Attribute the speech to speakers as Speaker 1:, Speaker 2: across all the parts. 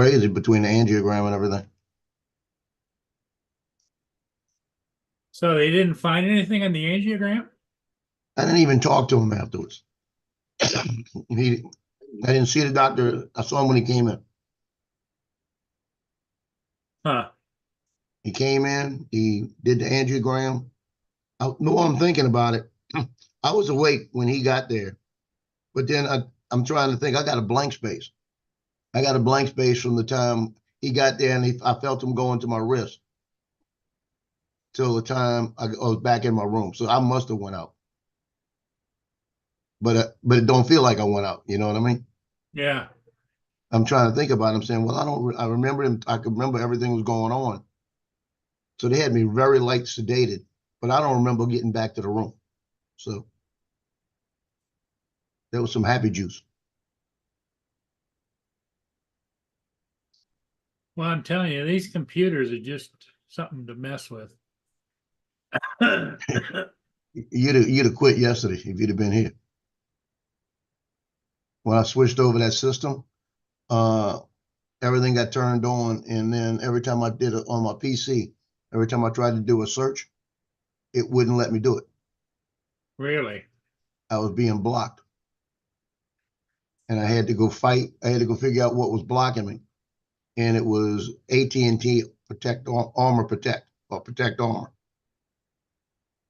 Speaker 1: crazy between the angiogram and everything.
Speaker 2: So they didn't find anything on the angiogram?
Speaker 1: I didn't even talk to him afterwards. I didn't see the doctor. I saw him when he came in.
Speaker 2: Huh.
Speaker 1: He came in, he did the angiogram. I know I'm thinking about it. I was awake when he got there, but then I'm trying to think. I got a blank space. I got a blank space from the time he got there and I felt him going to my wrist till the time I was back in my room. So I must have went out. But it don't feel like I went out. You know what I mean?
Speaker 2: Yeah.
Speaker 1: I'm trying to think about it. I'm saying, well, I remember him. I could remember everything was going on. So they had me very light sedated, but I don't remember getting back to the room. So there was some happy juice.
Speaker 2: Well, I'm telling you, these computers are just something to mess with.
Speaker 1: You'd have quit yesterday if you'd have been here. When I switched over that system, uh, everything got turned on, and then every time I did it on my PC, every time I tried to do a search, it wouldn't let me do it.
Speaker 2: Really?
Speaker 1: I was being blocked, and I had to go fight. I had to go figure out what was blocking me, and it was AT&T Protect Armor Protect or Protect Armor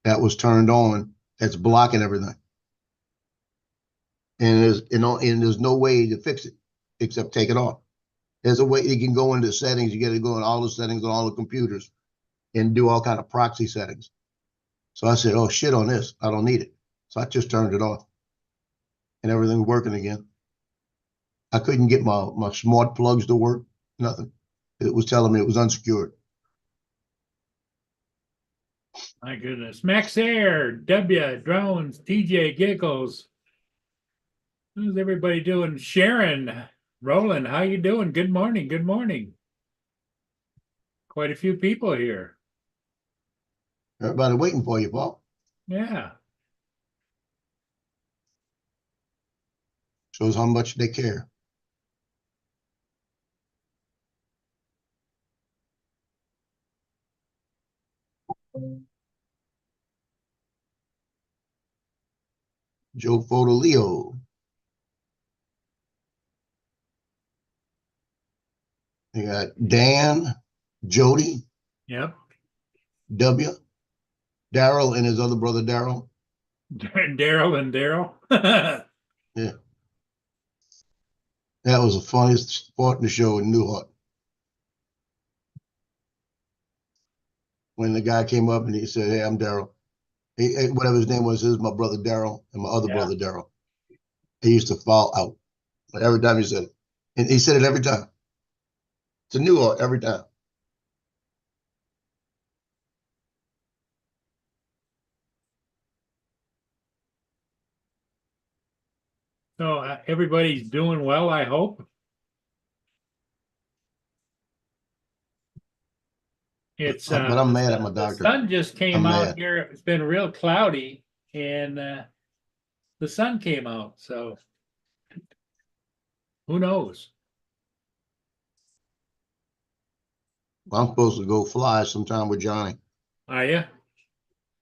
Speaker 1: that was turned on. That's blocking everything, and there's no way to fix it except take it off. There's a way you can go into settings. You got to go in all the settings on all the computers and do all kind of proxy settings. So I said, oh shit on this. I don't need it. So I just turned it off and everything's working again. I couldn't get my smart plugs to work. Nothing. It was telling me it was unsecured.
Speaker 2: My goodness. Max Air, W, Drones, TJ, Giggles. How's everybody doing? Sharon, Roland, how you doing? Good morning. Good morning. Quite a few people here.
Speaker 1: Everybody waiting for you, Paul.
Speaker 2: Yeah.
Speaker 1: Shows how much they care. Joe Fodolio. You got Dan, Jody,
Speaker 2: Yep.
Speaker 1: W, Daryl, and his other brother Daryl.
Speaker 2: Daryl and Daryl.
Speaker 1: Yeah. That was the funniest part in the show in Newhart. When the guy came up and he said, hey, I'm Daryl. Whatever his name was, this is my brother Daryl and my other
Speaker 2: Yeah.
Speaker 1: brother Daryl. He used to fall out. But every time he said it. And he said it every time. It's a Newhart every time.
Speaker 2: So everybody's doing well, I hope. It's
Speaker 1: But I'm mad at my doctor.
Speaker 2: The sun just came
Speaker 1: I'm
Speaker 2: out
Speaker 1: mad.
Speaker 2: here. It's been real cloudy, and the sun came out. So who knows?
Speaker 1: I'm supposed to go fly sometime with Johnny.
Speaker 2: Are you?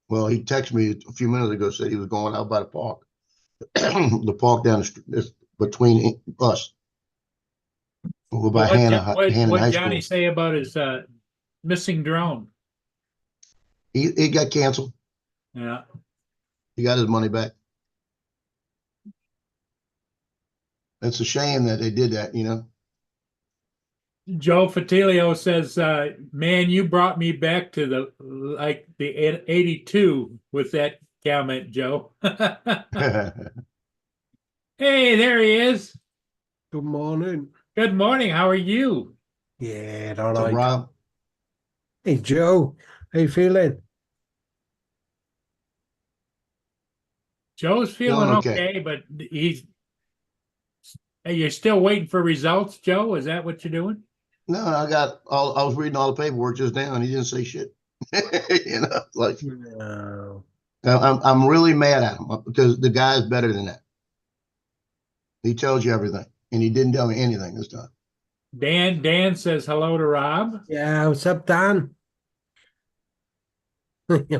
Speaker 1: Well, he texted me a few minutes ago, said he was going out by the park. The park down the street between us. Over by Hannah
Speaker 2: What
Speaker 1: High
Speaker 2: Johnny
Speaker 1: School.
Speaker 2: say about his missing drone?
Speaker 1: He got canceled.
Speaker 2: Yeah.
Speaker 1: He got his money back. It's a shame that they did that, you know.
Speaker 2: Joe Fatilio says, man, you brought me back to the 82 with that comment, Joe. Hey, there he is.
Speaker 3: Good morning.
Speaker 2: Good morning. How are you?
Speaker 3: Yeah, all
Speaker 1: So
Speaker 3: right.
Speaker 1: Rob,
Speaker 3: Hey, Joe, how you feeling?
Speaker 2: Joe's feeling
Speaker 1: feeling okay.
Speaker 2: okay, but you're still waiting for results, Joe? Is that what you're doing?
Speaker 1: No, I was reading all the paperwork just now and he didn't say shit. You know, like
Speaker 3: No.
Speaker 1: I'm really mad at him because the guy is better than that. He tells you everything, and he didn't tell me anything this time.
Speaker 2: Dan says hello to Rob.
Speaker 3: Yeah, what's up, Dan?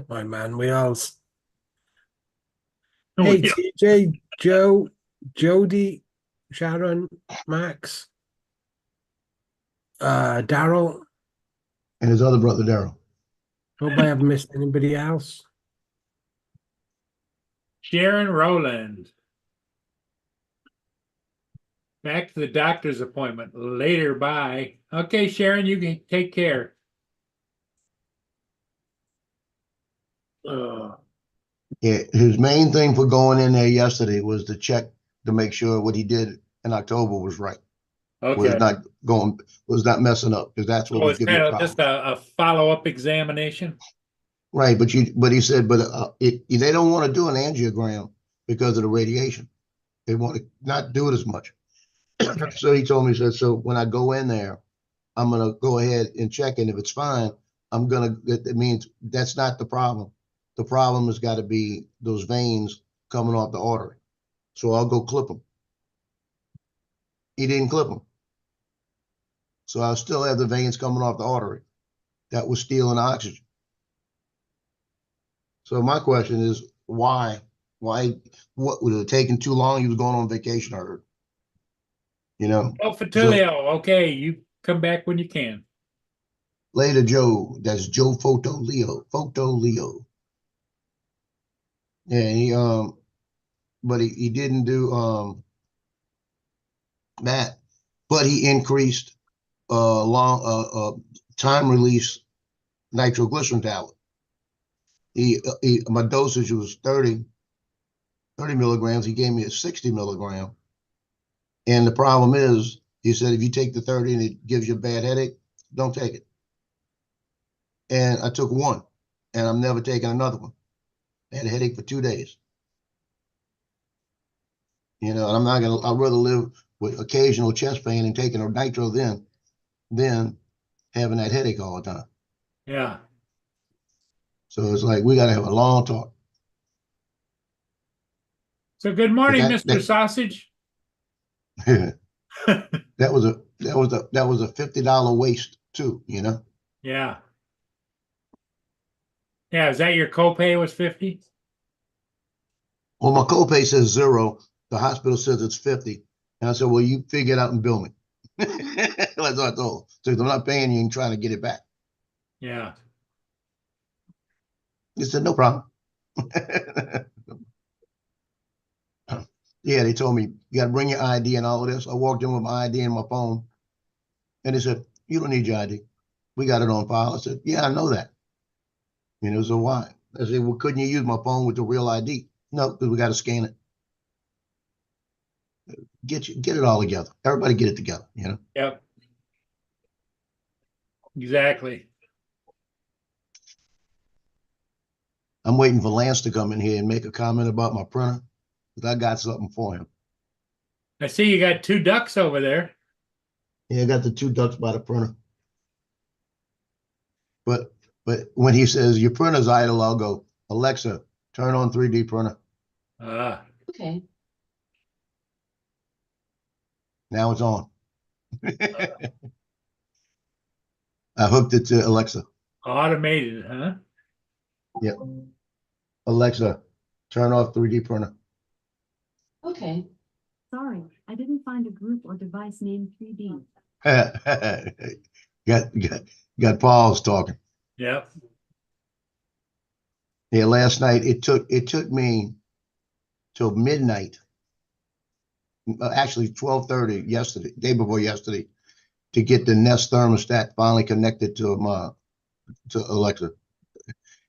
Speaker 3: My man, Wheels. Hey, TJ, Joe, Jody, Sharon, Max, Daryl.
Speaker 1: And his other brother, Daryl.
Speaker 3: Hope I haven't missed anybody else.
Speaker 2: Sharon Rowland. Back to the doctor's appointment later. Bye. Okay, Sharon, you can take care.
Speaker 1: Yeah, his main thing for going in there yesterday was to check to make sure what he did in October was right. Was
Speaker 2: Okay.
Speaker 1: not messing up, because that's what
Speaker 2: So
Speaker 1: was
Speaker 2: it's
Speaker 1: giving
Speaker 2: kind
Speaker 1: me
Speaker 2: of
Speaker 1: problems.
Speaker 2: just a follow-up examination.
Speaker 1: Right, but he said, they don't want to do an angiogram because of the radiation. They want to not do it as much. So he told me, he said, so when I go in there, I'm gonna go ahead and check, and if it's fine, it means that's not the problem. The problem has got to be those veins coming off the artery. So I'll go clip them. He didn't clip them. So I still have the veins coming off the artery that was stealing oxygen. So my question is, why? What would it have taken too long? He was going on vacation, I heard.
Speaker 2: Oh, Fatilio. Okay, you come back when you can.
Speaker 1: Later, Joe. That's Joe Photo Leo. Yeah, but he didn't do that. But he increased time release nitroglycerin tablet. My dosage was 30 milligrams. He gave me a 60 milligram. And the problem is, he said, if you take the 30 and it gives you a bad headache, don't take it. And I took one, and I'm never taking another one. I had a headache for 2 days. And I'd rather live with occasional chest pain and taking a nitro than having that headache all the time.
Speaker 2: Yeah.
Speaker 1: So it's like, we got to have a long talk.
Speaker 2: So good morning,
Speaker 1: That-
Speaker 2: Mr.
Speaker 1: that-
Speaker 2: Sausage.
Speaker 1: that was a $50 waste too,
Speaker 2: Yeah. Yeah, is that your copay was 50?
Speaker 1: Well, my copay says 0. The hospital says it's 50. And I said, well, you figure it out and bill me. That's what I told him. So I'm not paying you and trying to get it back.
Speaker 2: Yeah.
Speaker 1: He said, no problem. Yeah, they told me, you got to bring your ID and all of this. I walked in with my ID and my phone. And they said, you don't need your ID. We got it on file. I said, yeah, I know that. So why? I said, well, couldn't you use my phone with the real ID? No, because we got to scan it. Get it all together. Everybody get it together,
Speaker 2: Yep. Exactly.
Speaker 1: I'm waiting for Lance to come in here and make a comment about my printer, because I got something for him.
Speaker 2: I see you got 2 ducks over there.
Speaker 1: Yeah, I got the 2 ducks by the printer. But when he says your printer's idle, I'll go, Alexa, turn on 3D printer.
Speaker 4: Okay.
Speaker 1: Now it's on. I hooked it to Alexa.
Speaker 2: Automated, huh?
Speaker 1: Yep. Alexa, turn off 3D printer.
Speaker 4: Okay.
Speaker 5: Sorry, I didn't find a group or device named 3D.
Speaker 1: got Paul's talking.
Speaker 2: Yep.
Speaker 1: Yeah, last night it took me till midnight, actually 12:30 yesterday, day before yesterday, to get the Nest thermostat finally connected to Alexa.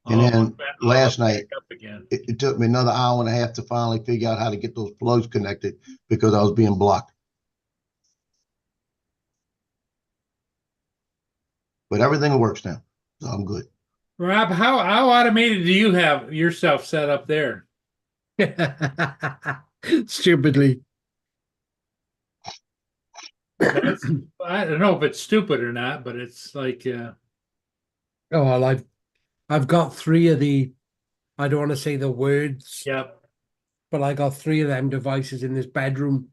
Speaker 1: And then last night, it took me another hour and a half to finally figure out how to get those plugs connected, because I was being blocked. But everything works now, so I'm good.
Speaker 2: Rob, how automated do you have yourself set up there?
Speaker 3: Stupidly.
Speaker 2: I don't know if it's stupid or not, but it's like
Speaker 3: Oh, well, I've got 3 of the, I don't want to say the words,
Speaker 2: yep.
Speaker 3: but I got 3 of them devices in this bedroom.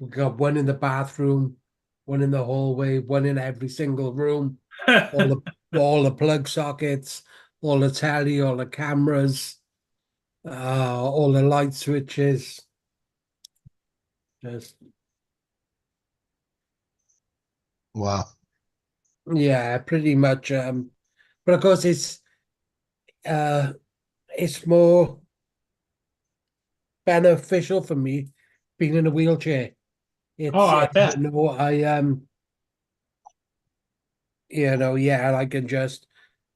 Speaker 3: We've got one in the bathroom, one in the hallway, one in every single room. All the plug sockets, all the telly, all the cameras, all the light switches. Just
Speaker 1: Wow.
Speaker 3: yeah, pretty much. But of course it's more beneficial for me being in a wheelchair. It's
Speaker 2: Oh, I bet.
Speaker 3: you know, yeah, I can just,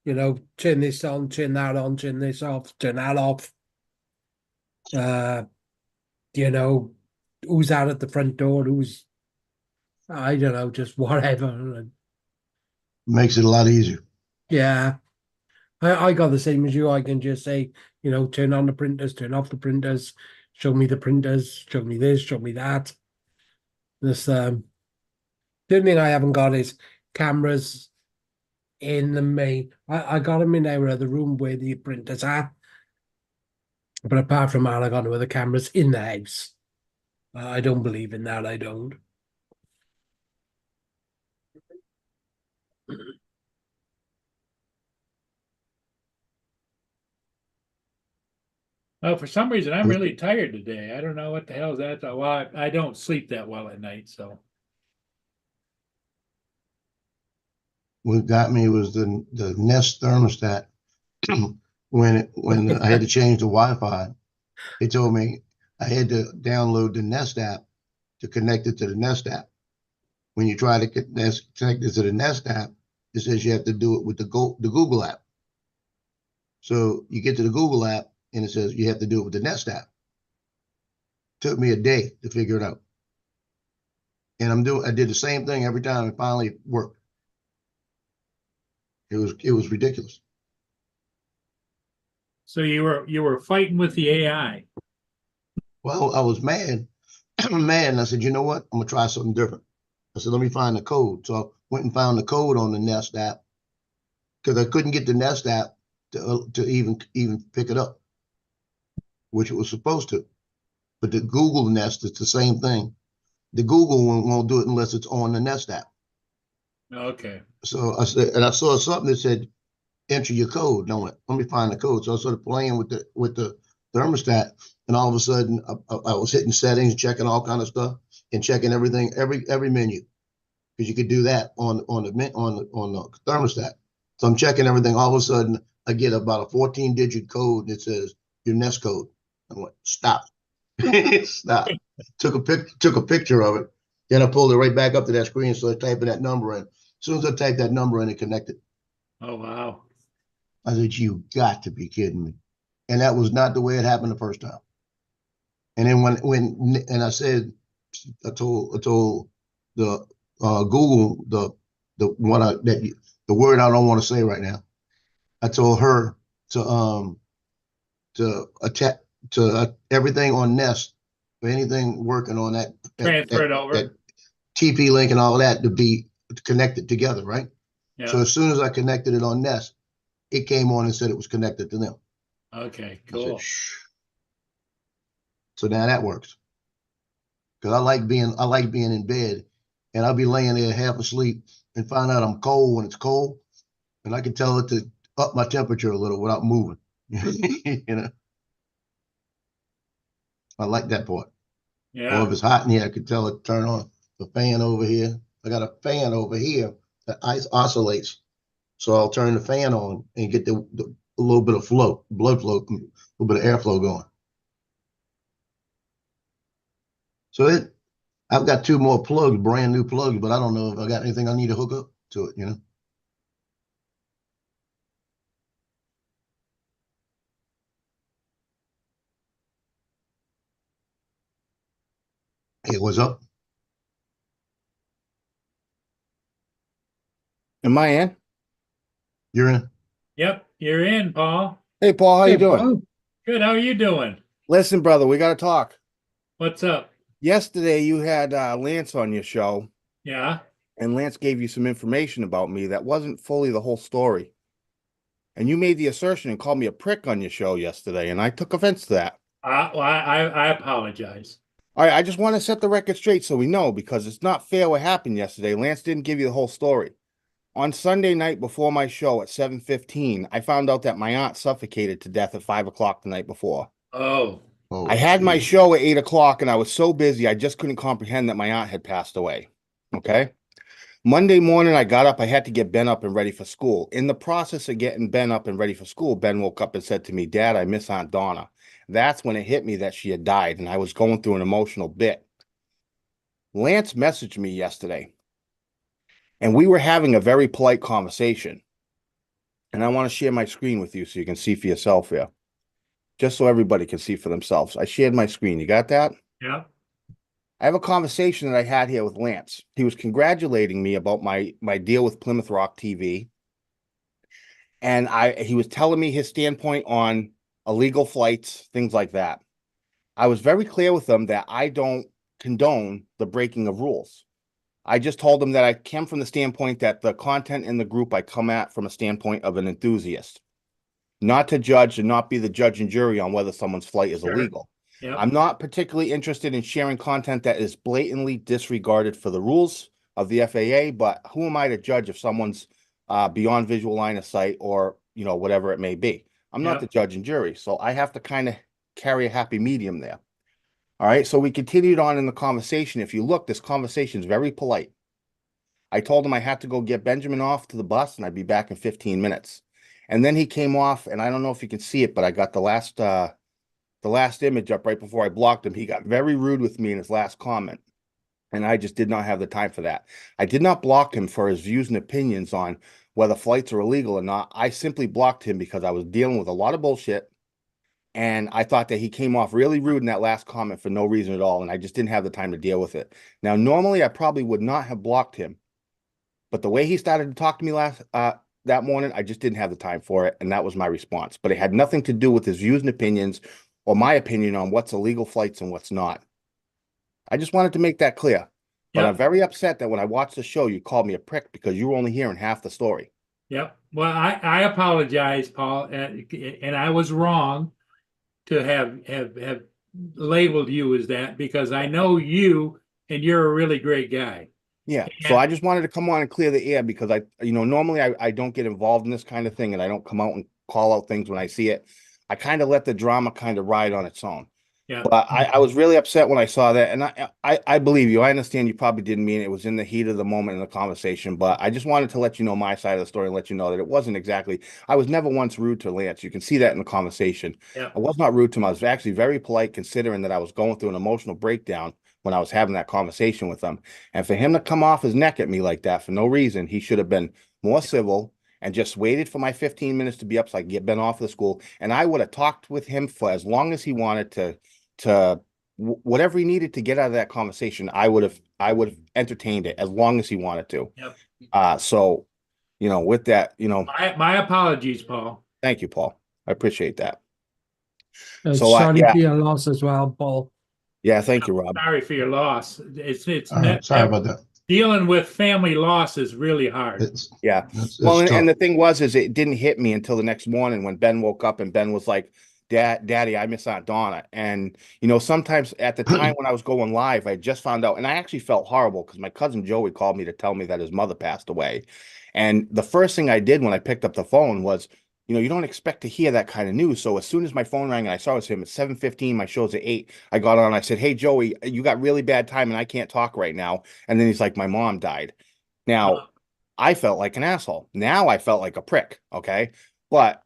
Speaker 3: turn this on, turn that on, turn this off, turn that off. You know, who's out at the front door, who's I don't know, just whatever. And
Speaker 1: Makes it a lot easier.
Speaker 3: yeah. I got the same as you. I can just say, turn on the printers, turn off the printers, show me the printers, show me this, show me that. This the only thing I haven't got is cameras in the main. I got them in our other room where the printers are. But apart from that, I got no other cameras in the house. I don't believe in that. I don't.
Speaker 2: Well, for some reason, I'm really tired today. I don't know what the hell is that. Well, I don't sleep that well at night, so.
Speaker 1: What got me was the Nest thermostat. when I had to change the Wi-Fi, it told me I had to download the Nest app to connect it to the Nest app. When you try to connect it to the Nest app, it says you have to do it with the Google app. So you get to the Google app and it says you have to do it with the Nest app. Took me a day to figure it out. And I did the same thing every time. It finally worked. It was ridiculous.
Speaker 2: So you were fighting with the AI.
Speaker 1: Well, I was mad. Mad, and I said, you know what? I'm gonna try something different. I said, let me find the code. So I went and found the code on the Nest app because I couldn't get the Nest app to even pick it up, which it was supposed to. But the Google Nest is the same thing. The Google one won't do it unless it's on the Nest app.
Speaker 2: Okay.
Speaker 1: So I said, and I saw something that said, enter your code. And I went, let me find the code. So I started playing with the thermostat, and all of a sudden I was hitting settings, checking all kind of stuff, and checking everything, every menu, because you could do that on the thermostat. So I'm checking everything. All of a sudden I get about a 14-digit code that says your Nest code. I went, stop. Stop. Took a picture of it. Then I pulled it right back up to that screen, so I typing that number in. As soon as I typed that number in, it connected.
Speaker 2: Oh, wow.
Speaker 1: I said, you got to be kidding me. And that was not the way it happened the first time. And then when I said, I told the Google, the word I don't want to say right now. I told her to attach to everything on Nest, or anything working on that
Speaker 2: Transfer it over.
Speaker 1: that TP link and all that to be connected together, right?
Speaker 2: Yeah.
Speaker 1: So as soon as I connected it on Nest, it came on and said it was connected to them.
Speaker 2: Okay,
Speaker 1: I
Speaker 2: cool.
Speaker 1: said, shh. So now that works. Because I like being in bed, and I'll be laying there half asleep and find out I'm cold when it's cold, and I can tell it to up my temperature a little without moving. I like that part. Or
Speaker 2: Yeah.
Speaker 1: if it's hot in here, I can tell it turn on the fan over here. I got a fan over here that oscillates. So I'll turn the fan on and get a little bit of blood flow, a little bit of airflow going. So I've got 2 more plugs, brand new plugs, but I don't know if I got anything I need to hook up to it, Hey, what's up?
Speaker 6: Am I in?
Speaker 1: You're in?
Speaker 2: Yep, you're in, Paul.
Speaker 6: Hey, Paul, how you
Speaker 3: Yeah,
Speaker 6: doing?
Speaker 3: well,
Speaker 2: Good. How are you doing?
Speaker 6: Listen, brother, we got to talk.
Speaker 2: What's up?
Speaker 6: Yesterday, you had Lance on your show,
Speaker 2: Yeah.
Speaker 6: and Lance gave you some information about me that wasn't fully the whole story. And you made the assertion and called me a prick on your show yesterday, and I took offense to that.
Speaker 2: Well, I apologize.
Speaker 6: All right, I just want to set the record straight so we know, because it's not fair what happened yesterday. Lance didn't give you the whole story. On Sunday night before my show at 7:15, I found out that my aunt suffocated to death at 5 o'clock the night before.
Speaker 2: Oh,
Speaker 1: Oh,
Speaker 6: I had my
Speaker 1: geez.
Speaker 6: show at 8 o'clock and I was so busy, I just couldn't comprehend that my aunt had passed away. Okay. Monday morning, I got up. I had to get Ben up and ready for school. In the process of getting Ben up and ready for school, Ben woke up and said to me, Dad, I miss Aunt Donna. That's when it hit me that she had died and I was going through an emotional bit. Lance messaged me yesterday and we were having a very polite conversation. And I want to share my screen with you so you can see for yourself here. Just so everybody can see for themselves. I shared my screen. You got that?
Speaker 2: yeah.
Speaker 6: I have a conversation that I had here with Lance. He was congratulating me about my deal with Plymouth Rock TV. And he was telling me his standpoint on illegal flights, things like that. I was very clear with him that I don't condone the breaking of rules. I just told him that I came from the standpoint that the content in the group I come at from a standpoint of an enthusiast, not to judge and not be the judge and jury on whether someone's flight is
Speaker 2: Sure.
Speaker 6: illegal.
Speaker 2: Yeah.
Speaker 6: I'm not particularly interested in sharing content that is blatantly disregarded for the rules of the FAA, but who am I to judge if someone's beyond visual line of sight or, whatever it may be? I'm not
Speaker 2: Yep.
Speaker 6: the judge and jury, so I have to kind of carry a happy medium there. All right, so we continued on in the conversation. If you look, this conversation is very polite. I told him I had to go get Benjamin off to the bus and I'd be back in 15 minutes. And then he came off, and I don't know if you can see it, but I got the last image up right before I blocked him. He got very rude with me in his last comment, and I just did not have the time for that. I did not block him for his views and opinions on whether flights are illegal or not. I simply blocked him because I was dealing with a lot of bullshit, and I thought that he came off really rude in that last comment for no reason at all, and I just didn't have the time to deal with it. Now, normally I probably would not have blocked him, but the way he started to talk to me that morning, I just didn't have the time for it, and that was my response. But it had nothing to do with his views and opinions or my opinion on what's illegal flights and what's not. I just wanted to make that clear. But
Speaker 2: Yep.
Speaker 6: I'm very upset that when I watched the show, you called me a prick because you were only hearing half the story.
Speaker 2: Yep. Well, I apologize, Paul, and I was wrong to have labeled you as that, because I know you and you're a really great guy.
Speaker 6: Yeah. So I just wanted to come on and clear the air because normally I don't get involved in this kind of thing and I don't come out and call out things when I see it. I kind of let the drama kind of ride on its own.
Speaker 2: Yeah.
Speaker 6: But I was really upset when I saw that. And I believe you. I understand you probably didn't mean it. It was in the heat of the moment in the conversation. But I just wanted to let you know my side of the story and let you know that it wasn't exactly, I was never once rude to Lance. You can see that in the conversation.
Speaker 2: Yeah.
Speaker 6: I was not rude to him. I was actually very polite considering that I was going through an emotional breakdown when I was having that conversation with him. And for him to come off his neck at me like that for no reason, he should have been more civil and just waited for my 15 minutes to be up so I could get Ben off the school. And I would have talked with him for as long as he wanted to whatever he needed to get out of that conversation. I would have entertained it as long as he wanted to.
Speaker 2: Yep.
Speaker 6: So, with that,
Speaker 2: My apologies, Paul.
Speaker 6: thank you, Paul. I appreciate that.
Speaker 3: So, sorry for your loss as well, Paul.
Speaker 6: Yeah, thank you, Rob.
Speaker 2: Sorry for your loss. It's
Speaker 1: Sorry about that.
Speaker 2: Dealing with family loss is really hard.
Speaker 6: Yeah.
Speaker 1: It's
Speaker 6: Well, and
Speaker 1: tough.
Speaker 6: the thing was, it didn't hit me until the next morning when Ben woke up and Ben was like, Daddy, I miss Aunt Donna. And, sometimes at the time when I was going live, I just found out, and I actually felt horrible because my cousin Joey called me to tell me that his mother passed away. And the first thing I did when I picked up the phone was, you don't expect to hear that kind of news. So as soon as my phone rang and I saw it was him at 7:15, my show's at 8, I got on, I said, hey, Joey, you got really bad time and I can't talk right now. And then he's like, my mom died. Now, I felt like an asshole. Now I felt like a prick, okay? But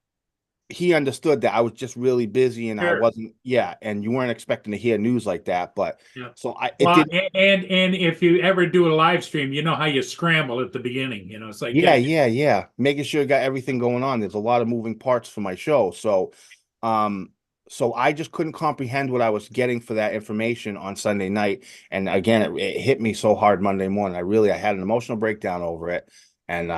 Speaker 6: he understood that I was just really busy and
Speaker 2: Sure.
Speaker 6: I wasn't, and you weren't expecting to hear news like that. But
Speaker 2: Yeah.
Speaker 6: so
Speaker 2: Well, and if you ever do a live stream, you know how you scramble at the beginning. It's like
Speaker 6: yeah. Making sure you got everything going on. There's a lot of moving parts for my show. So I just couldn't comprehend what I was getting for that information on Sunday night. And again, it hit me so hard Monday morning. I had an emotional breakdown over it. And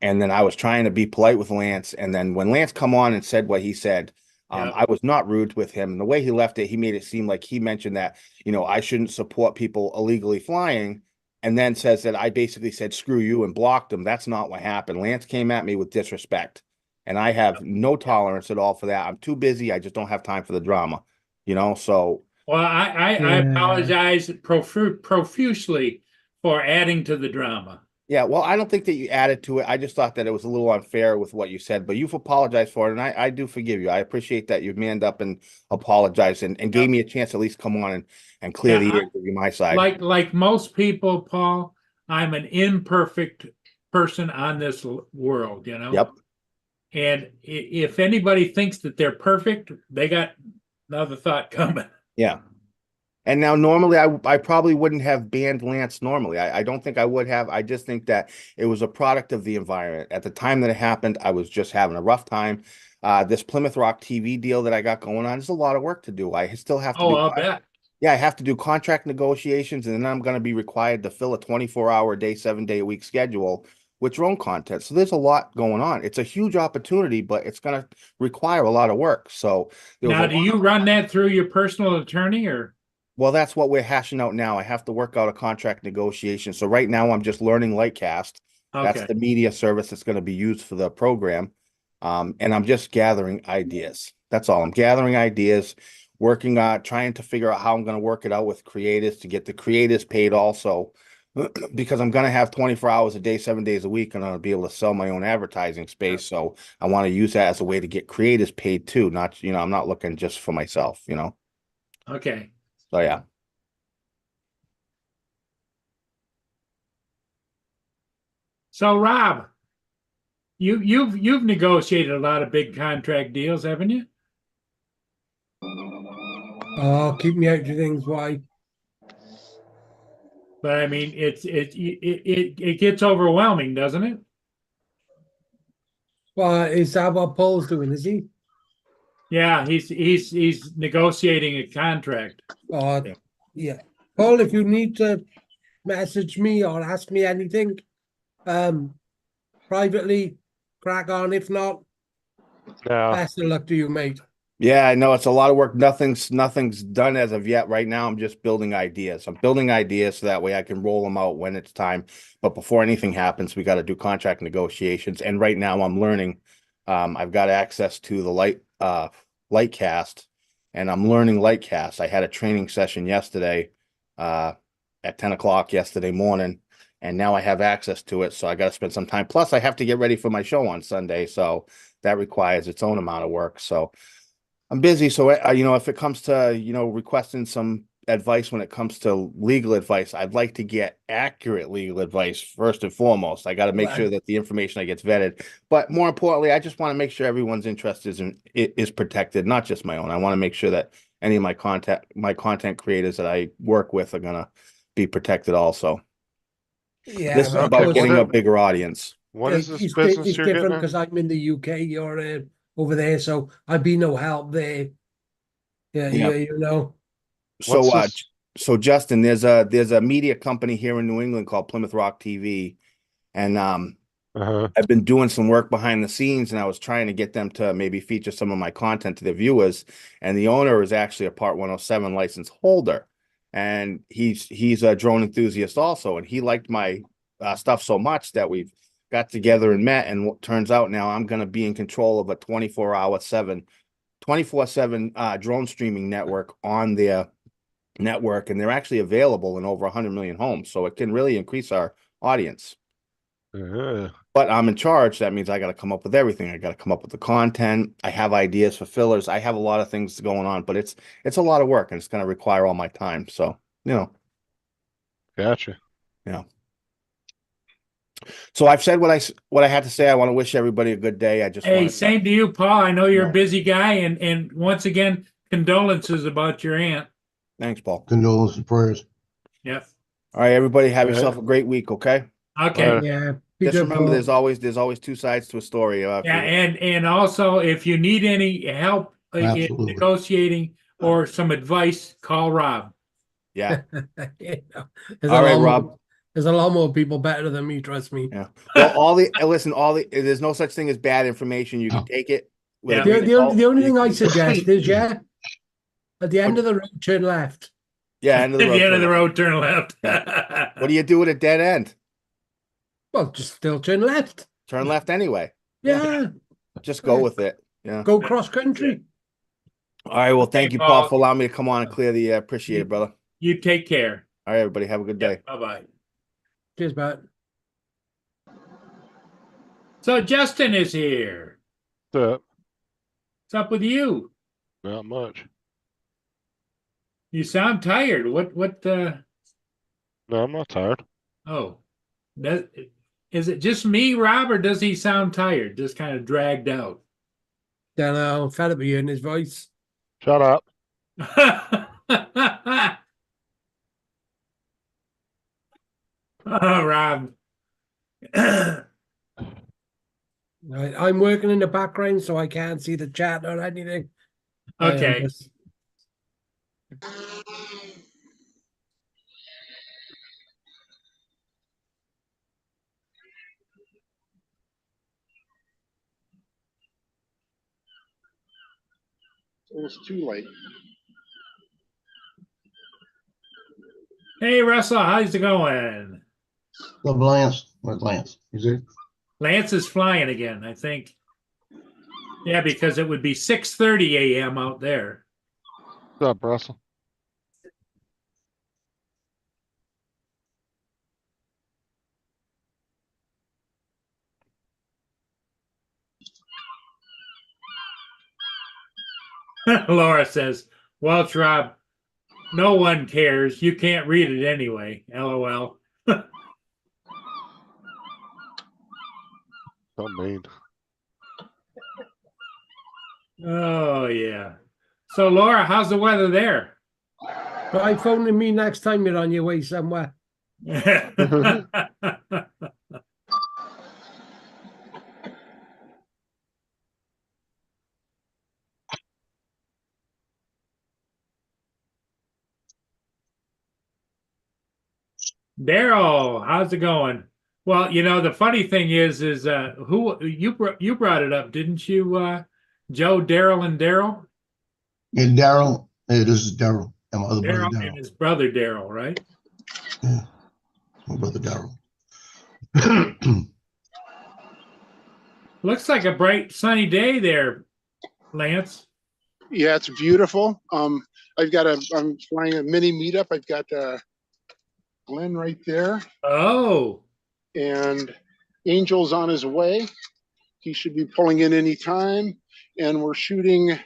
Speaker 6: then I was trying to be polite with Lance. And then when Lance come on and said what he said, I was not rude with him. And the way he left it, he made it seem like he mentioned that, I shouldn't support people illegally flying. And then says that I basically said, screw you, and blocked him. That's not what happened. Lance came at me with disrespect. And I have no tolerance at all for that. I'm too busy. I just don't have time for the drama, so
Speaker 2: Well, I
Speaker 3: Yeah.
Speaker 2: apologize profusely for adding to the drama.
Speaker 6: Yeah, well, I don't think that you added to it. I just thought that it was a little unfair with what you said, but you've apologized for it, and I do forgive you. I appreciate that you've manned up and apologized and gave me a chance to at least come on and clear
Speaker 2: Yeah,
Speaker 6: the air, give you my side.
Speaker 2: Like most people, Paul, I'm an imperfect person on this world, you know?
Speaker 6: Yep.
Speaker 2: And if anybody thinks that they're perfect, they got another thought coming.
Speaker 6: Yeah. And now normally I probably wouldn't have banned Lance normally. I don't think I would have. I just think that it was a product of the environment. At the time that it happened, I was just having a rough time. This Plymouth Rock TV deal that I got going on, there's a lot of work to do. I still have to
Speaker 2: Oh,
Speaker 6: do
Speaker 2: I'll bet.
Speaker 6: Yeah, I have to do contract negotiations, and then I'm going to be required to fill a 24-hour day, 7-day a week schedule with drone content. So there's a lot going on. It's a huge opportunity, but it's going to require a lot of work. So
Speaker 2: Now, do you run that through your personal attorney or?
Speaker 6: well, that's what we're hashing out now. I have to work out a contract negotiation. So right now I'm just learning Lightcast. That's
Speaker 2: Okay.
Speaker 6: the media service that's going to be used for the program. And I'm just gathering ideas. That's all. I'm gathering ideas, working on trying to figure out how I'm going to work it out with creators to get the creators paid also, because I'm going to have 24 hours a day, 7 days a week, and I'll be able to sell my own advertising space. So I want to use that as a way to get creators paid too. Not, I'm not looking just for myself,
Speaker 2: Okay.
Speaker 6: So yeah.
Speaker 2: So Rob, you've negotiated a lot of big contract deals, haven't you?
Speaker 3: Oh, keep me out of things. Why?
Speaker 2: But I mean, it gets overwhelming, doesn't it?
Speaker 3: Well, is that what Paul's doing? Is he?
Speaker 2: Yeah, he's negotiating a contract.
Speaker 3: Yeah. Yeah. Paul, if you need to message me or ask me anything, privately, crack on. If not,
Speaker 7: No.
Speaker 3: best of luck to you, mate.
Speaker 6: Yeah, I know it's a lot of work. Nothing's done as of yet. Right now, I'm just building ideas. I'm building ideas so that way I can roll them out when it's time. But before anything happens, we got to do contract negotiations. And right now, I'm learning. I've got access to the Lightcast, and I'm learning Lightcast. I had a training session yesterday, at 10 o'clock yesterday morning, and now I have access to it. So I got to spend some time. Plus, I have to get ready for my show on Sunday, so that requires its own amount of work. So I'm busy, so if it comes to requesting some advice when it comes to legal advice, I'd like to get accurate legal advice first and foremost. I got to make sure that the information I gets vetted, but more importantly, I just want to make sure everyone's interest is protected, not just my own. I want to make sure that any of my content creators that I work with are gonna be protected also.
Speaker 3: Yeah,
Speaker 6: This is
Speaker 7: okay,
Speaker 6: about
Speaker 7: what
Speaker 6: getting
Speaker 7: are-
Speaker 6: a bigger audience.
Speaker 7: What is this
Speaker 3: it's
Speaker 7: business you're
Speaker 3: different
Speaker 7: getting at?
Speaker 3: because I'm in the UK. You're over there, so I'd be no help there. Yeah,
Speaker 6: Yeah. So,
Speaker 7: What's this?
Speaker 6: so Justin, there's a media company here in New England called Plymouth Rock TV, and
Speaker 7: Uh-huh.
Speaker 6: I've been doing some work behind the scenes, and I was trying to get them to maybe feature some of my content to their viewers. And the owner is actually a Part 107 license holder, and he's a drone enthusiast also, and he liked my stuff so much that we've got together and met. And what turns out now I'm going to be in control of a 24/7 drone streaming network on their network, and they're actually available in over 100 million homes, so it can really increase our audience.
Speaker 7: Uh-huh.
Speaker 6: But I'm in charge. That means I got to come up with everything. I got to come up with the content. I have ideas for fillers. I have a lot of things going on, but it's a lot of work, and it's going to require all my time. So,
Speaker 7: Gotcha.
Speaker 6: so I've said what I had to say. I want to wish everybody a good day. I just
Speaker 2: Hey,
Speaker 6: want to,
Speaker 2: same to you, Paul. I know you're
Speaker 6: Yeah.
Speaker 2: a busy guy, and once again, condolences about your aunt.
Speaker 6: thanks, Paul.
Speaker 1: Condolences and prayers.
Speaker 2: Yep.
Speaker 6: All right, everybody, have
Speaker 7: All right.
Speaker 6: yourself a great week. Okay.
Speaker 2: Okay.
Speaker 3: Yeah. Be
Speaker 6: Just
Speaker 3: good,
Speaker 6: remember,
Speaker 3: Paul.
Speaker 6: there's always two sides to a story.
Speaker 2: Yeah, and also if you need any help in
Speaker 1: Absolutely.
Speaker 2: negotiating or some advice, call Rob.
Speaker 6: Yeah.
Speaker 3: There's
Speaker 6: All right,
Speaker 3: lot
Speaker 6: Rob.
Speaker 3: more- There's a lot more people better than me. Trust me.
Speaker 6: Yeah. Well, there's no such thing as bad information. You can take it. with
Speaker 2: Yeah.
Speaker 6: a grain of salt.
Speaker 3: The only
Speaker 6: You
Speaker 3: thing I
Speaker 6: can-
Speaker 3: suggest is, at the end of the road, turn left.
Speaker 6: Yeah,
Speaker 2: At
Speaker 6: end of the road.
Speaker 2: the end of the
Speaker 6: turn
Speaker 2: road, turn left.
Speaker 6: left. What do you do at a dead end?
Speaker 3: Well, just still turn left.
Speaker 6: Turn left anyway.
Speaker 3: Yeah.
Speaker 6: Just go with it. Yeah.
Speaker 3: Go cross country.
Speaker 6: All right. Well,
Speaker 2: Okay,
Speaker 6: thank you, Paul,
Speaker 2: Paul.
Speaker 6: for allowing me to come on and clear the air. Appreciate it, brother.
Speaker 2: You take care.
Speaker 6: All right, everybody. Have a good day.
Speaker 2: Bye-bye.
Speaker 3: Cheers, Matt.
Speaker 2: So Justin is here.
Speaker 7: What's
Speaker 2: What's up with you?
Speaker 7: Not much.
Speaker 2: You sound tired. What
Speaker 7: No, I'm not tired.
Speaker 2: oh. Is it just me, Rob, or does he sound tired? Just kind of dragged out.
Speaker 3: Don't know. I'm fed up with hearing his voice.
Speaker 7: Shut up.
Speaker 2: Oh, Rob.
Speaker 3: Right. I'm working in the background, so I can't see the chat or anything. I am
Speaker 2: Okay.
Speaker 3: just-
Speaker 8: It's too late.
Speaker 2: Hey, Russell, how's it going?
Speaker 1: So Lance, where's Lance? Is it?
Speaker 2: Lance is flying again, I think. Yeah, because it would be 6:30 a.m. out there.
Speaker 7: What's up, Russell?
Speaker 2: Laura says, Welch, Rob, no one cares. You can't read it anyway. LOL.
Speaker 7: So mean.
Speaker 2: Oh, yeah. So, Laura, how's the weather there?
Speaker 3: Try phoning me next time you're on your way somewhere.
Speaker 2: Daryl, how's it going? Well, the funny thing is who you brought it up, didn't you, Joe, Daryl, and Daryl?
Speaker 1: And Daryl, hey, this is Daryl. And my other brother
Speaker 2: Daryl and
Speaker 1: Daryl.
Speaker 2: his brother Daryl, right?
Speaker 1: Yeah. My brother Daryl.
Speaker 2: Looks like a bright sunny day there, Lance.
Speaker 8: Yeah, it's beautiful. I'm flying a mini meetup. I've got Glenn right there,
Speaker 2: Oh,
Speaker 8: and Angel's on his way. He should be pulling in any time. And we're shooting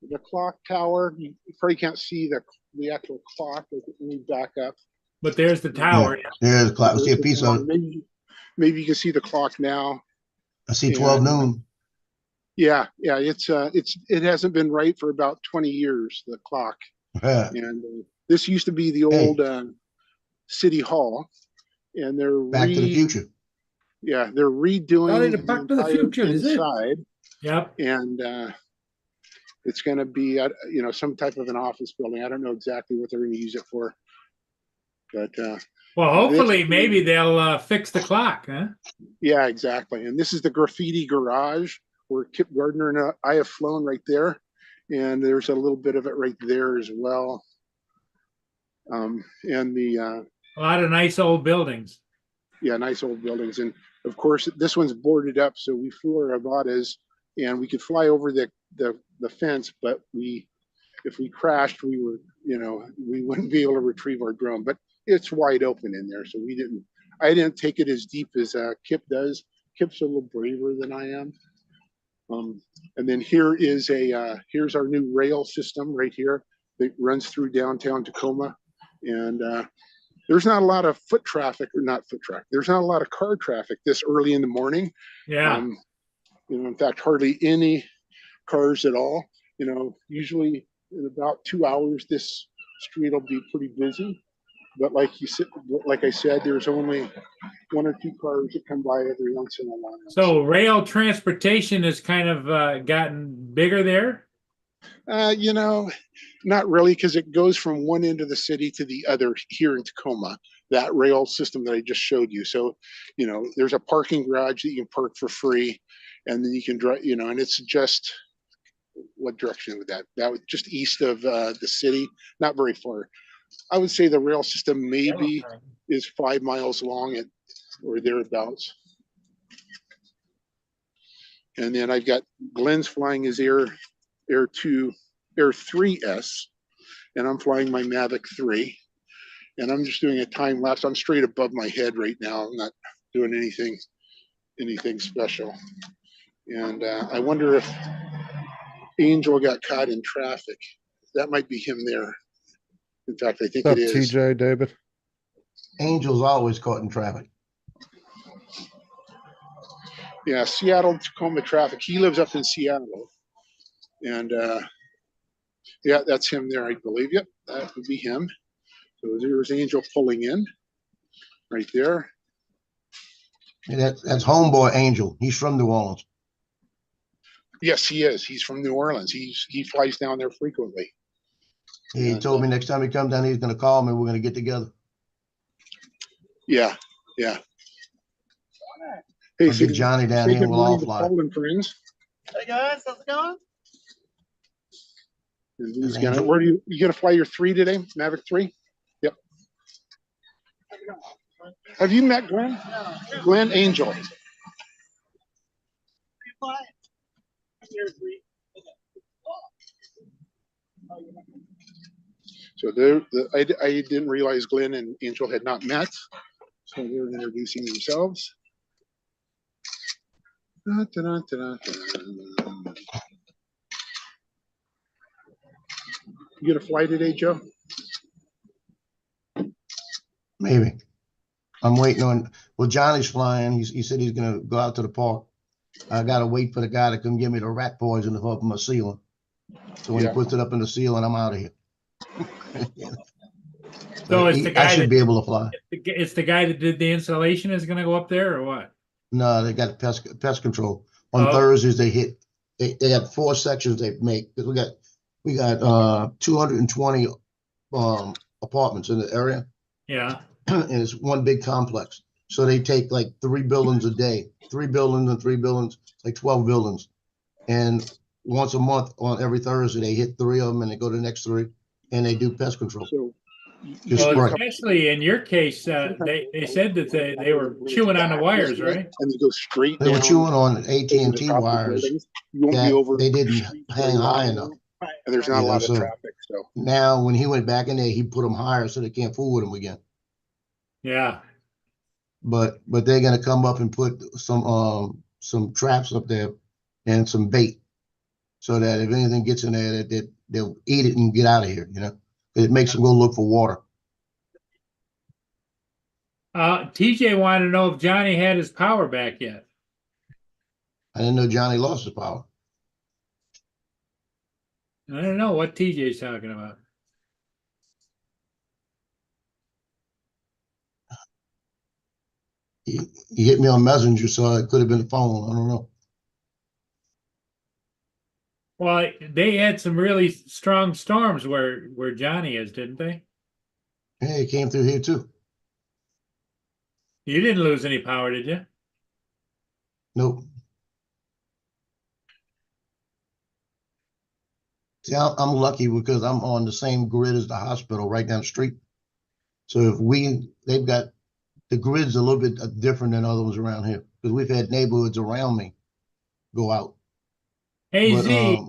Speaker 8: the clock tower. You probably can't see the actual clock. Let me back up.
Speaker 2: but there's the tower.
Speaker 1: Yeah, there's a clock. I see a piece of it.
Speaker 8: Maybe you can see the clock now.
Speaker 1: I see 12 noon.
Speaker 8: Yeah, it hasn't been right for about 20 years, the clock.
Speaker 1: Yeah.
Speaker 8: And this used to be the old city hall, and they're
Speaker 1: Back to the future.
Speaker 8: Yeah, they're redoing
Speaker 3: the Back to the Future, is it?
Speaker 8: inside,
Speaker 2: Yep.
Speaker 8: and it's going to be some type of an office building. I don't know exactly what they're going to use it for, but
Speaker 2: Well, hopefully, maybe they'll fix the clock, huh?
Speaker 8: yeah, exactly. And this is the graffiti garage where Kip Gardner and I have flown right there, and there's a little bit of it right there as well. And the
Speaker 2: A lot of nice old buildings.
Speaker 8: yeah, nice old buildings. And of course, this one's boarded up, so we flew our Avadas, and we could fly over the fence, but if we crashed, we wouldn't be able to retrieve our drone. But it's wide open in there, so I didn't take it as deep as Kip does. Kip's a little braver than I am. And then here's our new rail system right here that runs through downtown Tacoma, and there's not a lot of there's not a lot of car traffic this early in the morning.
Speaker 2: Yeah.
Speaker 8: In fact, hardly any cars at all. Usually in about 2 hours, this street will be pretty busy. But like I said, there's only 1 or 2 cars that come by every once in a while.
Speaker 2: So rail transportation has kind of gotten bigger there?
Speaker 8: Not really, because it goes from one end of the city to the other here in Tacoma, that rail system that I just showed you. So, there's a parking garage that you can park for free, and then you can drive, and it's just, what direction would that was just east of the city, not very far. I would say the rail system maybe is 5 miles long or thereabouts. And then I've got Glenn's flying his Air 2 Air 3S, and I'm flying my Mavic 3. And I'm just doing a time lapse. I'm straight above my head right now. I'm not doing anything special. And I wonder if Angel got caught in traffic. That might be him there. In fact, I think
Speaker 7: What's
Speaker 8: it
Speaker 7: up,
Speaker 8: is.
Speaker 7: TJ, David?
Speaker 1: Angel's always caught in traffic.
Speaker 8: Yeah, Seattle Tacoma traffic. He lives up in Seattle. And yeah, that's him there, I believe. Yep, that would be him. So there's Angel pulling in right there.
Speaker 1: And that's homeboy Angel. He's from New Orleans.
Speaker 8: Yes, he is. He's from New Orleans. He flies down there frequently.
Speaker 1: He told me next time he comes down, he's going to call me. We're going to get together.
Speaker 8: Yeah, yeah. Hey,
Speaker 1: I'll get Johnny down
Speaker 8: say
Speaker 1: here
Speaker 8: good
Speaker 1: and we'll all
Speaker 8: morning to
Speaker 1: fly.
Speaker 8: Paul and friends.
Speaker 9: Hey guys, how's it going?
Speaker 8: And he's
Speaker 1: Hey,
Speaker 8: gonna.
Speaker 1: Angel.
Speaker 8: Where do you gonna fly your 3 today? Mavic 3. Yep. Have you met Glenn?
Speaker 9: No.
Speaker 8: Glenn Angel. So I didn't realize Glenn and Angel had not met. So they're introducing themselves. Da, da, da, da, da. You gonna fly today, Joe?
Speaker 1: Maybe. I'm waiting on, well, Johnny's flying. He said he's going to go out to the park. I got to wait for the guy to come give me the rat poison up in my ceiling. So when
Speaker 8: Yeah.
Speaker 1: he puts it up in the ceiling, I'm out of here.
Speaker 2: So it's the guy
Speaker 1: I should
Speaker 2: that-
Speaker 1: be able to fly.
Speaker 2: It's the guy that did the installation is going to go up there or what?
Speaker 1: No, they got pest control. On
Speaker 2: Oh.
Speaker 1: Thursdays, they got 4 sections they make. 'Cause we got 220 apartments in the area.
Speaker 2: Yeah.
Speaker 1: And it's one big complex. So they take like 3 buildings a day, 3 buildings and 3 buildings, like 12 buildings. And once a month on every Thursday, they hit 3 of them and they go to the next 3 and they do pest control.
Speaker 8: So
Speaker 1: Just
Speaker 2: Well,
Speaker 1: spray.
Speaker 2: especially in your case, they said that they were chewing on the wires, right?
Speaker 8: And they go straight
Speaker 1: They were
Speaker 8: down
Speaker 1: chewing on
Speaker 8: over
Speaker 1: AT&T
Speaker 8: the top of the
Speaker 1: wires
Speaker 8: buildings. You won't be
Speaker 1: that
Speaker 8: over
Speaker 1: they didn't
Speaker 8: the street
Speaker 1: hang
Speaker 8: very
Speaker 1: high
Speaker 8: long,
Speaker 1: enough.
Speaker 8: and there's not
Speaker 1: You
Speaker 8: a
Speaker 1: know,
Speaker 8: lot of
Speaker 1: so-
Speaker 8: traffic. So
Speaker 1: Now, when he went back in there, he put them higher so they can't fool with them again.
Speaker 2: Yeah.
Speaker 1: But they're gonna come up and put some traps up there and some bait, so that if anything gets in there, that they'll eat it and get out of here. You know, it makes them go look for water.
Speaker 2: TJ wanted to know if Johnny had his power back yet.
Speaker 1: I didn't know Johnny lost his power.
Speaker 2: I don't know what TJ's talking about.
Speaker 1: He hit me on Messenger, so it could have been the phone. I don't know.
Speaker 2: Well, they had some really strong storms where Johnny is, didn't they?
Speaker 1: Hey, it came through here too.
Speaker 2: You didn't lose any power, did you?
Speaker 1: Nope. See, I'm lucky because I'm on the same grid as the hospital right down the street. So they've got, the grid's a little bit different than other ones around here because we've had neighborhoods around me go out.
Speaker 2: Hey,
Speaker 1: But
Speaker 2: Z,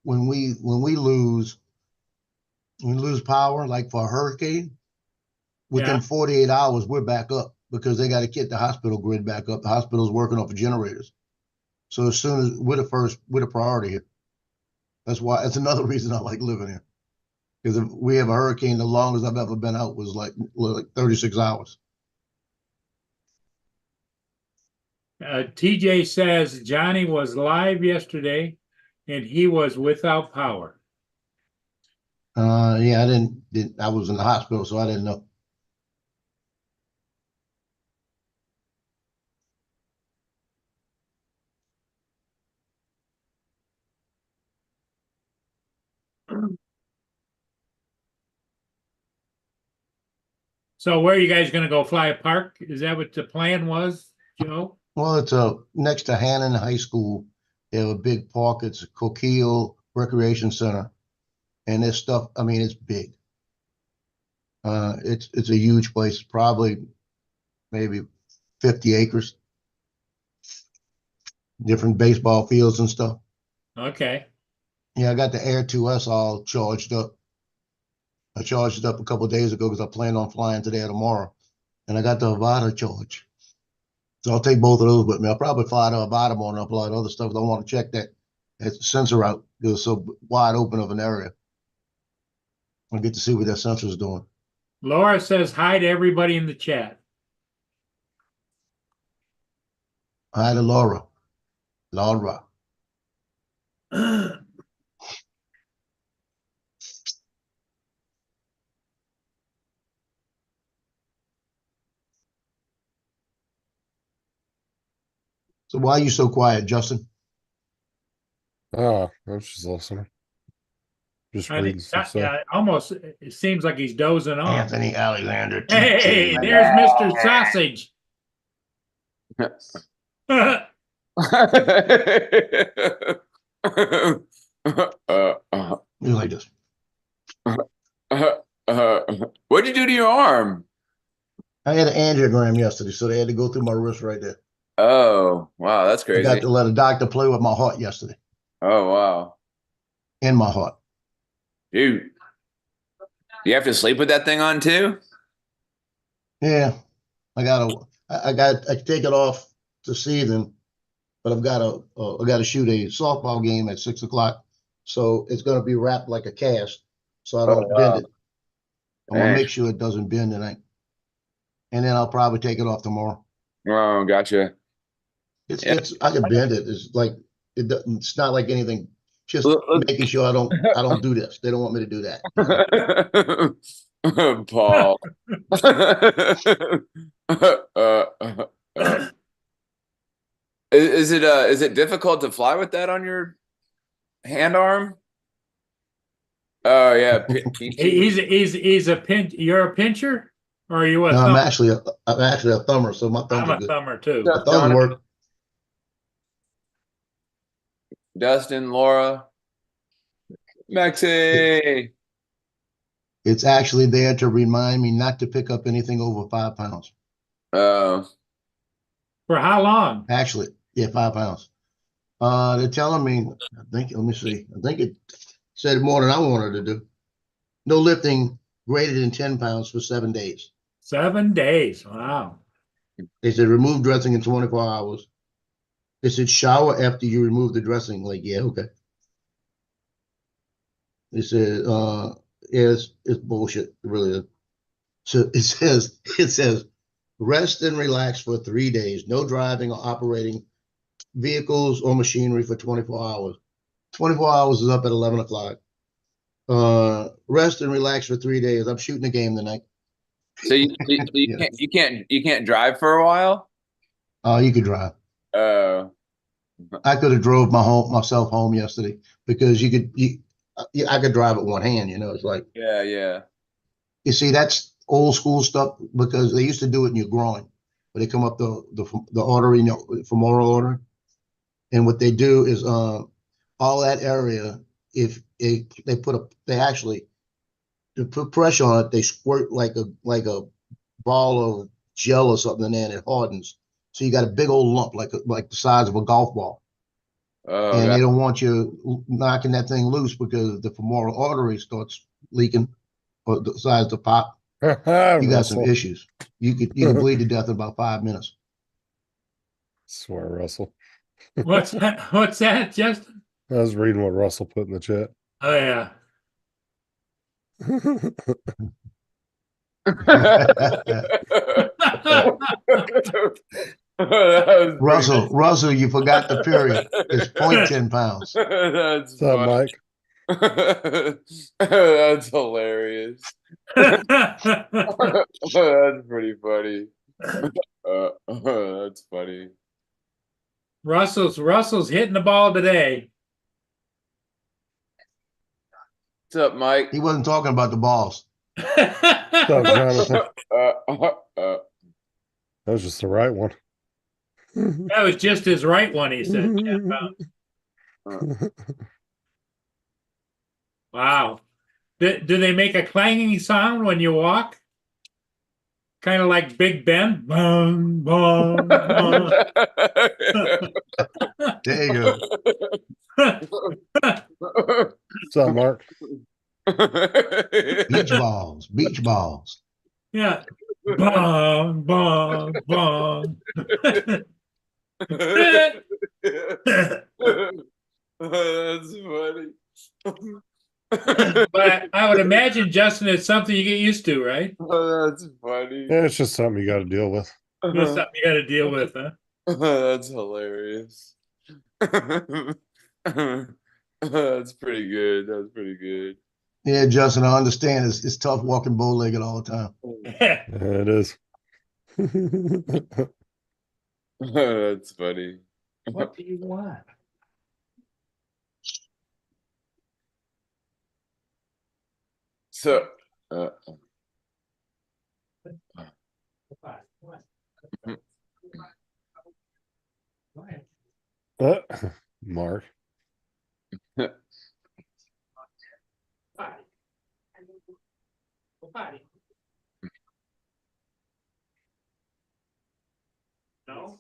Speaker 1: when we lose power, like for a hurricane, within
Speaker 2: Yeah.
Speaker 1: 48 hours, we're back up because they got to get the hospital grid back up. The hospital's working off of generators. So as soon as we're the priority here. That's another reason I like living here. Because if we have a hurricane, the longest I've ever been out was like 36 hours.
Speaker 2: TJ says Johnny was live yesterday and he was without power.
Speaker 1: Yeah, I was in the hospital, so I didn't know.
Speaker 2: So where are you guys going to go fly a park? Is that what the plan was, Joe?
Speaker 1: Well, it's next to Hannon High School. They have a big park. It's a Coquille Recreation Center. And this stuff, I mean, it's big. It's a huge place, probably maybe 50 acres. Different baseball fields and stuff.
Speaker 2: Okay.
Speaker 1: Yeah, I got the Air 2S all charged up. I charged it up a couple days ago because I plan on flying today or tomorrow. And I got the Avata charge. So I'll take both of those with me. I'll probably fly to Avata more and I'll fly to other stuff. I want to check that sensor out because it's so wide open of an area. I'll get to see what that sensor is doing.
Speaker 2: Laura says hi to everybody in the chat.
Speaker 1: Hi to Laura. Laura. So why are you so quiet, Justin?
Speaker 7: Ah, I was just listening. Just
Speaker 2: I
Speaker 7: reading
Speaker 2: think
Speaker 7: some stuff.
Speaker 2: yeah, almost it seems like he's dozing off.
Speaker 1: Anthony Alexander.
Speaker 2: Hey,
Speaker 1: TT.
Speaker 2: there's Mr. Sausage.
Speaker 1: You like this?
Speaker 10: What'd you do to your arm?
Speaker 1: I had an angiogram yesterday, so they had to go through my wrist right there.
Speaker 10: Oh, wow, that's
Speaker 1: I
Speaker 10: crazy.
Speaker 1: got to let a doctor play with my heart yesterday.
Speaker 10: Oh, wow.
Speaker 1: In my heart.
Speaker 10: Dude, you have to sleep with that thing on too?
Speaker 1: Yeah. I take it off to see them, but I got to shoot a softball game at 6 o'clock. So it's going to be wrapped like a cast so I don't bend it. I'm going to make sure it doesn't bend tonight. And then I'll probably take it off tomorrow.
Speaker 10: Oh, gotcha.
Speaker 1: I can bend it. It's like, it's not like anything. Just
Speaker 10: Look.
Speaker 1: making sure I don't do this. They don't want me to do that.
Speaker 10: Paul. Is it difficult to fly with that on your hand arm? Oh yeah,
Speaker 2: he's a pinch. You're a pincher, or are you a?
Speaker 1: No,
Speaker 2: thumber?
Speaker 1: I'm actually a thumber, so my thumbs
Speaker 2: I'm
Speaker 1: are
Speaker 2: a
Speaker 1: good.
Speaker 2: thumber too.
Speaker 1: My thumbs work.
Speaker 10: Dustin, Laura, Maxie.
Speaker 1: It's actually there to remind me not to pick up anything over 5 pounds.
Speaker 10: Oh.
Speaker 2: For how long?
Speaker 1: Actually, yeah, 5 pounds. They're telling me, let me see. I think it said more than I wanted to do. No lifting greater than 10 pounds for 7 days.
Speaker 2: 7 days. Wow.
Speaker 1: They said remove dressing in 24 hours. They said shower after you remove the dressing. Like, yeah, okay. They said, it's bullshit. It really is. So it says rest and relax for 3 days. No driving or operating vehicles or machinery for 24 hours. 24 hours is up at 11 o'clock. Rest and relax for 3 days. I'm shooting a game tonight.
Speaker 10: So you can't drive for a while?
Speaker 1: Oh, you could drive. I could have drove myself home yesterday because I could drive with one hand, it's like.
Speaker 10: Yeah.
Speaker 1: You see, that's old school stuff because they used to do it in your groin, where they come up the artery, femoral artery. And what they do is all that area, if they to put pressure on it, they squirt like a ball of gel or something in there and it hardens. So you got a big old lump like the size of a golf ball.
Speaker 10: Oh,
Speaker 1: and they don't want you knocking that thing loose because the femoral artery starts leaking or the size to pop. You got some issues. You could bleed to death in about 5 minutes.
Speaker 7: Swear, Russell.
Speaker 2: What's that, Justin?
Speaker 7: I was reading what Russell put in the chat.
Speaker 2: Oh yeah.
Speaker 1: Russell, you forgot the period. It's 0.10 pounds.
Speaker 10: That's
Speaker 7: What's up, Mike?
Speaker 10: That's hilarious. That's pretty funny. That's funny.
Speaker 2: Russell's hitting the ball today.
Speaker 10: What's up, Mike?
Speaker 1: He wasn't talking about the balls.
Speaker 7: What's up, Jonathan? That was just the right one.
Speaker 2: That was just his right one, he said. 10 pounds. Wow. Do they make a clanging sound when you walk? Kind of like Big Ben? Bong, bong, bong.
Speaker 1: There you go.
Speaker 7: What's up, Mark?
Speaker 1: Beach balls, beach balls.
Speaker 2: Yeah. Bong, bong, bong.
Speaker 10: That's funny.
Speaker 2: But I would imagine, Justin, it's something you get used to, right?
Speaker 10: Oh, that's funny.
Speaker 7: Yeah, it's just something you got to deal with.
Speaker 2: That's something you got to deal with, huh?
Speaker 10: That's hilarious. That's pretty good. That's pretty good.
Speaker 1: Yeah, Justin, I understand. It's tough walking bow-legged all the time.
Speaker 7: Yeah, it is.
Speaker 10: That's funny.
Speaker 2: What do you want?
Speaker 10: So,
Speaker 7: Mark.
Speaker 2: No.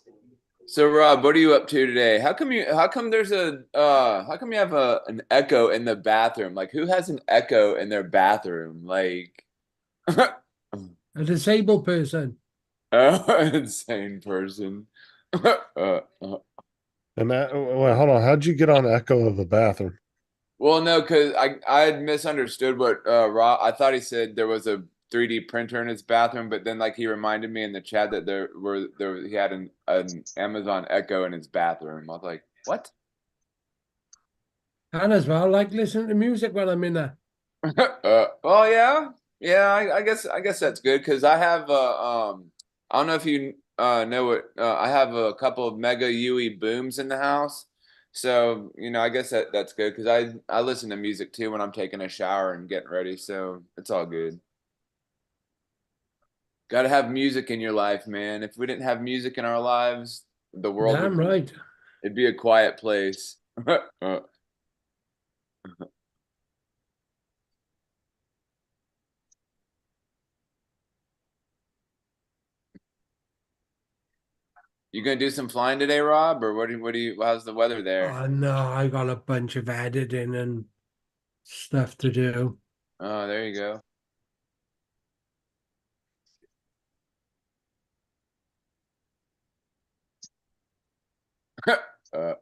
Speaker 10: so Rob, what are you up to today? How come you how come you have an echo in the bathroom? Like, who has an echo in their bathroom? Like
Speaker 3: A disabled person.
Speaker 10: insane person.
Speaker 7: And that, well, hold on. How'd you get on echo of the bathroom?
Speaker 10: Well, no, because I had misunderstood what Rob. I thought he said there was a 3D printer in his bathroom, but then like he reminded me in the chat that he had an Amazon Echo in his bathroom. I was like, what?
Speaker 3: And as well, like listening to music when I'm in there.
Speaker 10: Well, yeah. I guess that's good because I have I don't know if you know what I have a couple of Mega UE booms in the house. So, I guess that's good because I listen to music too when I'm taking a shower and getting ready. So it's all good. Got to have music in your life, man. If we didn't have music in our lives, the world
Speaker 3: Damn right.
Speaker 10: it'd be a quiet place. You gonna do some flying today, Rob, or how's the weather there?
Speaker 3: Oh no, I got a bunch of editing and stuff to do.
Speaker 10: Oh, there you go.
Speaker 7: Ah,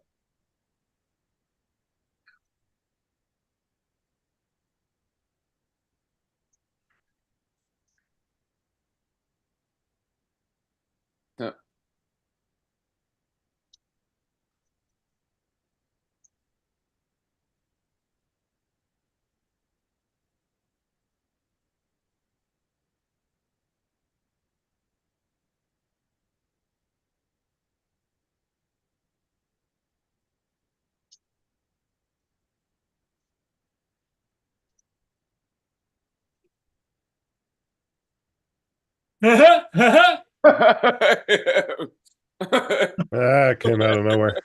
Speaker 7: it came out of nowhere.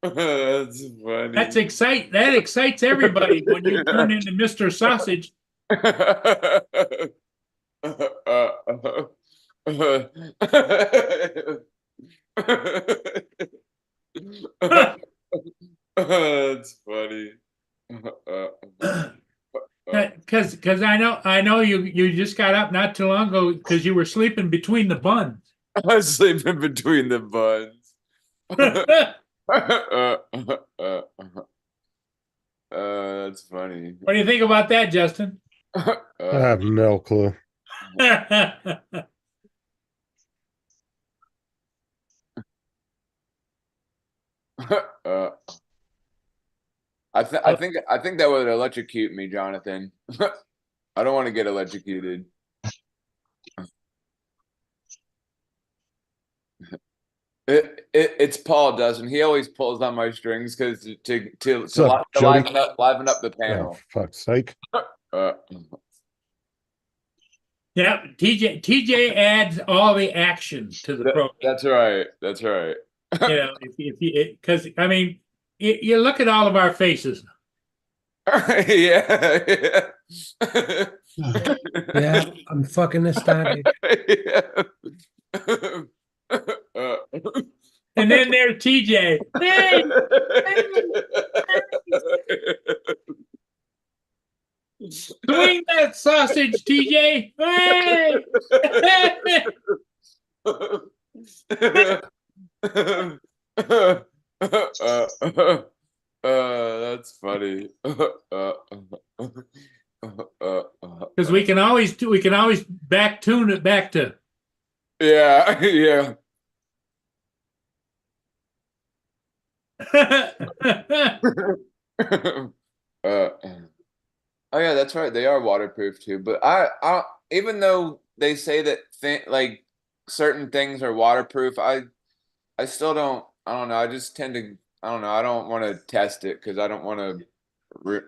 Speaker 10: That's funny.
Speaker 2: That excites everybody when you turn into Mr. Sausage.
Speaker 10: That's funny.
Speaker 2: Because I know you just got up not too long ago because you were sleeping between the buns.
Speaker 10: I was sleeping between the buns. That's funny.
Speaker 2: What do you think about that, Justin?
Speaker 7: I have no clue.
Speaker 10: I think that would electrocute me, Jonathan. I don't want to get electrocuted. It's Paul, doesn't he? Always pulls on my strings because to liven up the panel.
Speaker 7: Oh, for fuck's sake.
Speaker 2: Yeah, TJ adds all the action to the program.
Speaker 10: That's right. That's right.
Speaker 2: Because I mean, you look at all of our faces.
Speaker 10: Yeah.
Speaker 3: Yeah, I'm fucking ecstatic.
Speaker 2: And then in there, TJ. Hey, swing that sausage, TJ. Hey.
Speaker 10: That's funny.
Speaker 2: Because we can always back tune it back to.
Speaker 10: Yeah, yeah. Oh yeah, that's right. They are waterproof too. But I even though they say that like certain things are waterproof, I still don't. I don't know. I just tend to. I don't know. I don't want to test it because I don't want to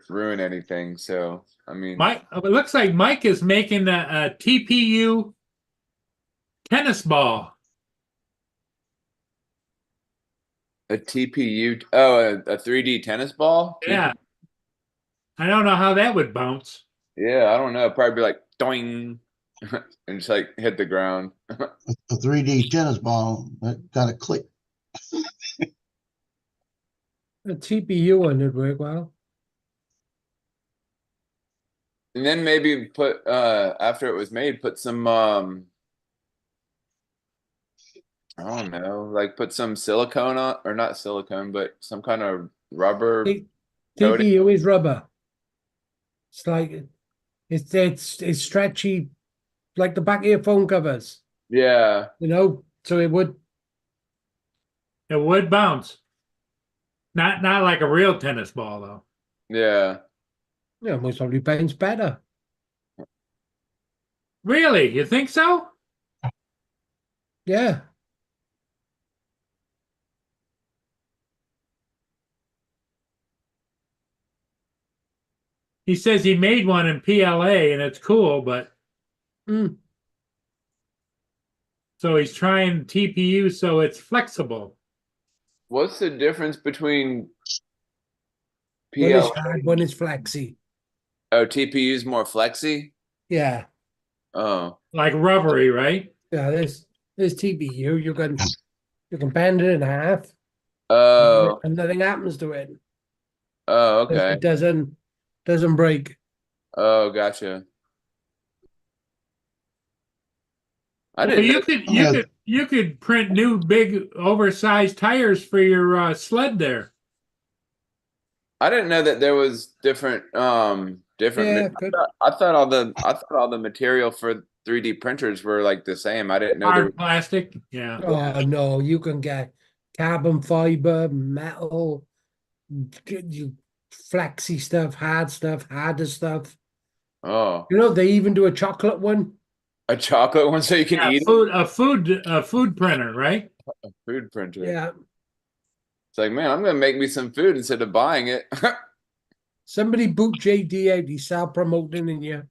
Speaker 10: ruin anything. So I mean,
Speaker 2: Mike, it looks like Mike is making a TPU tennis ball.
Speaker 10: a TPU. Oh, a 3D tennis ball.
Speaker 2: Yeah. I don't know how that would bounce.
Speaker 10: Yeah, I don't know. It'd probably be like doing and just like hit the ground.
Speaker 1: A 3D tennis ball that kind of click.
Speaker 3: A TPU one would work well.
Speaker 10: And then maybe put after it was made, put some I don't know, like put some silicone on, or not silicone, but some kind of rubber. coating.
Speaker 3: TPU is rubber. It's like it's stretchy, like the back of your phone covers.
Speaker 10: Yeah.
Speaker 3: You know, so it would.
Speaker 2: It would bounce. Not like a real tennis ball though.
Speaker 10: Yeah.
Speaker 3: Yeah, most probably bounce better.
Speaker 2: Really? You think so?
Speaker 3: Yeah.
Speaker 2: He says he made one in PLA and it's cool, but so he's trying TPU so it's flexible.
Speaker 10: What's the difference between
Speaker 3: One is
Speaker 10: PL?
Speaker 3: hard, one is flexy.
Speaker 10: Oh, TPU's more flexy?
Speaker 3: Yeah.
Speaker 10: Oh.
Speaker 2: Like rubbery, right?
Speaker 3: Yeah, there's TPU. You can bend it in half.
Speaker 10: Oh.
Speaker 3: And nothing happens to it.
Speaker 10: Oh, okay.
Speaker 3: It doesn't break.
Speaker 10: Oh, gotcha. I
Speaker 2: Well,
Speaker 10: didn't
Speaker 2: you could print new big oversized tires for your sled there.
Speaker 10: I didn't know that there was different
Speaker 3: Yeah,
Speaker 10: I thought all the material for 3D printers were like the same. I didn't know there
Speaker 2: Hard plastic. Yeah.
Speaker 3: Oh no, you can get carbon fiber, metal, you flexy stuff, harder stuff.
Speaker 10: Oh.
Speaker 3: You know, they even do a chocolate one.
Speaker 10: A chocolate one so you can eat it?
Speaker 2: A food printer, right?
Speaker 10: A food printer.
Speaker 3: Yeah.
Speaker 10: It's like, man, I'm gonna make me some food instead of buying it.
Speaker 3: Somebody boot JD out. He's self-promoting in you.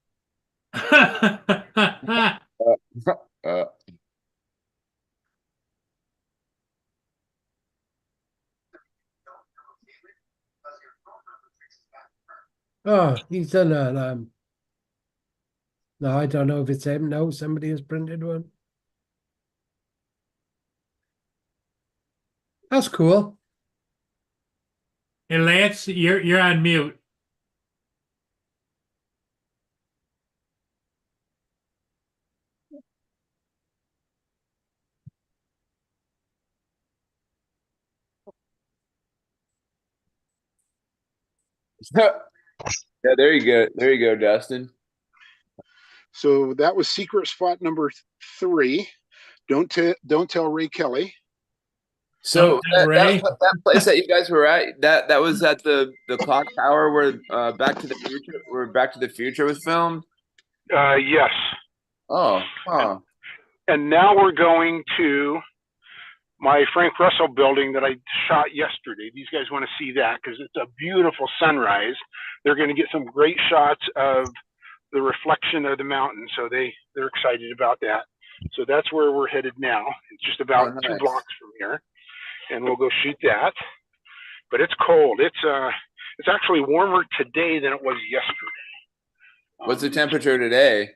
Speaker 3: Oh, he's done a no, I don't know if it's him. No, somebody has printed one. That's cool.
Speaker 2: Hey, Lance, you're on mute.
Speaker 10: Yeah, there you go. There you go, Dustin.
Speaker 8: So that was secret spot number 3. Don't tell Ray Kelly.
Speaker 10: So that place that you guys were at, that was at the clock tower where Back to the Future was filmed?
Speaker 8: Yes.
Speaker 10: Oh, huh.
Speaker 8: And now we're going to my Frank Russell building that I shot yesterday. These guys want to see that because it's a beautiful sunrise. They're going to get some great shots of the reflection of the mountain. So they're excited about that. So that's where we're headed now. It's just about 2 blocks from here. And we'll go shoot that. But it's cold. It's actually warmer today than it was yesterday.
Speaker 10: What's the temperature today?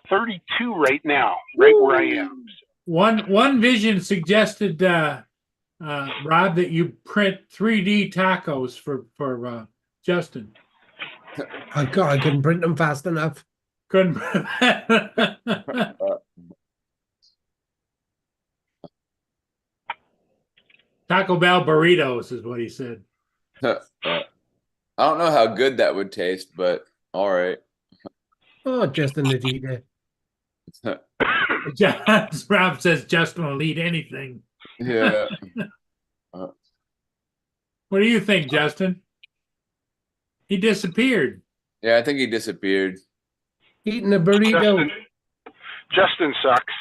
Speaker 8: 32 right now, right where I am.
Speaker 2: One Vision suggested Rob, that you print 3D tacos for Justin.
Speaker 3: I couldn't print them fast enough.
Speaker 2: Couldn't. Taco Bell burritos is what he said.
Speaker 10: I don't know how good that would taste, but all right.
Speaker 3: Oh, Justin would eat it.
Speaker 2: Rob says Justin will eat anything.
Speaker 10: Yeah.
Speaker 2: What do you think, Justin? He disappeared.
Speaker 10: Yeah, I think he disappeared.
Speaker 3: Eating a burrito.
Speaker 8: Justin sucks.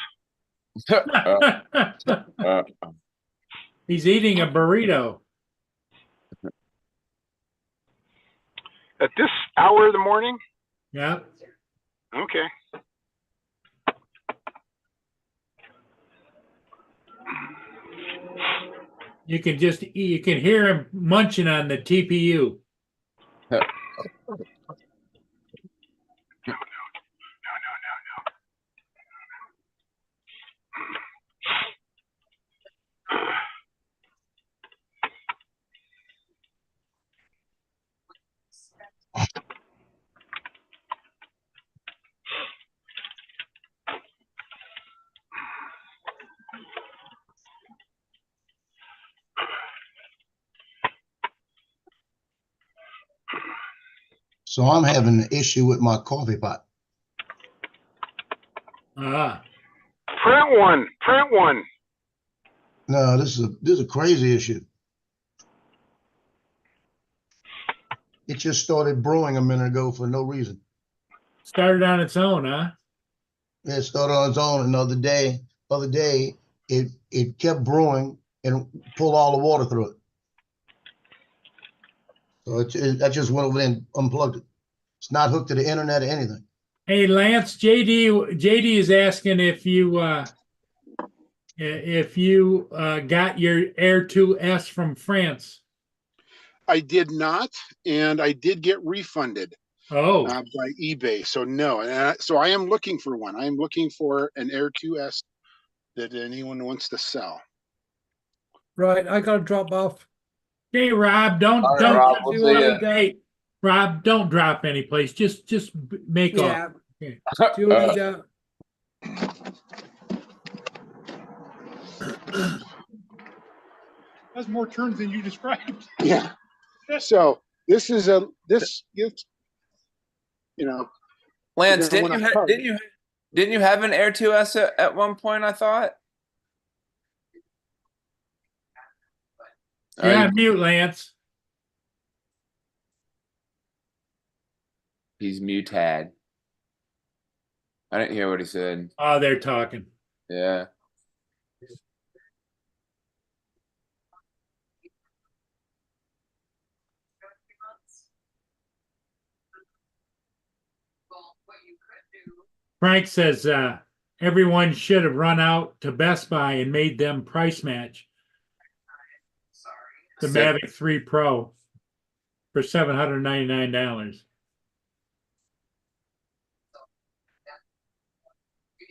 Speaker 2: He's eating a burrito.
Speaker 8: At this hour of the morning?
Speaker 2: Yeah.
Speaker 8: Okay.
Speaker 2: You can hear him munching on the TPU.
Speaker 1: So I'm having an issue with my coffee pot.
Speaker 2: Ah.
Speaker 8: Print one. Print one.
Speaker 1: No, this is a crazy issue. It just started brewing a minute ago for no reason.
Speaker 2: Started on its own, huh?
Speaker 1: It started on its own another day. Other day, it kept brewing and pulled all the water through it. So I just went over there and unplugged it. It's not hooked to the internet or anything.
Speaker 2: Hey, Lance, JD is asking if you got your Air 2S from France.
Speaker 8: I did not, and I did get refunded
Speaker 2: Oh,
Speaker 8: by eBay. So no, so I am looking for one. I am looking for an Air 2S that anyone wants to sell.
Speaker 3: Right, I gotta drop off.
Speaker 2: hey, Rob,
Speaker 10: All right, Rob, we'll see ya.
Speaker 2: hey, Rob, don't drop any place. Just make
Speaker 3: Yeah.
Speaker 2: off. Okay.
Speaker 3: See you later.
Speaker 11: Has more turns than you described.
Speaker 8: Yeah. So this is you know.
Speaker 10: Lance,
Speaker 8: You're gonna wanna
Speaker 10: didn't you have an Air 2S at one point? I thought.
Speaker 2: Yeah, mute, Lance.
Speaker 10: He's muted. I didn't hear what he said.
Speaker 2: Oh, they're talking.
Speaker 10: Yeah.
Speaker 2: Frank says everyone should have run out to Best Buy and made them price match the Mavic 3 Pro for $799.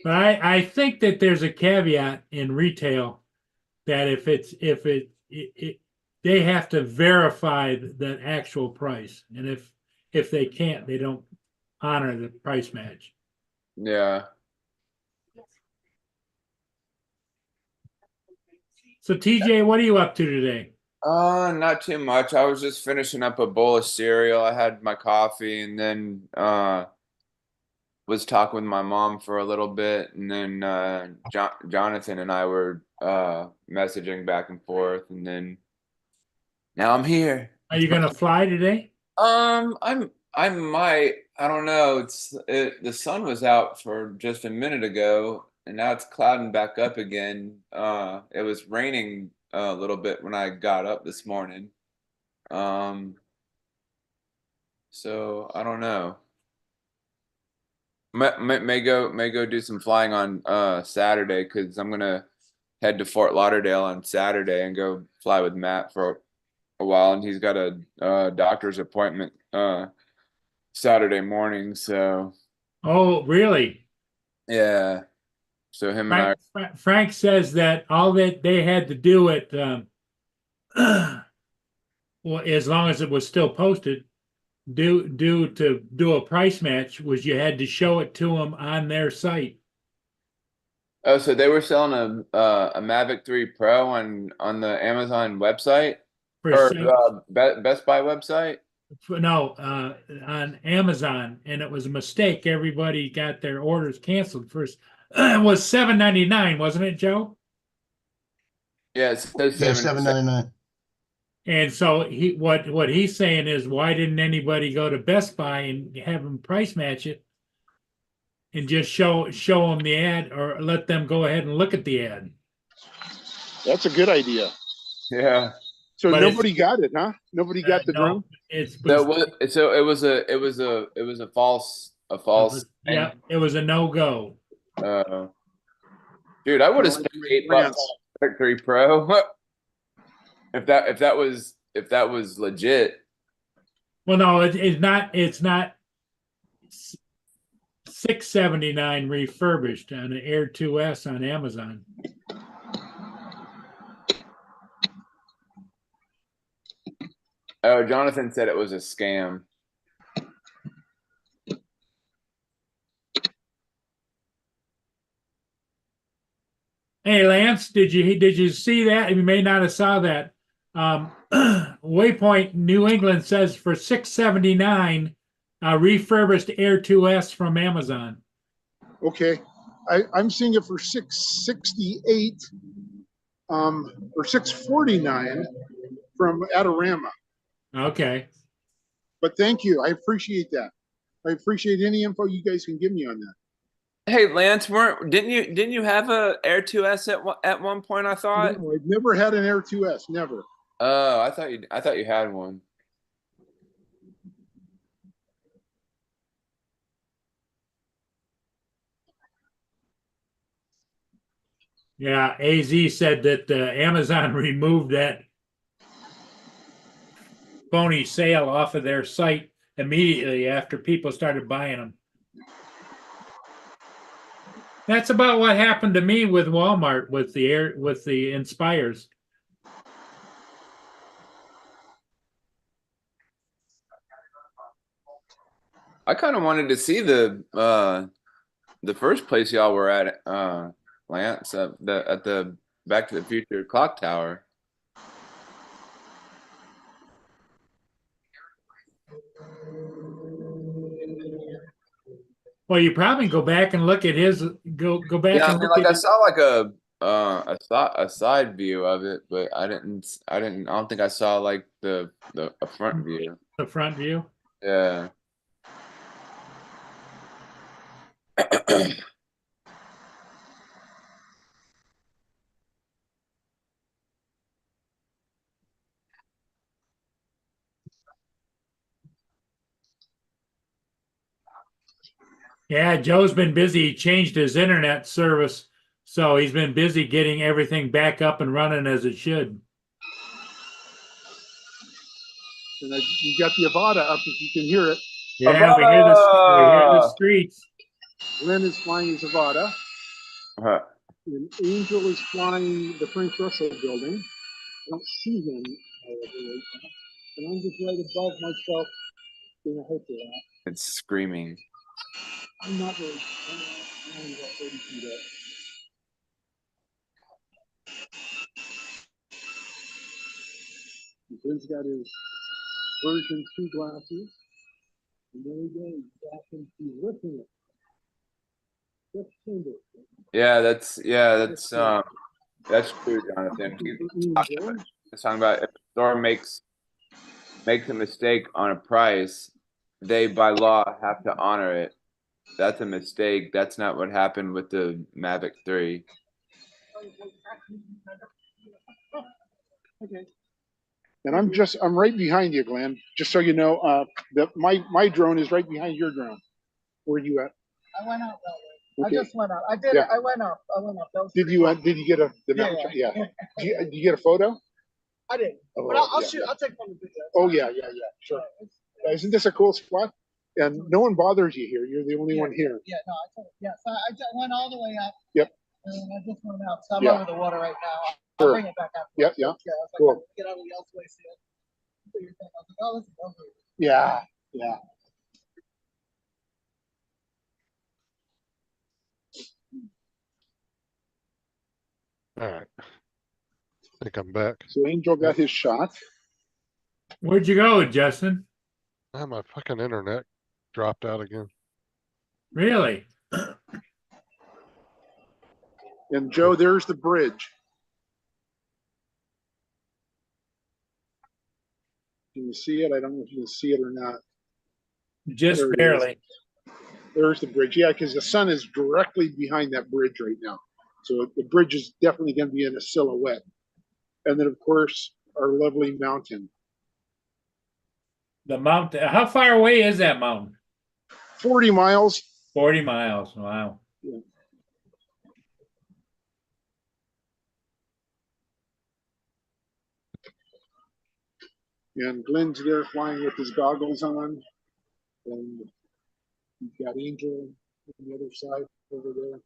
Speaker 2: But I think that there's a caveat in retail that if they have to verify the actual price, and if they can't, they don't honor the price match.
Speaker 10: Yeah.
Speaker 2: So TJ, what are you up to today?
Speaker 10: Not too much. I was just finishing up a bowl of cereal. I had my coffee and then was talking with my mom for a little bit, and then Jonathan and I were messaging back and forth, and then now I'm here.
Speaker 2: Are you gonna fly today?
Speaker 10: I might. I don't know. The sun was out for just a minute ago, and now it's clouding back up again. It was raining a little bit when I got up this morning. So I don't know. May go do some flying on Saturday, because I'm gonna head to Fort Lauderdale on Saturday and go fly with Matt for a while, and he's got a doctor's appointment Saturday morning. So
Speaker 2: Oh, really?
Speaker 10: yeah, so him and I.
Speaker 2: Frank says that all that they had to do at well, as long as it was still posted, to do a price match was you had to show it to them on their site.
Speaker 10: Oh, so they were selling a Mavic 3 Pro on the Amazon website
Speaker 2: For
Speaker 10: or
Speaker 2: some-
Speaker 10: Best Buy website?
Speaker 2: No, on Amazon, and it was a mistake. Everybody got their orders canceled first. It was $7.99, wasn't it, Joe?
Speaker 10: Yeah, it says
Speaker 1: Yeah, $7.99.
Speaker 2: And so what he's saying is, why didn't anybody go to Best Buy and have them price match it, and just show them the ad, or let them go ahead and look at the ad?
Speaker 8: That's a good idea.
Speaker 10: Yeah.
Speaker 8: So
Speaker 2: But
Speaker 8: nobody got it, huh? Nobody got the
Speaker 2: No,
Speaker 8: drone?
Speaker 2: it's
Speaker 10: So it was a false
Speaker 2: yeah, it was a no-go.
Speaker 10: Dude, I would have spent $8 on a Mavic 3 Pro if that was legit.
Speaker 2: Well, no, it's not $6.79 refurbished on an Air 2S on Amazon.
Speaker 10: Oh, Jonathan said it was a scam.
Speaker 2: Hey, Lance, did you see that? You may not have saw that. Waypoint New England says for $6.79, refurbished Air 2S from Amazon.
Speaker 8: Okay. I'm seeing it for $668 or $649 from Adorama.
Speaker 2: Okay.
Speaker 8: But thank you. I appreciate that. I appreciate any info you guys can give me on that.
Speaker 10: Hey, Lance, didn't you have a Air 2S at one point? I thought.
Speaker 8: No, I've never had an Air 2S. Never.
Speaker 10: Oh, I thought you had one.
Speaker 2: Yeah, AZ said that Amazon removed that phony sale off of their site immediately after people started buying them. That's about what happened to me with Walmart with the Inspires.
Speaker 10: I kind of wanted to see the first place y'all were at, Lance, at the Back to the Future clock tower.
Speaker 2: Well, you probably go back and look at his go back
Speaker 10: Yeah, I
Speaker 2: and
Speaker 10: mean,
Speaker 2: look
Speaker 10: like
Speaker 2: at
Speaker 10: I saw like a side view of it, but I don't think I saw like a front view.
Speaker 2: the front view.
Speaker 10: Yeah.
Speaker 2: Yeah, Joe's been busy. He changed his internet service, so he's been busy getting everything back up and running as it should.
Speaker 8: And you got the Avata up if you can hear it.
Speaker 2: Yeah, we hear the streets.
Speaker 8: Glenn is flying his Avata. And Angel is flying the Frank Russell building. I don't see him, however, right now. And I'm just right above myself in a hotel.
Speaker 10: It's screaming.
Speaker 8: I'm not really. I'm only about 30 feet up. Glenn's got his version 2 glasses. And there he goes, back into lifting it. Just tuned it.
Speaker 10: Yeah, that's true, Jonathan. He's talking about if a store makes a mistake on a price, they by law have to honor it. That's a mistake. That's not what happened with the Mavic 3.
Speaker 8: Okay. And I'm right behind you, Glenn. Just so you know, my drone is right behind your drone. Where are you at?
Speaker 9: I went out that way.
Speaker 8: Okay.
Speaker 9: I just went out. I did
Speaker 8: Yeah.
Speaker 9: it. I went up. That was
Speaker 8: Did you get the mount? Yeah. Did you get a photo?
Speaker 9: I did.
Speaker 8: Oh,
Speaker 9: But I'll
Speaker 8: yeah.
Speaker 9: shoot. I'll take one of the videos.
Speaker 8: Oh yeah, sure. Isn't this a cool spot? And no one bothers you here. You're the only one here.
Speaker 9: Yeah, no, I told you. Yeah, so I just went all the way up.
Speaker 8: Yep.
Speaker 9: And I just went out. So I'm
Speaker 8: Yeah.
Speaker 9: over the water right now.
Speaker 8: Sure.
Speaker 9: I'll bring it back up.
Speaker 8: Yeah.
Speaker 9: I was like,
Speaker 8: Cool.
Speaker 9: get out of the elsewhere, see it. Do your thing. I was like, oh, this is lovely.
Speaker 8: Yeah.
Speaker 7: All right. I think I'm back.
Speaker 8: So Angel got his shot.
Speaker 2: Where'd you go, Justin?
Speaker 7: Ah, my fucking internet dropped out again.
Speaker 2: Really?
Speaker 8: And Joe, there's the bridge. Can you see it? I don't know if you can see it or not.
Speaker 2: Just
Speaker 8: There it
Speaker 2: barely.
Speaker 8: There's the bridge. Yeah, because the sun is directly behind that bridge right now. So the bridge is definitely going to be in a silhouette. And then, of course, our lovely mountain.
Speaker 2: The mountain. How far away is that mountain?
Speaker 8: 40 miles.
Speaker 2: 40 miles. Wow.
Speaker 8: Yeah. And Glenn's there flying with his goggles on. And you've got Angel on the other side over there.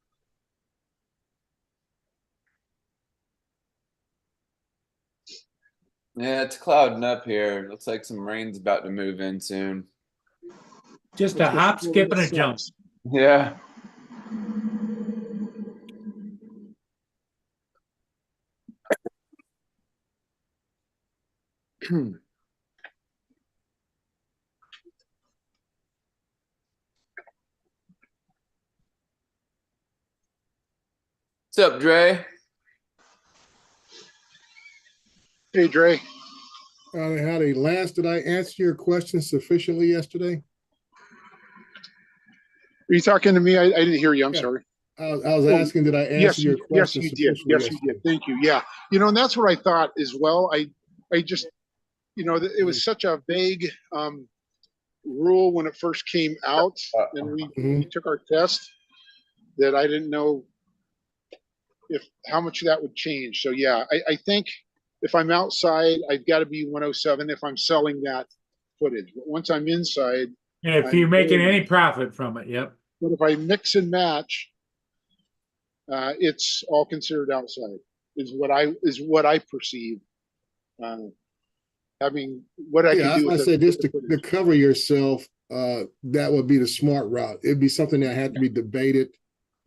Speaker 10: Yeah, it's clouding up here. Looks like some rain's about to move in soon.
Speaker 2: Just a hop, skip, and a jump.
Speaker 10: Yeah. What's up, Dre?
Speaker 8: Hey, Dre.
Speaker 11: Howdy, Lance, did I answer your question sufficiently yesterday?
Speaker 8: Are you talking to me? I didn't hear you. I'm
Speaker 11: Yeah.
Speaker 8: sorry.
Speaker 11: I was asking, did I answer your question
Speaker 8: yes, you did.
Speaker 11: sufficiently
Speaker 8: Yes, you
Speaker 11: yesterday?
Speaker 8: did. Thank you. Yeah. You know, and that's what I thought as well. I just, you know, it was such a vague rule when it first came out and we took our test that I didn't know how much that would change. So yeah, I think if I'm outside, I've got to be 107 if I'm selling that footage. But once I'm inside,
Speaker 2: Yeah, if you're making any profit from it, yep.
Speaker 8: but if I mix and match, it's all considered outside. Is what I perceive. Having what I can do.
Speaker 11: I said just to cover yourself, that would be the smart route. It'd be something that had to be debated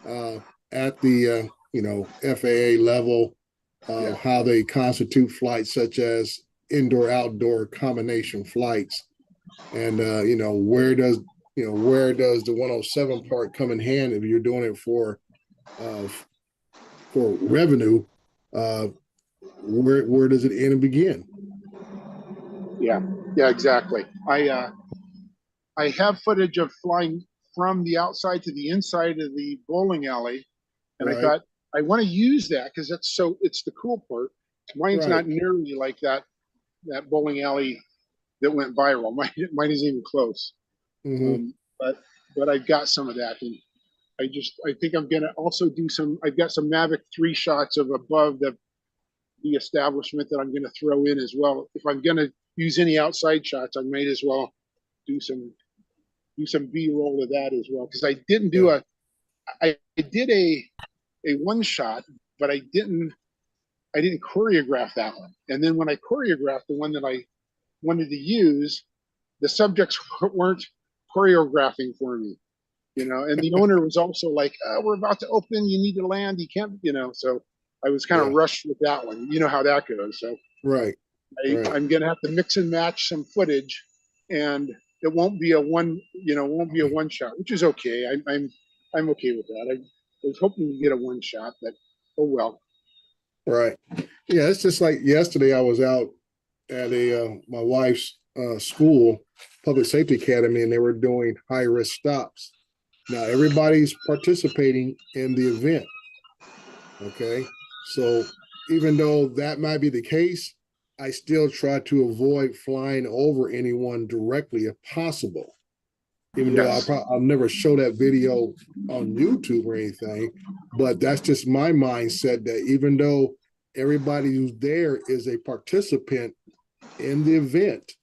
Speaker 11: at the FAA level, how they constitute flights such as indoor-outdoor combination flights, and where does the 107 part come in hand if you're doing it for revenue? Where does it end and begin?
Speaker 8: Yeah, exactly. I have footage of flying from the outside to the inside of the bowling alley, and I thought I want to use that because it's the cool part. Mine's not nearly like that bowling alley that went viral. Mine isn't even close. But I've got some of that, and I think I'm gonna also do some. I've got some Mavic 3 shots of above the establishment that I'm gonna throw in as well. If I'm gonna use any outside shots, I might as well do some B-roll of that as well, because I didn't do I did a one shot, but I didn't choreograph that one. And then when I choreographed the one that I wanted to use, the subjects weren't choreographing for me, and the owner was also like, we're about to open, you need to land, you can't, so I was kind of rushed with that one. You know how that goes. So I'm going to have to mix and match some footage, and it won't be a one shot, which is okay. I'm okay with that. I was hoping to get a one shot, but oh well.
Speaker 11: Right. Yeah, it's just like yesterday I was out at my wife's school, Public Safety Academy, and they were doing high risk stops. Now everybody's participating in the event. Okay. So even though that might be the case, I still try to avoid flying over anyone directly if possible. Even though I'll never show that video on YouTube or anything, but that's just my mindset that even though everybody who's there is a participant in the event,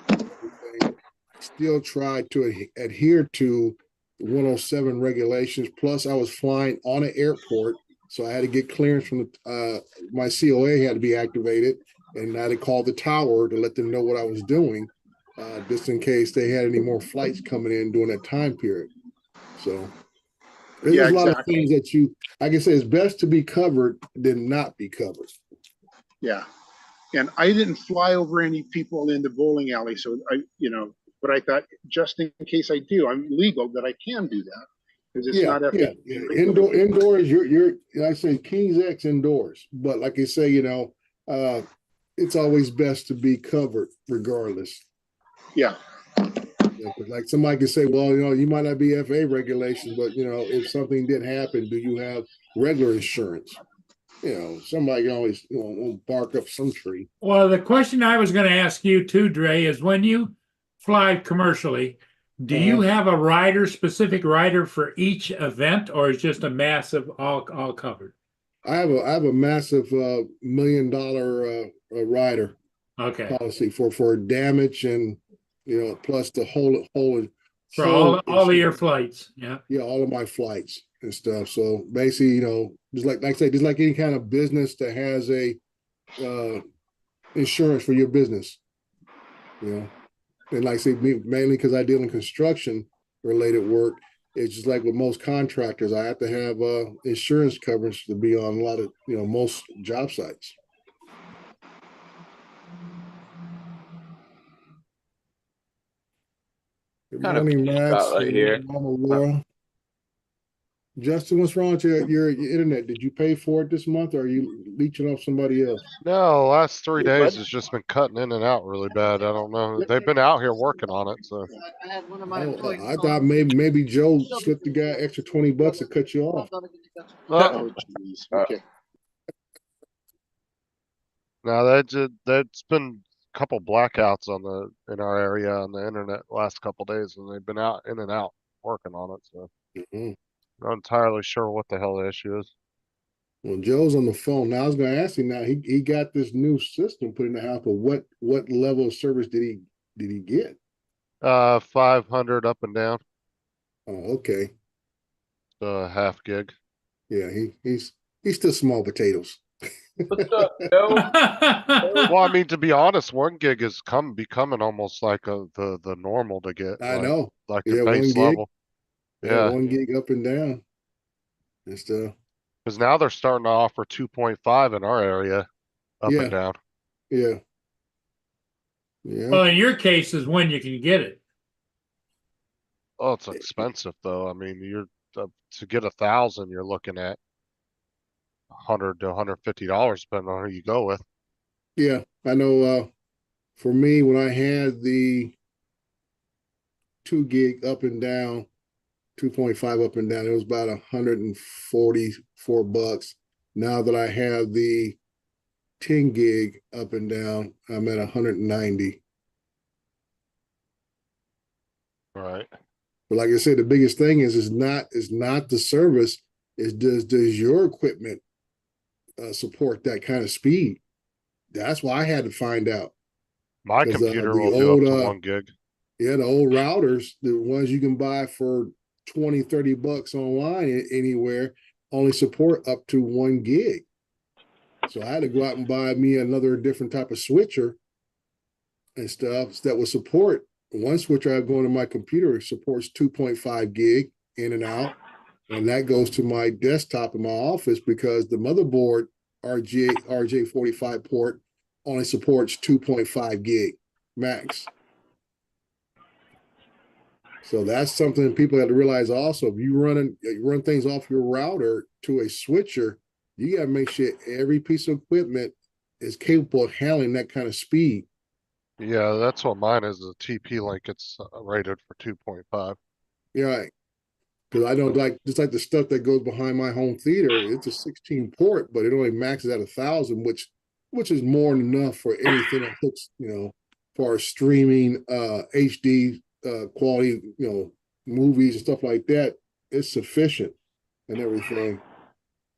Speaker 11: I still try to adhere to 107 regulations. Plus, I was flying on an airport So I had to get clearance from my COA had to be activated, and I had to call the tower to let them know what I was doing, just in case they had any more flights coming in during that time period. So there's
Speaker 8: Yeah,
Speaker 11: a lot of
Speaker 8: exactly.
Speaker 11: things that you, like I say, it's best to be covered than not be covered.
Speaker 8: Yeah. And I didn't fly over any people in the bowling alley. So but I thought just in case I do, I'm legal that I can do that. Because it's not
Speaker 11: Yeah. Indoors, you're I say King's X indoors, but like I say, it's always best to be covered regardless.
Speaker 8: Yeah.
Speaker 11: Like somebody can say, well, you might not be FAA regulations, but if something did happen, do you have regular insurance? Somebody can always bark up some tree.
Speaker 2: Well, the question I was going to ask you too, Dre, is when you fly commercially, do you have a specific rider for each event, or is just a massive all covered?
Speaker 11: I have a massive $1 million rider policy for damage and plus the whole
Speaker 2: for all of your flights. Yeah.
Speaker 11: Yeah, all of my flights and stuff. So basically, just like I say, just like any kind of business that has a insurance for your business. And like I say, mainly because I deal in construction related work, it's just like with most contractors, I have to have insurance coverage to be on a lot of most job sites. Good morning, Max.
Speaker 10: Right here.
Speaker 11: Laura. Justin, what's wrong with your internet? Did you pay for it this month, or are you leeching off somebody else?
Speaker 7: No, last 3 days has just been cutting in and out really bad. I don't know. They've been out here working on it, so.
Speaker 9: I had one of my employees.
Speaker 11: I thought maybe Joe slipped the guy extra $20 to cut you off.
Speaker 8: Oh, geez. Okay.
Speaker 7: No, that's been a couple blackouts in our area on the internet last couple days, and they've been out in and out working on it. So not entirely sure what the hell the issue is.
Speaker 11: Well, Joe's on the phone now. I was going to ask him now. He got this new system put in the house, but what level of service did he get?
Speaker 7: 500 up and down.
Speaker 11: Oh, okay.
Speaker 7: Half gig.
Speaker 11: Yeah, he's still small potatoes.
Speaker 10: What's up, Joe?
Speaker 7: Well, I mean, to be honest, 1 gig is becoming almost like the normal to get.
Speaker 11: I know.
Speaker 7: Like the base
Speaker 11: 1 gig.
Speaker 7: level.
Speaker 11: Yeah, 1 gig up and down and stuff.
Speaker 7: Because now they're starting to offer 2.5 in our area, up and down.
Speaker 11: Yeah. Yeah.
Speaker 2: Well, in your case, is when you can get it.
Speaker 7: Oh, it's expensive though. I mean, you're to get 1,000, you're looking at $100 to $150, depending on who you go with.
Speaker 11: Yeah, I know. For me, when I had the 2 gig up and down, 2.5 up and down, it was about $144. Now that I have the 10 gig up and down, I'm at 190.
Speaker 7: Right.
Speaker 11: But like I said, the biggest thing is not the service. Is does your equipment support that kind of speed? That's why I had to find out.
Speaker 7: My computer will do up to 1 gig.
Speaker 11: Yeah, the old routers, the ones you can buy for $20-$30 online anywhere, only support up to 1 gig. So I had to go out and buy me another different type of switcher and stuff that would support. One switcher I have going to my computer supports 2.5 gig in and out, and that goes to my desktop in my office because the motherboard RJ45 port only supports 2.5 gig max. So that's something people have to realize also. If you run things off your router to a switcher, you got to make sure every piece of equipment is capable of handling that kind of speed.
Speaker 7: Yeah, that's what mine is, a TP-Link. It's rated for 2.5.
Speaker 11: Yeah, right. Because I don't just like the stuff that goes behind my home theater. It's a 16 port, but it only maxes at 1,000, which is more than enough for anything that hooks, for streaming, HD quality, movies and stuff like that. It's sufficient and everything.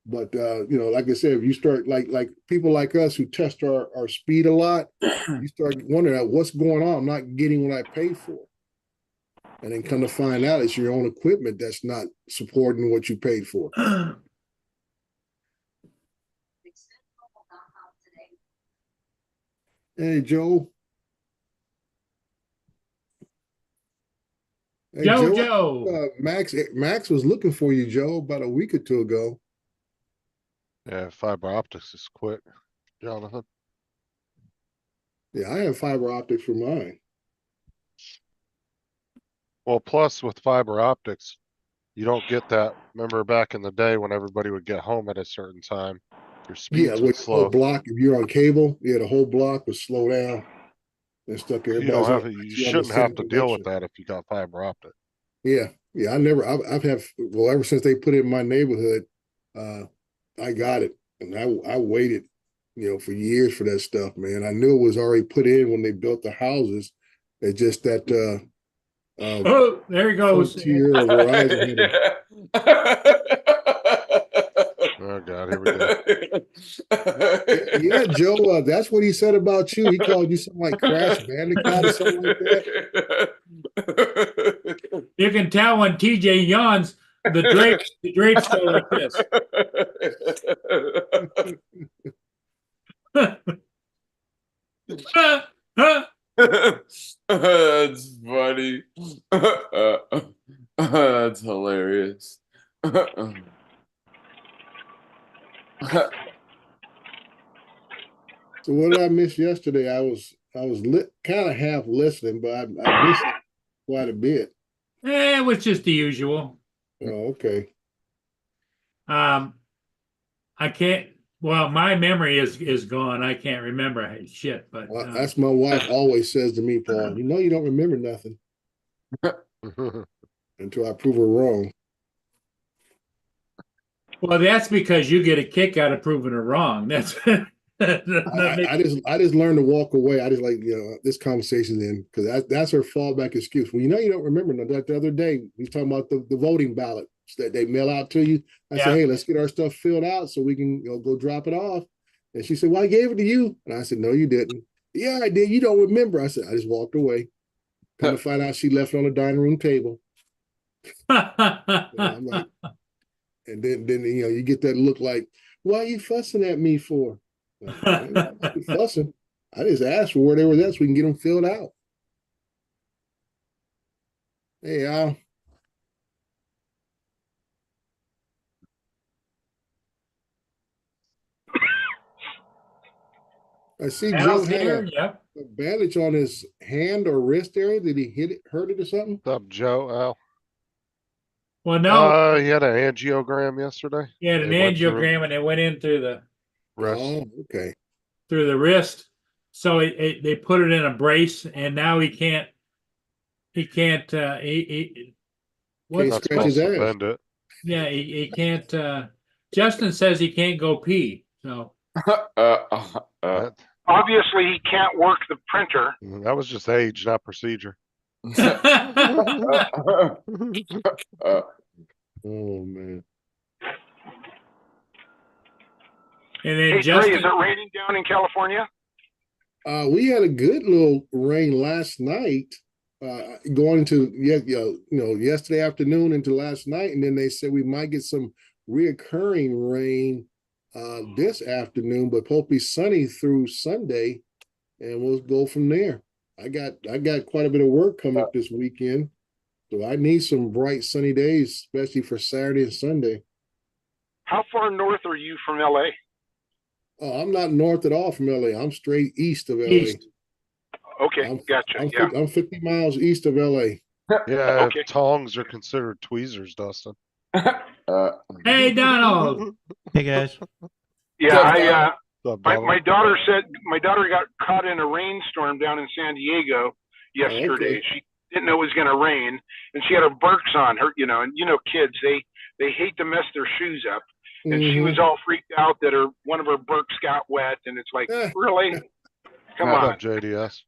Speaker 11: But like I said, if you start like people like us who test our speed a lot, you start wondering what's going on. I'm not getting what I paid for. And then come to find out it's your own equipment that's not supporting what you paid for. Hey, Joe. Hey,
Speaker 2: Joe.
Speaker 11: Max was looking for you, Joe, about a week or two ago.
Speaker 7: Yeah, fiber optics is quick, Jonathan.
Speaker 11: Yeah, I have fiber optics for mine.
Speaker 7: Well, plus with fiber optics, you don't get that. Remember back in the day when everybody would get home at a certain time, your
Speaker 11: Yeah,
Speaker 7: speeds would
Speaker 11: with the whole
Speaker 7: slow.
Speaker 11: block, if you're on cable, yeah, the whole block would slow down and stuff.
Speaker 7: You
Speaker 11: Everybody's
Speaker 7: don't
Speaker 11: on,
Speaker 7: have you
Speaker 11: you on the
Speaker 7: shouldn't have
Speaker 11: same
Speaker 7: to deal with
Speaker 11: connection.
Speaker 7: that if you got fiber optic.
Speaker 11: Yeah, yeah. I've had, well, ever since they put it in my neighborhood, I got it, and I waited, for years for that stuff, man. I knew it was already put in when they built the houses. It's just that
Speaker 2: Oh, there he goes.
Speaker 11: Frontier or Verizon had
Speaker 7: Oh God, here we go.
Speaker 11: yeah, Joe, that's what he said about you. He called you something like Crash Bandicoot or something like that.
Speaker 2: You can tell when TJ yawns, the drapes go like this.
Speaker 10: That's funny. That's hilarious.
Speaker 11: So what did I miss yesterday? I was kind of half listening, but I missed it quite a bit.
Speaker 2: It was just the usual.
Speaker 11: Oh, okay.
Speaker 2: I can't. Well, my memory is gone. I can't remember shit. But
Speaker 11: Well, that's my wife always says to me, Paul. You don't remember nothing until I prove her wrong.
Speaker 2: Well, that's because you get a kick out of proving her wrong. That's.
Speaker 11: I just learned to walk away. I just like this conversation then because that's her fallback excuse. Well, you don't remember that the other day we was talking about the voting ballot that they mail out to you. I said, hey, let's get our stuff filled out so we can go drop it off. And she said, well, I gave it to you. And I said, no, you didn't. Yeah, I did. You don't remember. I said, I just walked away. Come to find out she left it on the dining room table. I'm like, and then you get that look like, why are you fussing at me for? I'm not fussing. I just asked for whatever that's so we can get them filled out. Hey, I see Joe had a bandage on his hand or wrist area. Did he hurt it or something?
Speaker 7: What's up, Joe? Al?
Speaker 2: Well, no.
Speaker 7: He had an angiogram yesterday.
Speaker 2: He had an angiogram and it went in through the
Speaker 7: wrist.
Speaker 11: Oh, okay.
Speaker 2: Through the wrist. So they put it in a brace, and now he can't. What?
Speaker 11: Can't scratch his ass.
Speaker 2: Yeah, he can't. Justin says he can't go pee. So.
Speaker 8: Obviously, he can't work the printer.
Speaker 7: That was just age, not procedure.
Speaker 11: Oh man.
Speaker 2: And then
Speaker 8: hey,
Speaker 2: Justin,
Speaker 8: Trey, is it raining down in California?
Speaker 11: We had a good little rain last night, going into yesterday afternoon into last night, and then they said we might get some reoccurring rain this afternoon, but supposed to be sunny through Sunday, and we'll go from there. I got quite a bit of work coming up this weekend, so I need some bright sunny days, especially for Saturday and Sunday.
Speaker 8: How far north are you from LA?
Speaker 11: Oh, I'm not north at all from LA. I'm straight east of LA.
Speaker 2: East.
Speaker 8: Okay, gotcha.
Speaker 11: I'm 50 miles east of LA.
Speaker 7: Yeah,
Speaker 8: Okay.
Speaker 7: tongs are considered tweezers, Dustin.
Speaker 2: hey, Donald.
Speaker 12: Hey guys.
Speaker 8: Yeah, my daughter got caught in a rainstorm down in San Diego yesterday.
Speaker 11: Okay.
Speaker 8: She didn't know it was going to rain, and she had her Birks on her. And kids they hate to mess their shoes up, and she was all freaked out that one of her Birks got wet, and it's like, really? Come on,
Speaker 7: JDS.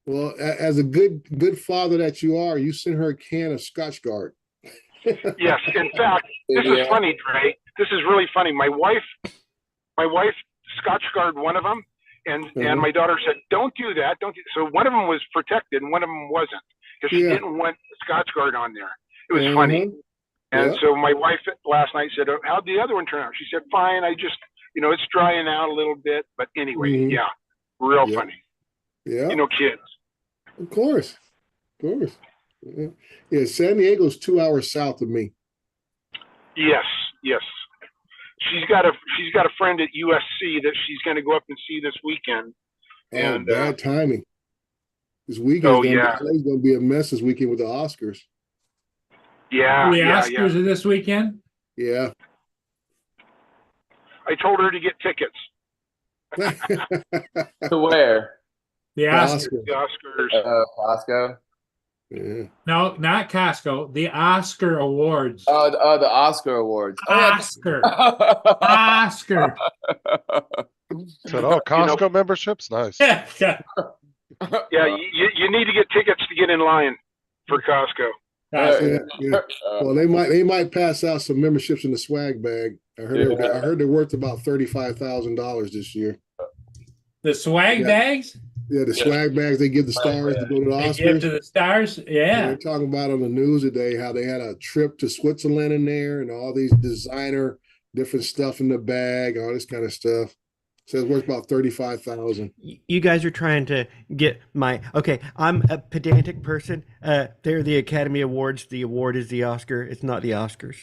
Speaker 11: Well, as a good father that you are, you sent her a can of Scotch Guard.
Speaker 8: Yes, in fact, this is funny, Trey. This is really funny. My wife Scotch Guard one of them, and my daughter said, "Don't do that. Don't." So one of them was protected, and one of them wasn't, because she didn't want Scotch Guard on there. It was funny. And so my wife last night said, "How'd the other one turn out?" She said, "Fine. I just, it's drying out a little bit, but anyway, yeah, real funny."
Speaker 11: Yeah,
Speaker 8: You know, kids.
Speaker 11: of course. Yeah. Yeah, San Diego's 2 hours south of me.
Speaker 8: Yes, yes. She's got a friend at USC that she's going to go up and see this weekend.
Speaker 11: Oh,
Speaker 8: And,
Speaker 11: bad timing. This weekend's
Speaker 8: Oh,
Speaker 11: gonna
Speaker 8: yeah.
Speaker 11: be, LA's gonna be a mess this weekend with the Oscars.
Speaker 8: Yeah,
Speaker 2: The
Speaker 8: yeah,
Speaker 2: Oscars
Speaker 8: yeah.
Speaker 2: are this weekend.
Speaker 11: Yeah.
Speaker 8: I told her to get tickets.
Speaker 10: To where?
Speaker 2: The
Speaker 11: The
Speaker 2: Oscars.
Speaker 11: Oscars.
Speaker 8: The Oscars.
Speaker 10: Costco.
Speaker 11: Yeah.
Speaker 2: No, not Costco. The Oscar Awards.
Speaker 10: The Oscar Awards.
Speaker 2: Oscar. Oscar.
Speaker 7: Said, oh, Costco membership's nice.
Speaker 2: Yeah.
Speaker 8: Yeah, you need to get tickets to get in line for Costco.
Speaker 11: Yeah, yeah. Well, they might pass out some memberships in the swag bag. I heard they're worth about $35,000 this year.
Speaker 2: The swag bags
Speaker 11: Yeah, the swag bags they give the stars to go to the
Speaker 2: they
Speaker 11: Oscars.
Speaker 2: give to the stars. Yeah.
Speaker 11: They're talking about on the news today how they had a trip to Switzerland in there and all these designer different stuff in the bag, all this kind of stuff. Says worth about 35,000.
Speaker 12: You guys are trying to get my okay. I'm a pedantic person. They're the Academy Awards. The award is the Oscar. It's not the Oscars.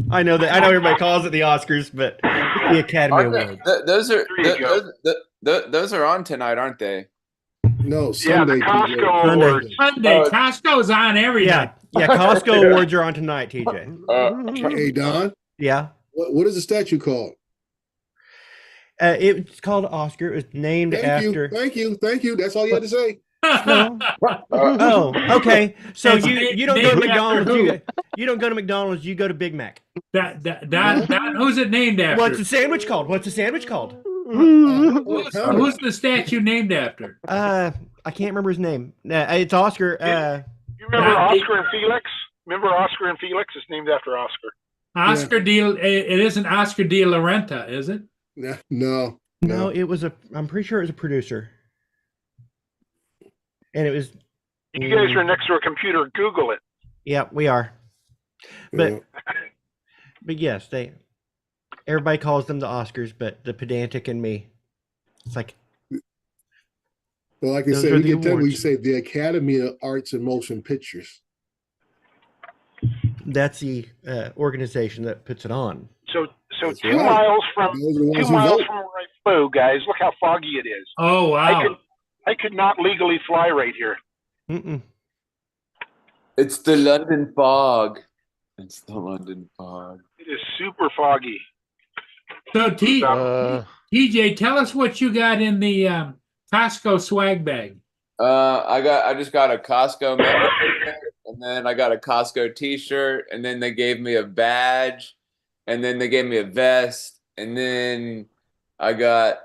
Speaker 12: I know that. I know everybody calls it the Oscars, but it's the Academy Awards.
Speaker 10: Those are on tonight, aren't they?
Speaker 11: No, Sunday.
Speaker 8: Yeah, the Costco Awards.
Speaker 2: Sunday. Costco's on every night.
Speaker 12: Yeah, Costco Awards are on tonight, TJ.
Speaker 11: Hey, Don.
Speaker 12: Yeah.
Speaker 11: What is the statue called?
Speaker 12: It's called Oscar. It was named after.
Speaker 11: Thank you. That's all you had to say.
Speaker 12: Oh, okay. So
Speaker 2: It's
Speaker 12: you don't go to
Speaker 2: named after
Speaker 12: McDonald's.
Speaker 2: who?
Speaker 12: You don't go to McDonald's. You go to Big Mac.
Speaker 2: Don, who's it named after?
Speaker 12: What's the sandwich called?
Speaker 2: Who's the statue named after?
Speaker 12: I can't remember his name. It's Oscar.
Speaker 8: You remember Oscar and Felix? Remember Oscar and Felix? It's named after Oscar.
Speaker 2: It isn't Oscar de la Renta, is it?
Speaker 11: No.
Speaker 12: It was I'm pretty sure it was a producer. And it was.
Speaker 8: You guys are next to a computer. Google it.
Speaker 12: Yeah, we are. But yes, everybody calls them the Oscars, but the pedantic in me, it's like.
Speaker 11: Well, like I
Speaker 12: those
Speaker 11: said,
Speaker 12: are
Speaker 11: we
Speaker 12: the
Speaker 11: can tell we
Speaker 12: awards.
Speaker 11: say the Academy of Arts and Motion Pictures.
Speaker 12: That's the organization that puts it on.
Speaker 8: So
Speaker 11: That's
Speaker 8: 2
Speaker 11: right.
Speaker 8: miles from
Speaker 11: Those are the ones
Speaker 8: 2
Speaker 11: who
Speaker 8: miles
Speaker 11: vote.
Speaker 8: from where I flew, guys. Look how foggy it is.
Speaker 2: Oh wow!
Speaker 8: I could not legally fly right here.
Speaker 12: Mm-mm.
Speaker 10: It's the London fog. It's the London fog.
Speaker 8: It is super foggy.
Speaker 2: So TJ, tell us what you got in the Costco swag bag.
Speaker 10: I just got a Costco membership, and then I got a Costco T-shirt, and then they gave me a badge, and then they gave me a vest, and then I got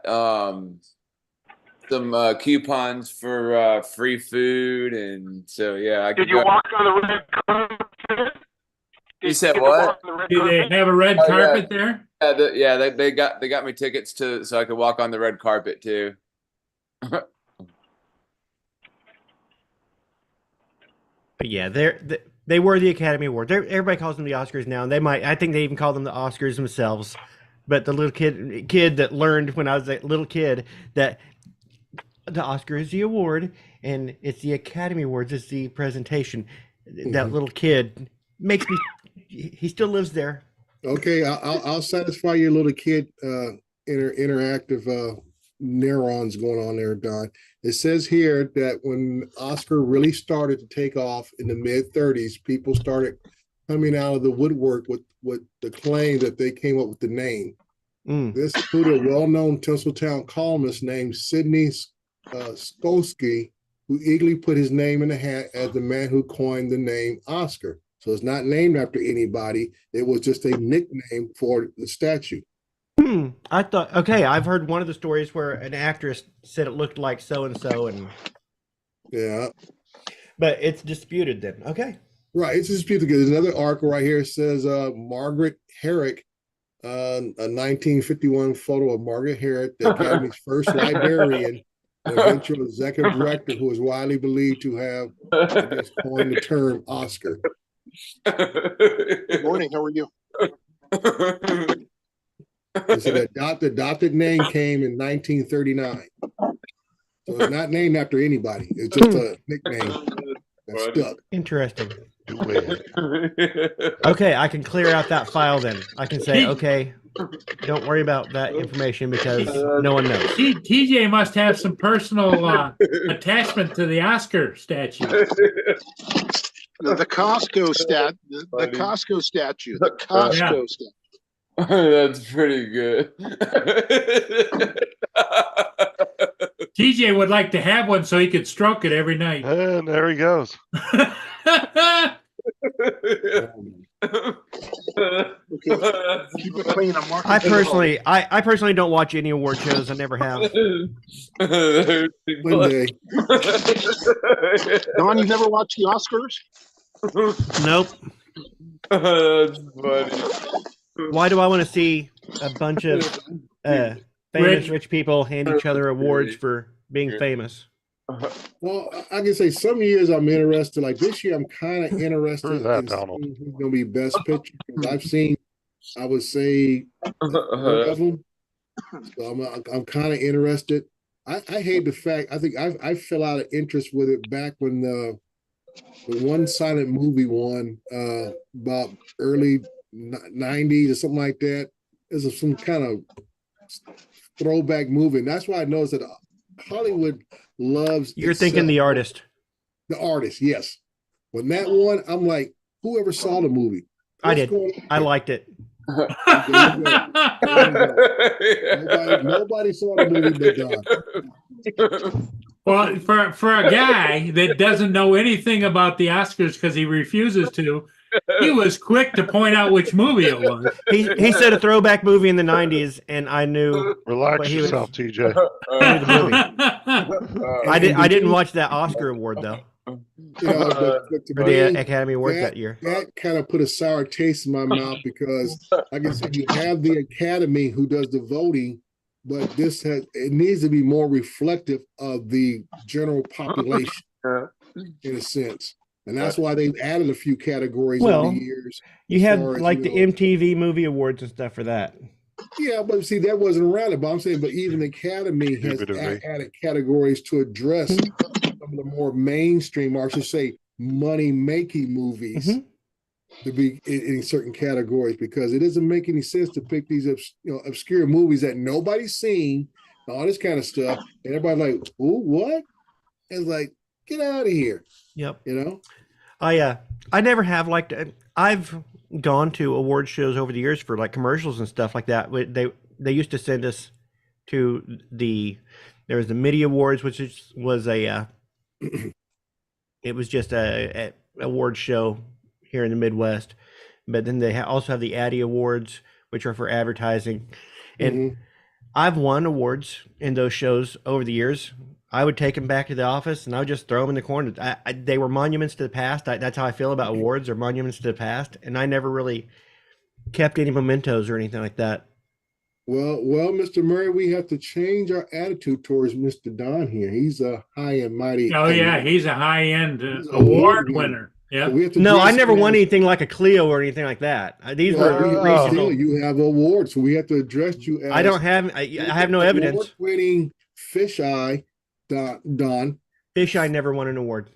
Speaker 10: some coupons for free food, and so yeah.
Speaker 8: Did you walk on the red carpet?
Speaker 10: You said what?
Speaker 2: Do they have a red carpet there?
Speaker 10: Yeah, they got me tickets so I could walk on the red carpet too.
Speaker 12: But yeah, they were the Academy Award. Everybody calls them the Oscars now, and I think they even call them the Oscars themselves. But the little kid that learned when I was a little kid that the Oscar is the award and it's the Academy Awards, it's the presentation. That little kid makes me. He still lives there.
Speaker 11: Okay, I'll satisfy your little kid interactive neurons going on there, Don. It says here that when Oscar really started to take off in the mid-30s, people started coming out of the woodwork with the claim that they came up with the name. This included a well-known Tinseltown columnist named Sidney Skolsky, who eagerly put his name in the hat as the man who coined the name Oscar. So it's not named after anybody. It was just a nickname for the statue.
Speaker 12: I thought, okay, I've heard one of the stories where an actress said it looked like so-and-so, and
Speaker 11: yeah,
Speaker 12: but it's disputed then. Okay.
Speaker 11: Right, it's disputed because there's another article right here. It says Margaret Herrick, a 1951 photo of Margaret Herrick, the Academy's first librarian, and eventual executive director, who is widely believed to have, I guess, coined the term Oscar.
Speaker 8: Good morning. How are you?
Speaker 11: So the adopted name came in 1939. So it's not named after anybody. It's just a nickname that stuck.
Speaker 12: Interesting.
Speaker 7: Do it.
Speaker 12: Okay, I can clear out that file then. I can say, okay, don't worry about that information because no one knows.
Speaker 2: TJ must have some personal attachment to the Oscar statue.
Speaker 8: The Costco the Costco statue, the Costco statue.
Speaker 10: That's pretty good.
Speaker 2: TJ would like to have one so he could stroke it every night.
Speaker 7: And there he goes.
Speaker 8: Okay. Keep it clean. I'm marking.
Speaker 12: I personally don't watch any award shows. I never have.
Speaker 11: One day.
Speaker 8: Don, you've never watched the Oscars?
Speaker 12: Nope.
Speaker 10: That's funny.
Speaker 12: Why do I want to see a bunch of famous rich people hand each other awards for being famous?
Speaker 11: Well, I can say some years I'm interested. Like this year, I'm kind of interested in seeing who's going to be best picture. Because I've seen, I would say, of them. So I'm kind of interested. I hate the fact. I think I fell out of interest with it back when the one silent movie won about early 90s or something like that. It's some kind of throwback movie, and that's why I noticed that Hollywood loves.
Speaker 12: You're thinking The Artist.
Speaker 11: The Artist, yes. When that one, I'm like, whoever saw the movie?
Speaker 12: I did. I liked it.
Speaker 11: Nobody saw the movie but God.
Speaker 2: Well, for a guy that doesn't know anything about the Oscars because he refuses to, he was quick to point out which movie it was.
Speaker 12: He said a throwback movie in the 90s, and I knew.
Speaker 7: Relax yourself, TJ.
Speaker 12: I didn't watch that Oscar award though.
Speaker 11: You know, but
Speaker 12: for the Academy Awards that year.
Speaker 11: That kind of put a sour taste in my mouth because, like I said, you have the Academy who does the voting, but it needs to be more reflective of the general population in a sense. And that's why they've added a few categories over the years.
Speaker 12: You have like the MTV Movie Awards and stuff for that.
Speaker 11: Yeah, but see, that wasn't around. But I'm saying, but even the Academy has added categories to address some of the more mainstream, or I should say, money-making movies to be in certain categories, because it doesn't make any sense to pick these obscure movies that nobody's seen, all this kind of stuff, and everybody's like, "Ooh, what?" And it's like, get out of here.
Speaker 12: Yep.
Speaker 11: You know,
Speaker 12: I never have liked. I've gone to award shows over the years for like commercials and stuff like that. They used to send us to there was the MIDI Awards, which was it was just a award show here in the Midwest. But then they also have the Addy Awards, which are for advertising. And I've won awards in those shows over the years. I would take them back to the office and I would just throw them in the corner. They were monuments to the past. That's how I feel about awards, or monuments to the past. And I never really kept any mementos or anything like that.
Speaker 11: Well, Mr. Murray, we have to change our attitude towards Mr. Don here. He's a high and mighty.
Speaker 2: Oh yeah, he's a high-end award winner. Yeah.
Speaker 11: So
Speaker 12: no, I never won anything like a Clio or anything like that. These were
Speaker 11: still, you have awards, so we have to address you as
Speaker 12: I don't have. I have no evidence.
Speaker 11: Award-winning fisheye, Don.
Speaker 12: Fisheye never won an award.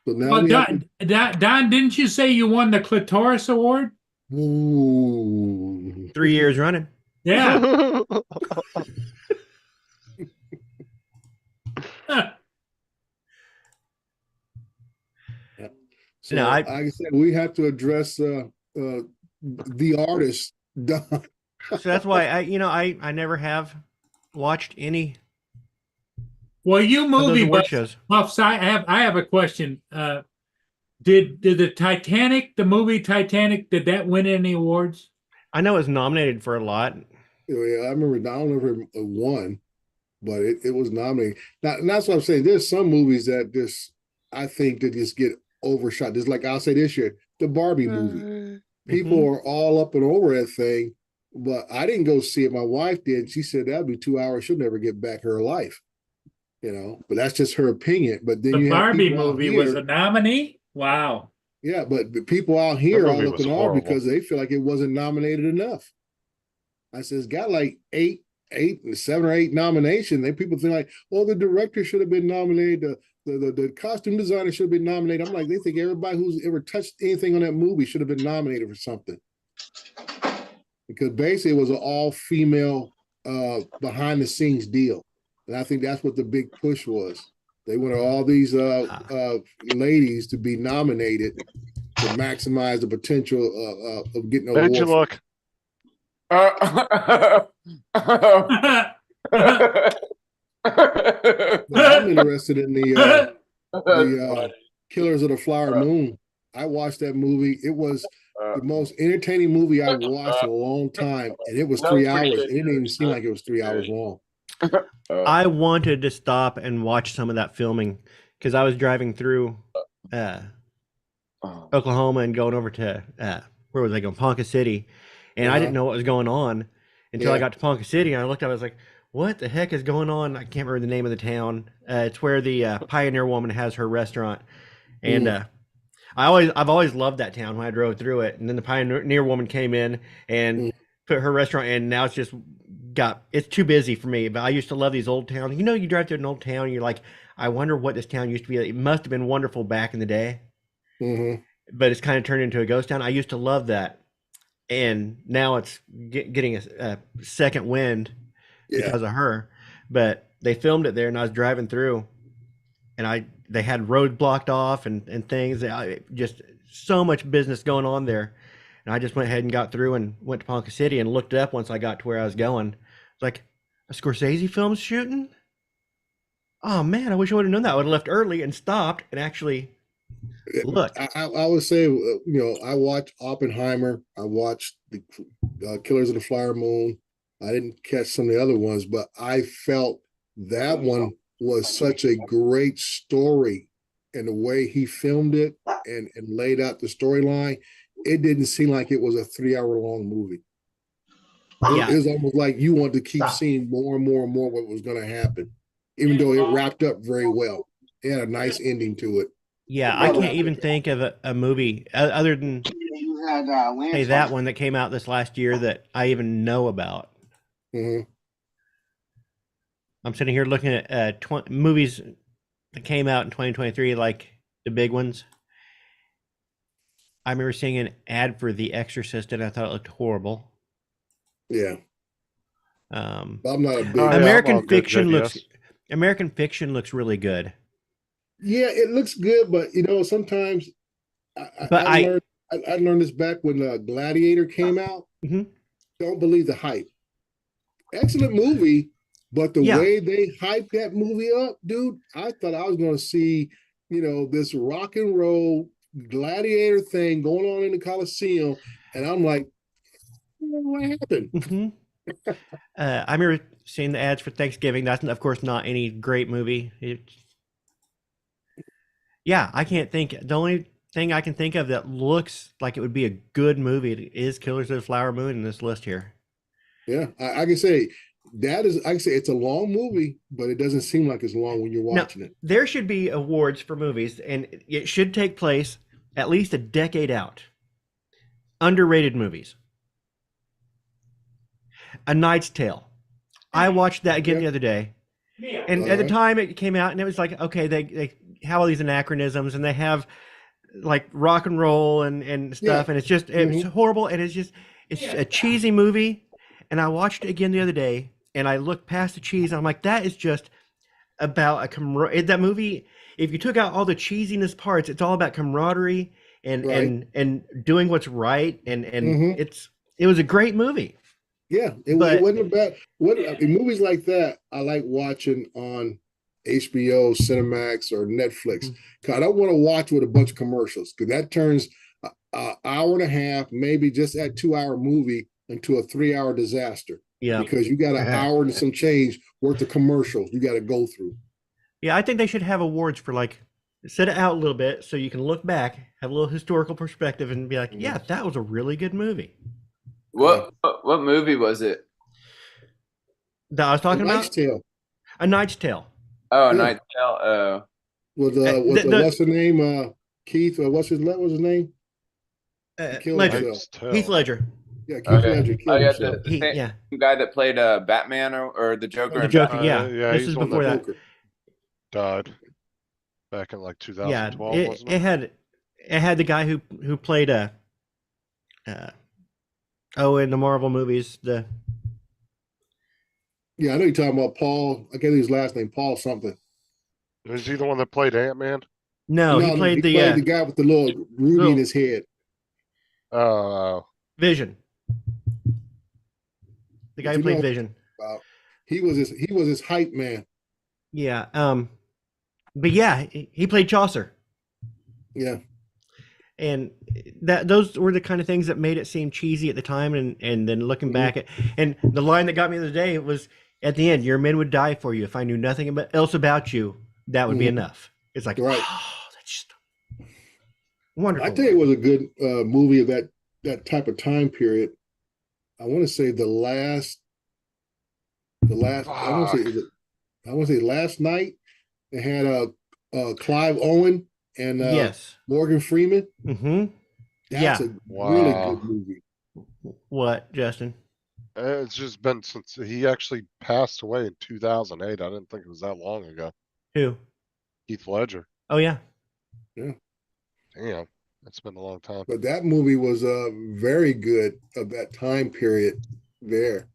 Speaker 11: So now
Speaker 2: well, Don, didn't you say you won the Clitoris Award?
Speaker 11: Ooh.
Speaker 12: 3 years running.
Speaker 2: Yeah.
Speaker 11: So no, like I said, we have to address the artist, Don.
Speaker 12: So that's why I never have watched any.
Speaker 2: Well, you movie
Speaker 12: shows.
Speaker 2: I have a question. Did the Titanic, the movie Titanic, did that win any awards?
Speaker 12: I know it was nominated for a lot.
Speaker 11: Yeah, I remember. I don't know if it won, but it was nominated. Now, and that's what I'm saying. There's some movies that I think that just get overshot. Just like I'll say this year, the Barbie movie. People are all up and over that thing, but I didn't go see it. My wife did. She said that'd be 2 hours. She'll never get back her life. You know, but that's just her opinion. But then
Speaker 2: the Barbie movie was a nominee. Wow.
Speaker 11: Yeah, but people out here are up in arms because they feel like it wasn't nominated enough. I said it's got like 8 7 or 8 nominations. Then people think like, well, the director should have been nominated. The costume designer should have been nominated. I'm like, they think everybody who's ever touched anything on that movie should have been nominated for something. Because basically it was an all-female behind the scenes deal. And I think that's what the big push was. They wanted all these ladies to be nominated to maximize the potential of getting
Speaker 7: How'd you
Speaker 11: awards.
Speaker 7: look?
Speaker 11: I'm interested in the Killers of the Flower Moon. I watched that movie. It was the most entertaining movie I've watched in a long time, and it was 3 hours. It didn't even seem like it was 3 hours long.
Speaker 12: I wanted to stop and watch some of that filming because I was driving through Oklahoma and going over to where was I going? Ponca City, and I didn't know what was going on until I got to Ponca City, and I looked up. I was like, "What the heck is going on?" I can't remember the name of the town. It's where the Pioneer Woman has her restaurant, and I've always loved that town when I drove through it. And then the Pioneer Woman came in and put her restaurant in. Now it's just it's too busy for me. But I used to love these old towns. You know, you drive through an old town, and you're like, I wonder what this town used to be. It must have been wonderful back in the day. But it's kind of turned into a ghost town. I used to love that, and now it's getting a second wind because of her. But they filmed it there, and I was driving through, and they had road blocked off and things. Just so much business going on there. And I just went ahead and got through and went to Ponca City and looked up once I got to where I was going. It's like, a Scorsese film's shooting? Oh man, I wish I would have known that. I would have left early and stopped and actually looked.
Speaker 11: I would say, I watched Oppenheimer. I watched the Killers of the Flower Moon. I didn't catch some of the other ones, but I felt that one was such a great story, and the way he filmed it and laid out the storyline, it didn't seem like it was a 3-hour long movie. It was almost like you wanted to keep seeing more and more and more what was going to happen, even though it wrapped up very well. It had a nice ending to it.
Speaker 12: Yeah, I can't even think of a movie other than that one that came out this last year that I even know about. I'm sitting here looking at movies that came out in 2023, like the big ones. I remember seeing an ad for The Exorcist, and I thought it looked horrible.
Speaker 11: Yeah. I'm not a big
Speaker 12: American Fiction looks really good.
Speaker 11: Yeah, it looks good, but sometimes I learned this back when Gladiator came out. Don't believe the hype. Excellent movie, but the way they hyped that movie up, dude, I thought I was going to see, this rock and roll gladiator thing going on in the Coliseum, and I'm like, what happened?
Speaker 12: I remember seeing the ads for Thanksgiving. That's of course not any great movie. I can't think. The only thing I can think of that looks like it would be a good movie is Killers of the Flower Moon in this list here.
Speaker 11: Yeah, I can say it's a long movie, but it doesn't seem like it's long when you're watching it.
Speaker 12: There should be awards for movies, and it should take place at least a decade out. Underrated movies. A Knight's Tale. I watched that again the other day, and at the time it came out, and it was like, okay, they have all these anachronisms, and they have like rock and roll and stuff, and it's horrible, and it's a cheesy movie. And I watched it again the other day, and I looked past the cheese, and I'm like, that is just about that movie. If you took out all the cheesiness parts, it's all about camaraderie and doing what's right, and it was a great movie.
Speaker 11: Yeah, it wasn't bad. Movies like that, I like watching on HBO, Cinemax, or Netflix. Cause I don't want to watch with a bunch of commercials, because that turns an hour and a half, maybe just that 2-hour movie, into a 3-hour disaster. Yeah, because you got an hour and some change worth of commercials you got to go through.
Speaker 12: Yeah, I think they should have awards for set it out a little bit so you can look back, have a little historical perspective, and be like, yeah, that was a really good movie.
Speaker 10: What movie was it?
Speaker 12: That I was talking about?
Speaker 11: Knight's Tale.
Speaker 12: A Knight's Tale.
Speaker 10: Oh, Knight's Tale. Oh.
Speaker 11: What's the name? Keith. What's his name?
Speaker 12: Ledger. Heath Ledger.
Speaker 11: Yeah, Keith
Speaker 10: Okay.
Speaker 11: Ledger
Speaker 10: Oh
Speaker 11: killed
Speaker 10: yeah,
Speaker 11: himself.
Speaker 10: the same
Speaker 12: Yeah,
Speaker 10: guy that played Batman or the Joker
Speaker 12: the
Speaker 10: in
Speaker 12: Joker.
Speaker 10: Batman.
Speaker 12: Yeah,
Speaker 7: Yeah,
Speaker 12: this
Speaker 7: he's
Speaker 12: is
Speaker 7: the one
Speaker 12: before
Speaker 7: that
Speaker 12: that.
Speaker 11: Joker.
Speaker 7: died back in like
Speaker 12: Yeah,
Speaker 7: 2012, wasn't it?
Speaker 12: it had the guy who played in the Marvel movies.
Speaker 11: Yeah, I know you're talking about Paul. I can't think of his last name. Paul something.
Speaker 7: Is he the one that played Ant-Man?
Speaker 12: No, he
Speaker 11: No,
Speaker 12: played
Speaker 11: he
Speaker 12: the
Speaker 11: played the guy with the little ruby
Speaker 12: little-
Speaker 11: in his head.
Speaker 7: Oh,
Speaker 12: Vision. The guy
Speaker 11: But
Speaker 12: who
Speaker 11: you
Speaker 12: played
Speaker 11: know-
Speaker 12: Vision.
Speaker 11: He was his hype man.
Speaker 12: Yeah. But yeah, he played Chaucer.
Speaker 11: Yeah.
Speaker 12: And those were the kind of things that made it seem cheesy at the time, and then looking back at, and the line that got me the other day was at the end, "Your men would die for you. If I knew nothing else about you, that would be enough." It's like,
Speaker 11: Right.
Speaker 12: oh, that's just wonderful.
Speaker 11: I think it was a good movie of that type of time period. I want to say the last. I want to say Last Night. They had Clive Owen and
Speaker 12: Yes.
Speaker 11: Morgan Freeman.
Speaker 12: Mm-hmm.
Speaker 11: That's
Speaker 12: Yeah.
Speaker 11: a really
Speaker 7: Wow.
Speaker 11: good movie.
Speaker 12: What, Justin?
Speaker 7: it's just been since he actually passed away in 2008. I didn't think it was that long ago.
Speaker 12: Who?
Speaker 7: Heath Ledger.
Speaker 12: Oh yeah.
Speaker 7: Damn, that's been a long time.
Speaker 11: But that movie was very good of that time period there.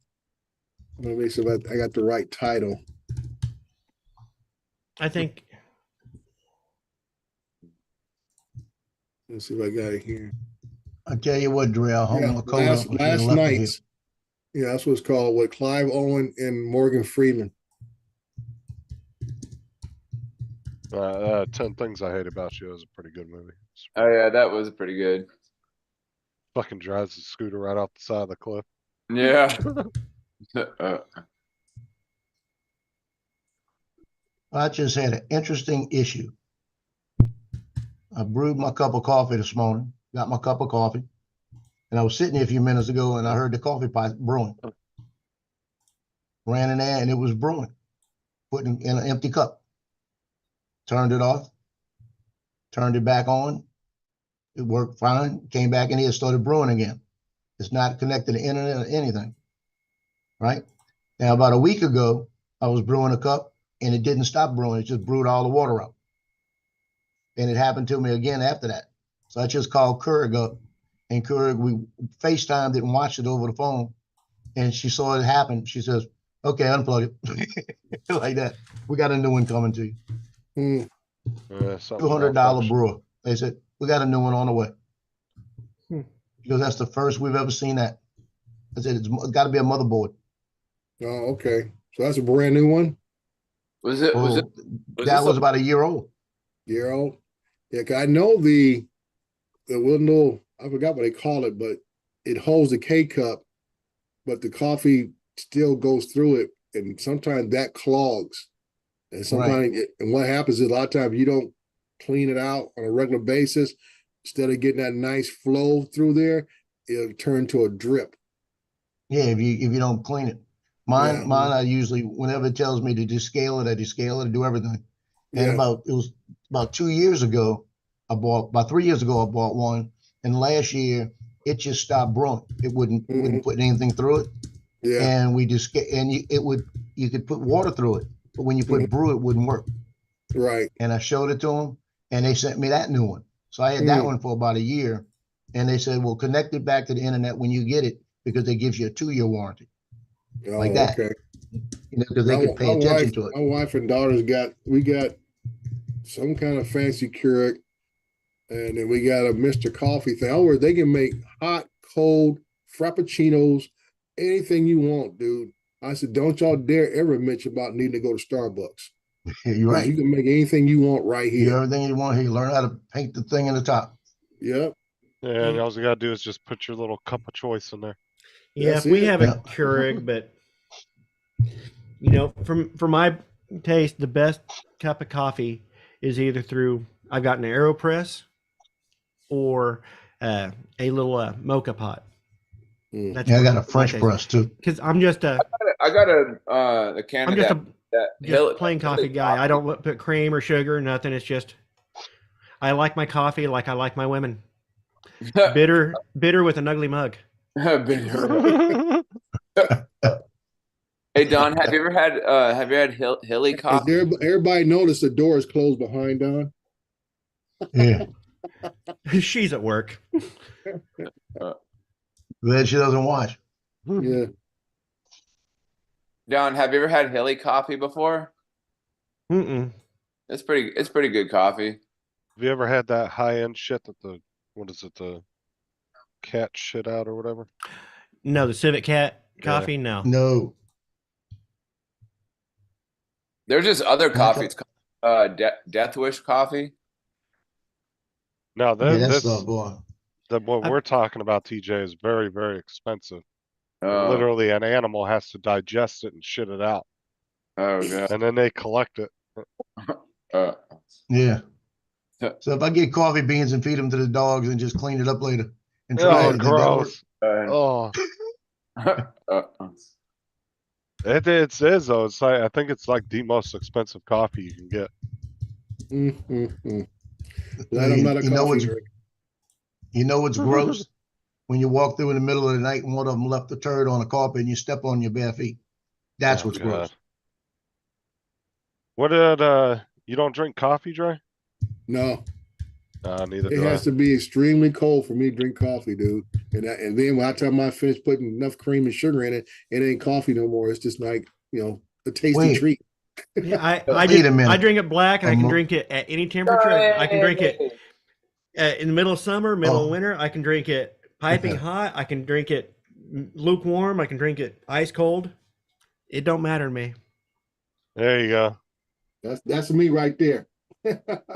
Speaker 11: Let me see if I got the right title.
Speaker 12: I think
Speaker 11: Let's see if I got it here.
Speaker 1: I tell you what, Dre, I'll hold
Speaker 11: Yeah,
Speaker 1: my coat up. I should've
Speaker 11: Last
Speaker 1: left it here.
Speaker 11: Nights. Yeah, that's what it's called, with Clive Owen and Morgan Freeman.
Speaker 7: 10 Things I Hate About You is a pretty good movie.
Speaker 10: Oh yeah, that was pretty good.
Speaker 7: Fucking drives the scooter right off the side of the cliff.
Speaker 10: Yeah.
Speaker 1: I just had an interesting issue. I brewed my cup of coffee this morning, got my cup of coffee, and I was sitting here a few minutes ago and I heard the coffee pot brewing. Ran in there and it was brewing, putting in an empty cup. Turned it off, turned it back on. It worked fine. Came back in here, started brewing again. It's not connected to the internet or anything, right? Now, about a week ago, I was brewing a cup and it didn't stop brewing. It just brewed all the water out. And it happened to me again after that. So I just called Keurig up, and Keurig, we FaceTimed it and watched it over the phone. And she saw it happen. She says, okay, unplug it. Like that. We got a new one coming to you. $200 brewer. They said, we got a new one on the way. Because that's the first we've ever seen that. I said, it's got to be a motherboard.
Speaker 11: Oh, okay. So that's a brand new one?
Speaker 10: Was
Speaker 1: That was about a year old.
Speaker 11: Year old? Yeah, 'cause I know the window, I forgot what they call it, but it holds the K-cup, but the coffee still goes through it, and sometimes that clogs. And sometimes, and what happens is a lot of times you don't clean it out on a regular basis. Instead of getting that nice flow through there, it'll turn to a drip.
Speaker 1: Yeah, if you don't clean it. Mine, I usually, whenever it tells me to descale it, I descale it, I do everything. And it was about 2 years ago, about 3 years ago, I bought one. And last year, it just stopped brewing. It wouldn't put anything through it.
Speaker 11: Yeah.
Speaker 1: And you could put water through it, but when you put brew, it wouldn't work.
Speaker 11: Right.
Speaker 1: And I showed it to them, and they sent me that new one. So I had that one for about a year, and they said, "Well, connect it back to the internet when you get it, because it gives you a 2-year warranty." Like that.
Speaker 11: Okay.
Speaker 1: You know, because they could pay attention to it.
Speaker 11: My wife and daughters got some kind of fancy Keurig, and then we got a Mr. Coffee thing where they can make hot, cold frappuccinos, anything you want, dude. I said, don't y'all dare ever mention about needing to go to Starbucks.
Speaker 1: You're right.
Speaker 11: You can make anything you want right here.
Speaker 1: You everything you want here. Learn how to paint the thing in the top.
Speaker 11: Yep.
Speaker 7: Yeah, and all you gotta do is just put your little cup of choice in there.
Speaker 12: Yeah, if we have a Keurig, but you know, for my taste, the best cup of coffee is either through I've got an AeroPress or a little mocha pot. That's
Speaker 1: I got a French press too.
Speaker 12: Because I'm just
Speaker 10: I got a can.
Speaker 12: I'm
Speaker 10: of
Speaker 12: just
Speaker 10: that
Speaker 12: plain coffee guy. I don't put cream or sugar, nothing. It's just I like my coffee like I like my women. bitter with an ugly mug.
Speaker 10: Hey Don, have you ever had Hilly
Speaker 11: Is
Speaker 10: coffee?
Speaker 11: everybody notice the door is closed behind Don?
Speaker 1: Yeah.
Speaker 12: She's at work.
Speaker 1: Glad she doesn't watch.
Speaker 11: Yeah.
Speaker 10: Don, have you ever had Hilly coffee before?
Speaker 12: Mm-mm.
Speaker 10: It's pretty good coffee.
Speaker 7: Have you ever had that high end shit that the cat shit out or whatever?
Speaker 12: No, the Civet Cat
Speaker 7: Yeah.
Speaker 12: coffee. No.
Speaker 1: No.
Speaker 10: There's just other
Speaker 1: Okay.
Speaker 10: coffees, Death Wish coffee.
Speaker 7: No,
Speaker 1: Yeah, that's
Speaker 7: this
Speaker 1: boy.
Speaker 7: what we're talking about, TJ, is very, very expensive.
Speaker 10: Oh,
Speaker 7: Literally, an animal has to digest it and shit it out,
Speaker 10: oh god.
Speaker 7: and then they collect it.
Speaker 1: Yeah. So if I get coffee beans and feed them to the dogs and just clean it up later and try
Speaker 7: Oh,
Speaker 1: it, you think that'll work?
Speaker 7: gross! Oh, it is though. It's like I think it's like the most expensive coffee you can get.
Speaker 11: Glad I'm not a
Speaker 1: You know
Speaker 11: coffee
Speaker 1: what's
Speaker 11: drinker.
Speaker 1: you know what's gross? When you walk through in the middle of the night and one of them left a turd on a carpet and you step on your bare feet. That's
Speaker 7: Oh,
Speaker 1: what's
Speaker 7: God.
Speaker 1: gross.
Speaker 7: What did you don't drink coffee, Dre?
Speaker 11: No,
Speaker 7: Neither
Speaker 11: it
Speaker 7: do
Speaker 11: has
Speaker 7: I.
Speaker 11: to be extremely cold for me to drink coffee, dude. And then by the time I finish putting enough cream and sugar in it, it ain't coffee no more. It's just like, a tasty
Speaker 1: Wait.
Speaker 11: treat.
Speaker 12: Yeah, I
Speaker 1: Wait a minute.
Speaker 12: I drink it black, and I can
Speaker 1: mo-
Speaker 12: drink it at any temperature. I can drink it in the middle of summer, middle of
Speaker 1: Oh.
Speaker 12: winter. I can drink it piping hot. I can drink it lukewarm. I can drink it ice cold. It don't matter to me.
Speaker 7: There you go.
Speaker 11: That's me right there.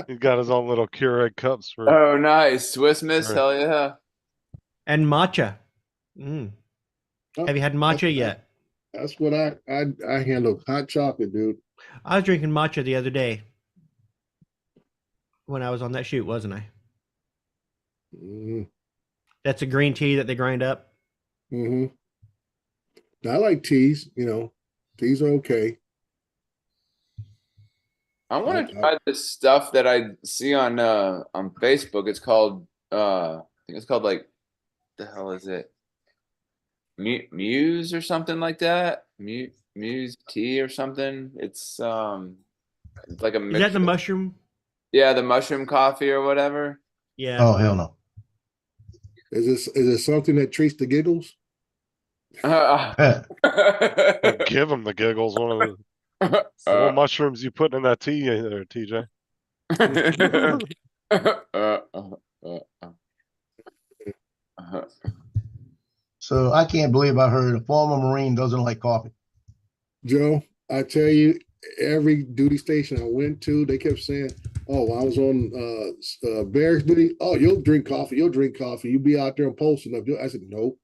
Speaker 7: He's got his own little Keurig cups for.
Speaker 10: Oh, nice. Swiss Miss,
Speaker 7: Sure.
Speaker 10: hell yeah.
Speaker 12: And matcha. Mm. Have you had matcha yet?
Speaker 11: That's what I handle. Hot chocolate, dude.
Speaker 12: I was drinking matcha the other day when I was on that shoot, wasn't I?
Speaker 11: Mm-hmm.
Speaker 12: That's a green tea that they grind up.
Speaker 11: Mm-hmm. I like teas, teas are okay.
Speaker 10: I want to try this stuff that I see on Facebook. It's called I think it's called like the hell is it? Muse or something like that. Muse tea or something. It's like a
Speaker 12: Is that the mushroom?
Speaker 10: Yeah, the mushroom coffee or whatever.
Speaker 12: Yeah.
Speaker 1: Oh hell no.
Speaker 11: Is it something that treats the giggles?
Speaker 7: Give him the giggles. One of the little mushrooms you put in that tea there, TJ.
Speaker 1: So I can't believe I heard a former Marine doesn't like coffee.
Speaker 11: Joe, I tell you, every duty station I went to, they kept saying, "Oh, I was on barracks duty. Oh, you'll drink coffee. You'll drink coffee. You'll be out there and posting up." I said, "Nope."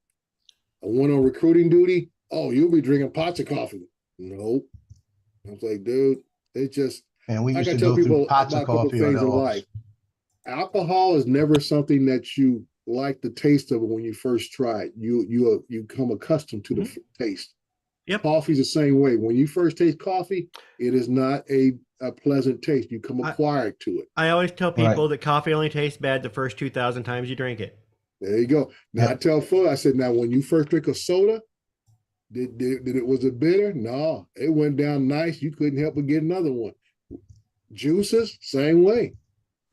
Speaker 11: I went on recruiting duty. "Oh, you'll be drinking pots of coffee." Nope. I was like, dude, it's just.
Speaker 1: And we used
Speaker 11: I
Speaker 1: to
Speaker 11: tell
Speaker 1: go through
Speaker 11: people
Speaker 1: pots
Speaker 11: about
Speaker 1: of
Speaker 11: a couple
Speaker 1: coffee on
Speaker 11: things
Speaker 1: the
Speaker 11: in
Speaker 1: office.
Speaker 11: life. Alcohol is never something that you like the taste of it when you first try it. You become accustomed to the taste.
Speaker 12: Yep.
Speaker 11: Coffee's the same way. When you first taste coffee, it is not a pleasant taste. You come acquired to it.
Speaker 12: I always tell people that coffee only tastes bad the first 2,000 times you drink it.
Speaker 11: There you go. Now I tell Fuller, I said, now when you first drink a soda, was it bitter? No, it went down nice. You couldn't help but get another one. Juices, same way.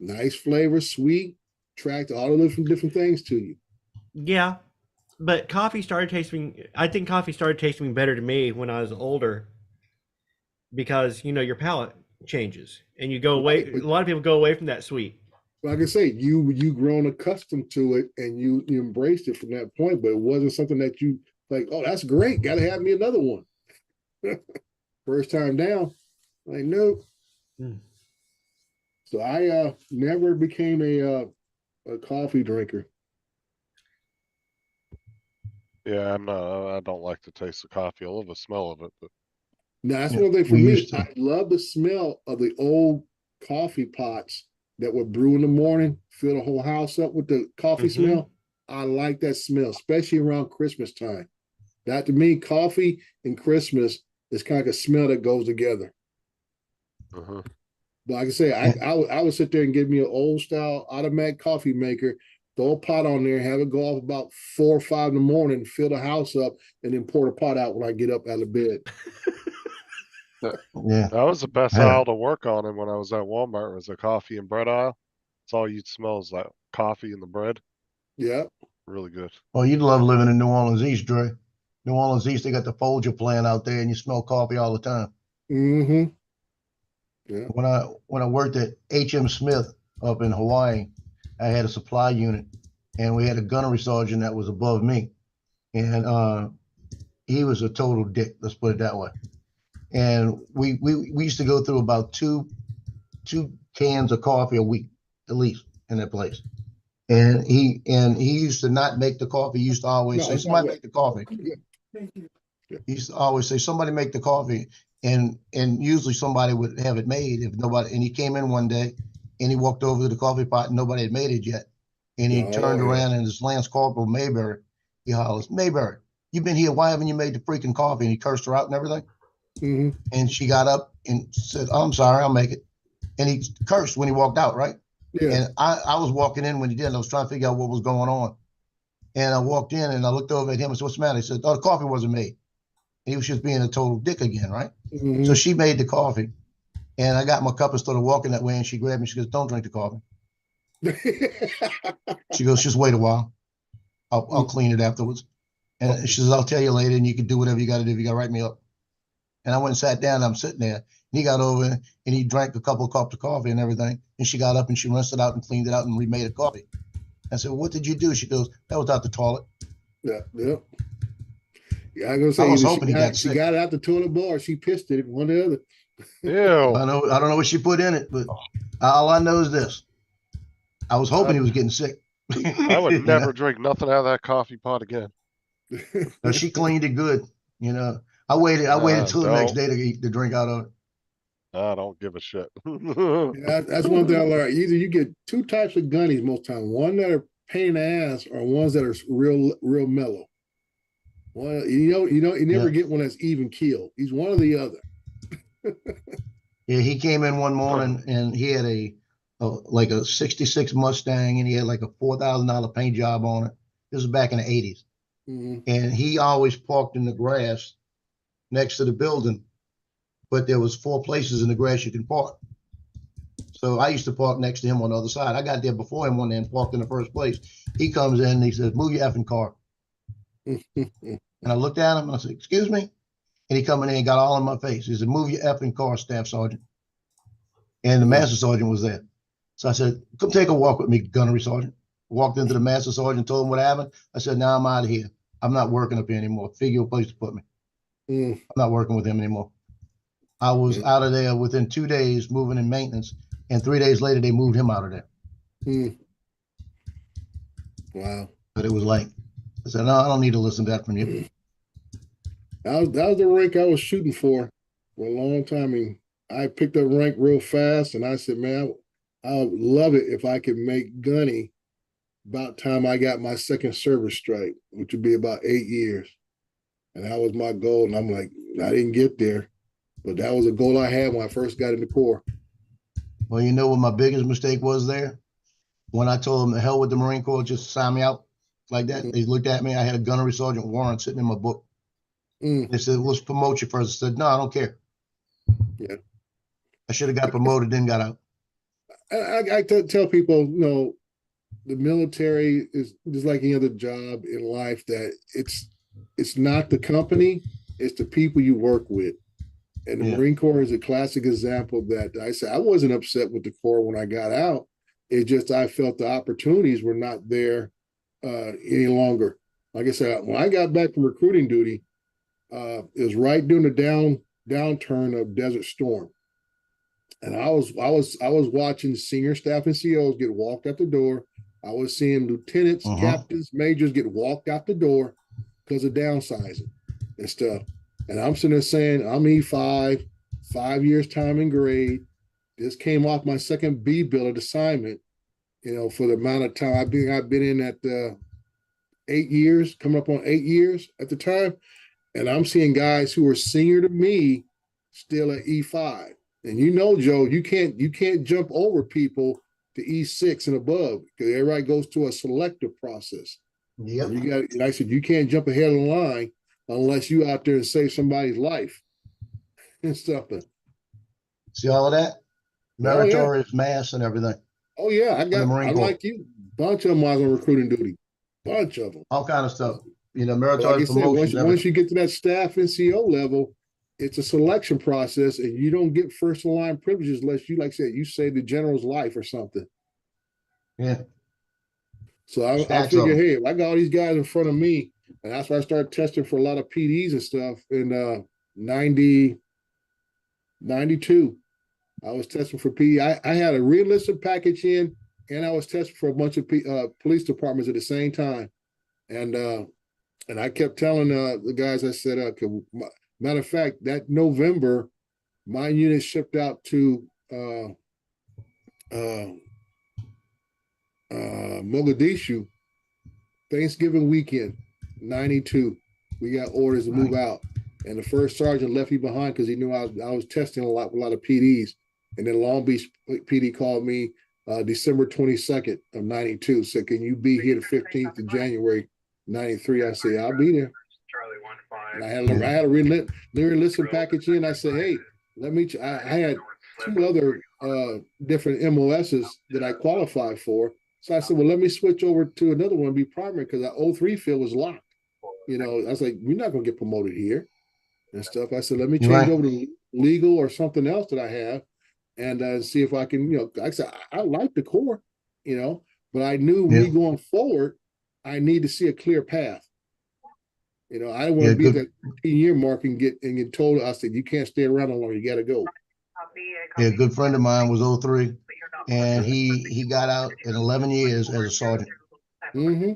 Speaker 11: Nice flavor, sweet, attract all the different things to you.
Speaker 12: Yeah, but I think coffee started tasting better to me when I was older because, your palate changes and you go away. A lot of people go away from that sweet.
Speaker 11: Like I say, you grown accustomed to it and you embraced it from that point, but it wasn't something that you like, oh, that's great. Got to have me another one. First time down, like, nope. So I never became a coffee drinker.
Speaker 7: Yeah, I don't like the taste of coffee. I love the smell of it, but
Speaker 11: Now that's one thing for me. I love the smell of the old coffee pots that would brew in the morning, fill the whole house up with the coffee smell. I like that smell, especially around Christmas time. That to me, coffee and Christmas is kind of a smell that goes together. But like I say, I would sit there and give me an old style automatic coffee maker throw a pot on there, have it go off about 4 or 5 in the morning, fill the house up, and then pour the pot out when I get up out of bed.
Speaker 1: Yeah.
Speaker 7: That was the best
Speaker 1: Yeah.
Speaker 7: aisle to work on. And when I was at Walmart, was the coffee and bread aisle. It's all you'd smell is that coffee and the bread.
Speaker 11: Yeah.
Speaker 7: Really good.
Speaker 1: Well, you'd love living in New Orleans East, Dre. New Orleans East, they got the Folger plant out there, and you smell coffee all the time.
Speaker 11: Mm-hmm. Yeah.
Speaker 1: When I worked at H.M. Smith up in Hawaii, I had a supply unit, and we had a gunnery sergeant that was above me, and he was a total dick. Let's put it that way. And we used to go through about two cans of coffee a week at least in that place. And he used to not make the coffee. He used to always say, "Somebody make the coffee."
Speaker 11: Thank you.
Speaker 1: He used to always say, "Somebody make the coffee," and usually somebody would have it made if nobody. And he came in one day, and he walked over to the coffee pot, and nobody had made it yet. And he turned around, and this Lance Corporal Mayberry, he hollers, "Mayberry, you've been here. Why haven't you made the freaking coffee?" And he cursed her out and everything.
Speaker 11: Mm-hmm.
Speaker 1: And she got up and said, "Oh, I'm sorry, I'll make it." And he cursed when he walked out, right?
Speaker 11: Yeah.
Speaker 1: And I was walking in when he did, and I was trying to figure out what was going on. And I walked in and I looked over at him and said, "What's the matter?" He said, "Oh, the coffee wasn't made." And he was just being a total dick again, right?
Speaker 11: Mm-hmm.
Speaker 1: So she made the coffee. And I got my cup and started walking that way, and she grabbed me. She goes, "Don't drink the coffee." She goes, "Just wait a while. I'll clean it afterwards." And she says, "I'll tell you later, and you can do whatever you got to do. You got to write me up." And I went and sat down, and I'm sitting there. And he got over and he drank a couple of cups of coffee and everything. And she got up and she rinsed it out and cleaned it out and remade a coffee. I said, "Well, what did you do?" She goes, "That was out the toilet."
Speaker 11: Yeah. I'm gonna say
Speaker 1: I was
Speaker 11: either
Speaker 1: hoping he got
Speaker 11: she
Speaker 1: sick.
Speaker 11: got it out the toilet bowl or she pissed it, one or the other.
Speaker 7: Ew.
Speaker 1: I don't know what she put in it, but all I know is this. I was hoping he was getting sick.
Speaker 7: I would never drink nothing out of that coffee pot again.
Speaker 1: No, she cleaned it good. I waited till the next day to drink out of it.
Speaker 7: I don't give a shit.
Speaker 11: That's one thing I learned. Either you get two types of gunnies most time. One that are pain in the ass, or ones that are real mellow. Well, you never get one that's even keel. He's one or the other.
Speaker 1: Yeah, he came in one morning and he had like a 66 Mustang, and he had like a $4,000 paint job on it. This was back in the 80s.
Speaker 11: Mm-hmm.
Speaker 1: And he always parked in the grass next to the building, but there was 4 places in the grass you can park. So I used to park next to him on the other side. I got there before him one day and parked in the first place. He comes in and he says, "Move your effing car." And I looked at him and I said, "Excuse me?" And he come in there and got all in my face. He said, "Move your effing car, Staff Sergeant." And the Master Sergeant was there. So I said, "Come take a walk with me, Gunnery Sergeant." Walked into the Master Sergeant, told him what happened. I said, "Now I'm out of here. I'm not working up here anymore. Figure a place to put me." I'm not working with him anymore. I was out of there within 2 days, moving in maintenance, and 3 days later they moved him out of there.
Speaker 11: Wow.
Speaker 1: But it was like, I said, "No, I don't need to listen to that from you."
Speaker 11: That was the rank I was shooting for a long time. I mean, I picked up rank real fast, and I said, "Man, I would love it if I could make gunny about time I got my second service stripe, which would be about 8 years." And that was my goal. And I'm like, I didn't get there, but that was a goal I had when I first got in the Corps.
Speaker 1: Well, you know what my biggest mistake was there? When I told them, "The hell with the Marine Corps, just sign me out like that." They looked at me. I had a gunnery sergeant warrant sitting in my book. They said, "Let's promote you first." I said, "No, I don't care."
Speaker 11: Yeah.
Speaker 1: I should have got promoted, then got out.
Speaker 11: I tell people, the military is just like any other job in life, that it's not the company, it's the people you work with. And the Marine Corps is a classic example of that. I said I wasn't upset with the Corps when I got out. It's just I felt the opportunities were not there any longer. Like I said, when I got back from recruiting duty, it was right during the downturn of Desert Storm. And I was watching senior staff and COs get walked out the door. I was seeing lieutenants, captains, majors get walked out the door because of downsizing and stuff. And I'm sitting there saying, I'm E5, 5 years time and grade. This came off my second B billet assignment, for the amount of time I've been in at 8 years, coming up on 8 years at the time. And I'm seeing guys who are senior to me still at E5. And Joe, you can't jump over people to E6 and above, because everybody goes to a selective process.
Speaker 1: Yep.
Speaker 11: You got, and I said, you can't jump ahead of the line unless you out there and save somebody's life and stuff.
Speaker 1: See all of that?
Speaker 11: Oh, yeah.
Speaker 1: Meritorious mass and everything.
Speaker 11: Oh yeah, I
Speaker 1: the
Speaker 11: got,
Speaker 1: Marine
Speaker 11: I'm
Speaker 1: Corps.
Speaker 11: like you, bunch of them I was on recruiting duty, bunch of them.
Speaker 1: All kind of stuff. You know,
Speaker 11: But like I
Speaker 1: meritorious
Speaker 11: said,
Speaker 1: promotions.
Speaker 11: once you get to that staff NCO level, it's a selection process, and you don't get first in line privileges unless you, like I said, you save the general's life or something.
Speaker 1: Yeah.
Speaker 11: So I
Speaker 1: Stacks of
Speaker 11: figure,
Speaker 1: them.
Speaker 11: hey, if I got all these guys in front of me, and that's why I started testing for a lot of PDs and stuff in 92. I was testing for PD. I had a re-enlisted package in, and I was testing for a bunch of police departments at the same time. And I kept telling the guys, I said, matter of fact, that November, my unit shipped out to Mogadishu, Thanksgiving weekend, 92. We got orders to move out. And the first sergeant left me behind because he knew I was testing a lot of PDs. And then Long Beach PD called me December 22nd of 92. Said, can you be here the 15th of January, 93? I said, I'll be there. And I had a re-enlistment package in. I said, hey, let me, I had 2 other different MOSs that I qualified for. So I said, well, let me switch over to another one and be primary, because that 03 field was locked. You know, I was like, we're not going to get promoted here and stuff. I said, let me change over to legal or something else that I have and see if I can, you know, like I said, I like the Corps, you know, but I knew me going forward, I need to see a clear path. You know, I don't want to be at that 15-year mark and get told, I said, you can't stay around no longer, you got to go.
Speaker 1: Yeah, a good friend of mine was 03, and he got out in 11 years as a sergeant.
Speaker 11: Mm-hmm.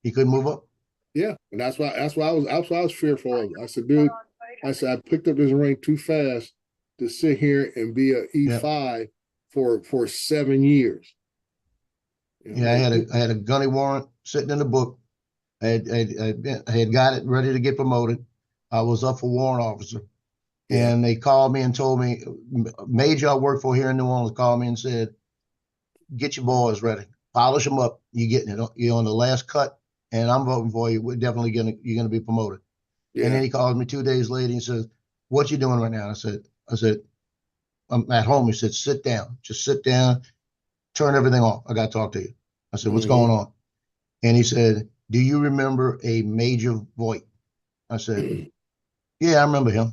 Speaker 1: He couldn't move up.
Speaker 11: Yeah, and that's why I was fearful of. I said, dude, I said, I picked up this rank too fast to sit here and be a E5 for 7 years. You know,
Speaker 1: yeah, I had a gunny warrant sitting in the book. I had got it ready to get promoted. I was up for warrant officer. And they called me and told me, major I work for here in New Orleans called me and said, get your boys ready, polish them up. You're getting it. You're on the last cut, and I'm voting for you. We're definitely you're gonna be promoted. Yeah. And then he called me 2 days later and he says, what you doing right now? I said, I'm at home. He said, sit down, just sit down, turn everything off. I got to talk to you. I said, what's going on? And he said, do you remember a Major Voigt? I said, yeah, I remember him.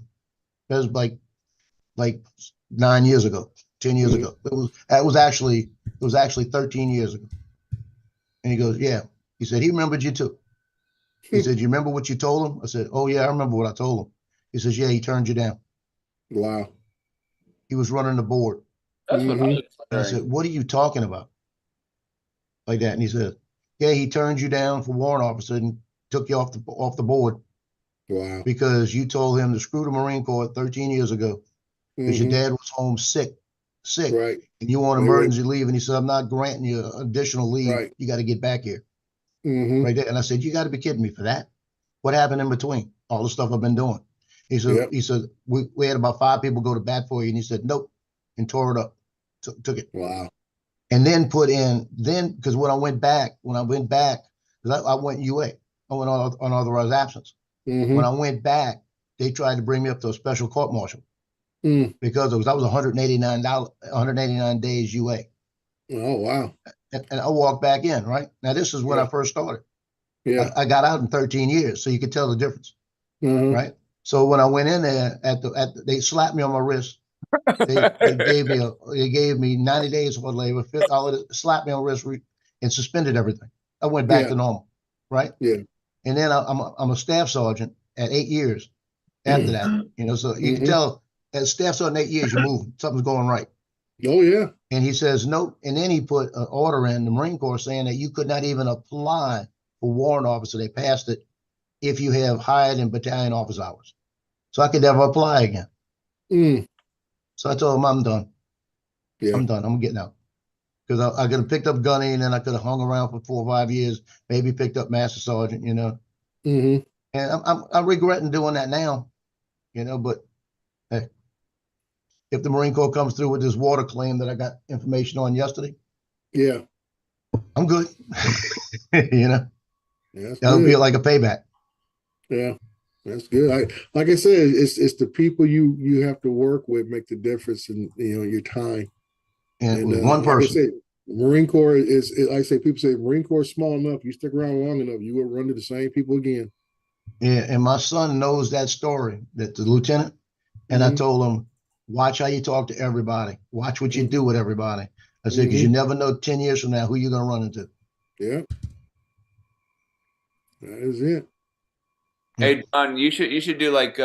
Speaker 1: That was like 9 years ago, 10 years ago. It was actually 13 years ago. And he goes, yeah. He said, he remembered you too. He said, you remember what you told him? I said, oh yeah, I remember what I told him. He says, yeah, he turned you down.
Speaker 11: Wow.
Speaker 1: He was running the board.
Speaker 10: That's what I was
Speaker 1: I said, what are you talking about? Like that. And he said, yeah, he turned you down for warrant officer and took you off the board.
Speaker 11: Wow.
Speaker 1: Because you told him to screw the Marine Corps 13 years ago. Because your dad was home sick.
Speaker 11: Right.
Speaker 1: And you want emergency leave. And he said, I'm not granting you additional leave. Right. You got to get back here. Right there. And I said, you got to be kidding me for that. What happened in between? All the stuff I've been doing. He said, we had about 5 people go to bat for you. And he said, nope. And tore it up. Took it.
Speaker 11: Wow.
Speaker 1: And then because when I went back, because I went UA, I went on unauthorized absence. When I went back, they tried to bring me up to a special court martial because I was 189 days UA.
Speaker 11: Oh, wow.
Speaker 1: And I walked back in, right? Now, this is when I first started.
Speaker 11: Yeah.
Speaker 1: I got out in 13 years, so you could tell the difference, right? So when I went in there they slapped me on my wrist. They gave me 90 days for labor, slapped me on the wrist and suspended everything. I went back to normal, right?
Speaker 11: Yeah.
Speaker 1: And then I'm a staff sergeant at 8 years after that, you know, so you can tell as staff sergeant 8 years, you're moving, something's going right.
Speaker 11: Oh, yeah.
Speaker 1: And he says, no. And then he put an order in the Marine Corps saying that you could not even apply for warrant officer. They passed it if you have hired in battalion office hours. So I could never apply again. So I told him, I'm done. Yeah. I'm done. I'm getting out. Because I could have picked up gunny and then I could have hung around for 4 or 5 years, maybe picked up master sergeant, you know. And I'm regretting doing that now, you know, but hey, if the Marine Corps comes through with this water claim that I got information on yesterday,
Speaker 11: Yeah,
Speaker 1: I'm good. You know,
Speaker 11: yeah, that's
Speaker 1: that'll
Speaker 11: good.
Speaker 1: feel like a payback.
Speaker 11: Yeah, that's good. Like I said, it's the people you have to work with make the difference in your time.
Speaker 1: And
Speaker 11: And
Speaker 1: with one
Speaker 11: like I
Speaker 1: person,
Speaker 11: said, Marine Corps like I say, people say Marine Corps is small enough. You stick around long enough, you will run into the same people again.
Speaker 1: yeah, and my son knows that story, that the lieutenant, and I
Speaker 11: Mhm.
Speaker 1: told him, watch how you talk to everybody. Watch what you do with everybody. I said, because you
Speaker 11: Mhm.
Speaker 1: never know 10 years from now who you're going to run into.
Speaker 11: Yeah, that is it.
Speaker 10: Hey John, you should do like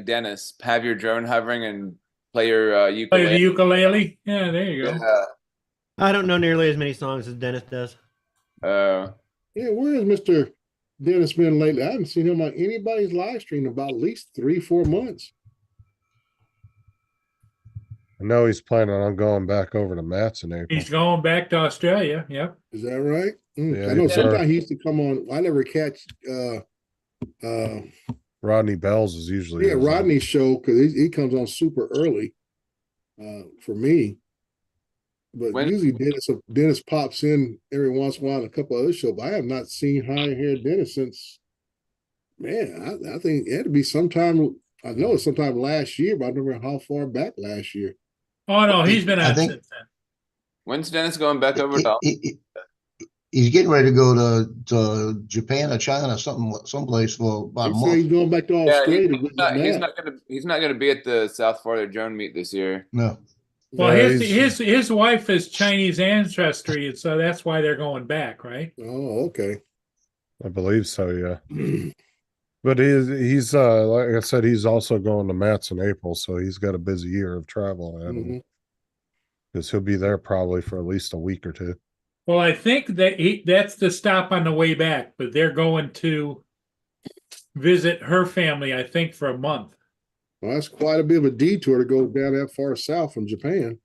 Speaker 10: Dennis, have your drone hovering and play your
Speaker 2: Play the
Speaker 10: ukulele.
Speaker 2: ukulele. Yeah, there you go.
Speaker 10: Yeah.
Speaker 12: I don't know nearly as many songs as Dennis does.
Speaker 11: Yeah, where has Mr. Dennis been lately? I haven't seen him on anybody's live stream in about at least 3-4 months.
Speaker 7: I know he's planning on going back over to Matt's in April.
Speaker 2: He's going back to Australia. Yep.
Speaker 11: Is that right?
Speaker 7: Yeah,
Speaker 11: I know
Speaker 7: he's
Speaker 11: sometimes he used to come on. I never catch
Speaker 7: Rodney Bells is usually his,
Speaker 11: Rodney's show because he comes on super early for me. But usually Dennis pops in every once in a while on a couple other shows. But I have not seen High Hair Dennis since, man, I think it had to be sometime. I know it's sometime last year, but I don't remember how far back last year.
Speaker 2: Oh no, he's been
Speaker 1: I
Speaker 2: on
Speaker 1: think-
Speaker 2: since then.
Speaker 10: When's Dennis going back over to?
Speaker 1: He's getting ready to go to Japan or China or someplace for about a
Speaker 11: He said
Speaker 1: month.
Speaker 11: he's going back to
Speaker 10: Yeah,
Speaker 11: Australia.
Speaker 10: he's not gonna be at the South Florida drone meet this year.
Speaker 1: No.
Speaker 2: Well,
Speaker 7: Yeah,
Speaker 2: his wife is Chinese ancestry, and so that's why they're going back, right?
Speaker 11: Oh, okay.
Speaker 7: I believe so, yeah. But he's like I said, he's also going to Matt's in April, so he's got a busy year of travel ahead of him. Because he'll be there probably for at least a week or two.
Speaker 2: Well, I think that that's the stop on the way back, but they're going to visit her family, I think, for a month.
Speaker 11: Well, that's quite a bit of a detour to go down that far south from Japan.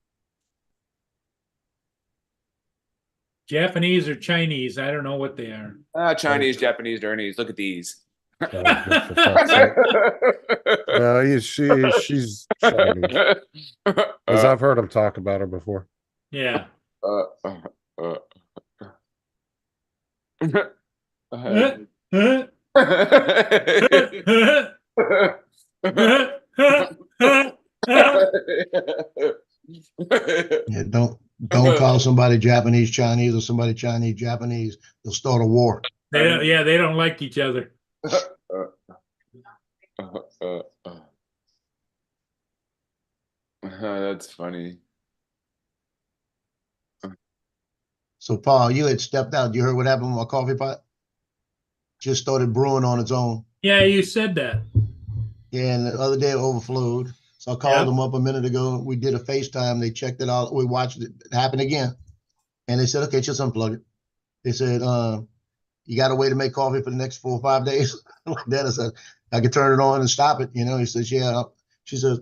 Speaker 2: Japanese or Chinese, I don't know what they are.
Speaker 10: Chinese, Japanese, Chinese. Look at these.
Speaker 7: She's Chinese. As I've heard him talk about her before.
Speaker 2: Yeah.
Speaker 1: Yeah, don't call somebody Japanese Chinese or somebody Chinese Japanese. They'll start a war.
Speaker 2: They don't like each other.
Speaker 10: That's funny.
Speaker 1: So Paul, you had stepped out. You heard what happened with my coffee pot? Just started brewing on its own.
Speaker 2: Yeah, you said that.
Speaker 1: Yeah, and the other day it overflowed. So I called them up a minute ago. We did a FaceTime. They checked it out. We watched it happen again. And they said, okay, just unplug it. They said, you got a way to make coffee for the next 4 or 5 days? Like that. I said, I could turn it on and stop it. He says, yeah. She says,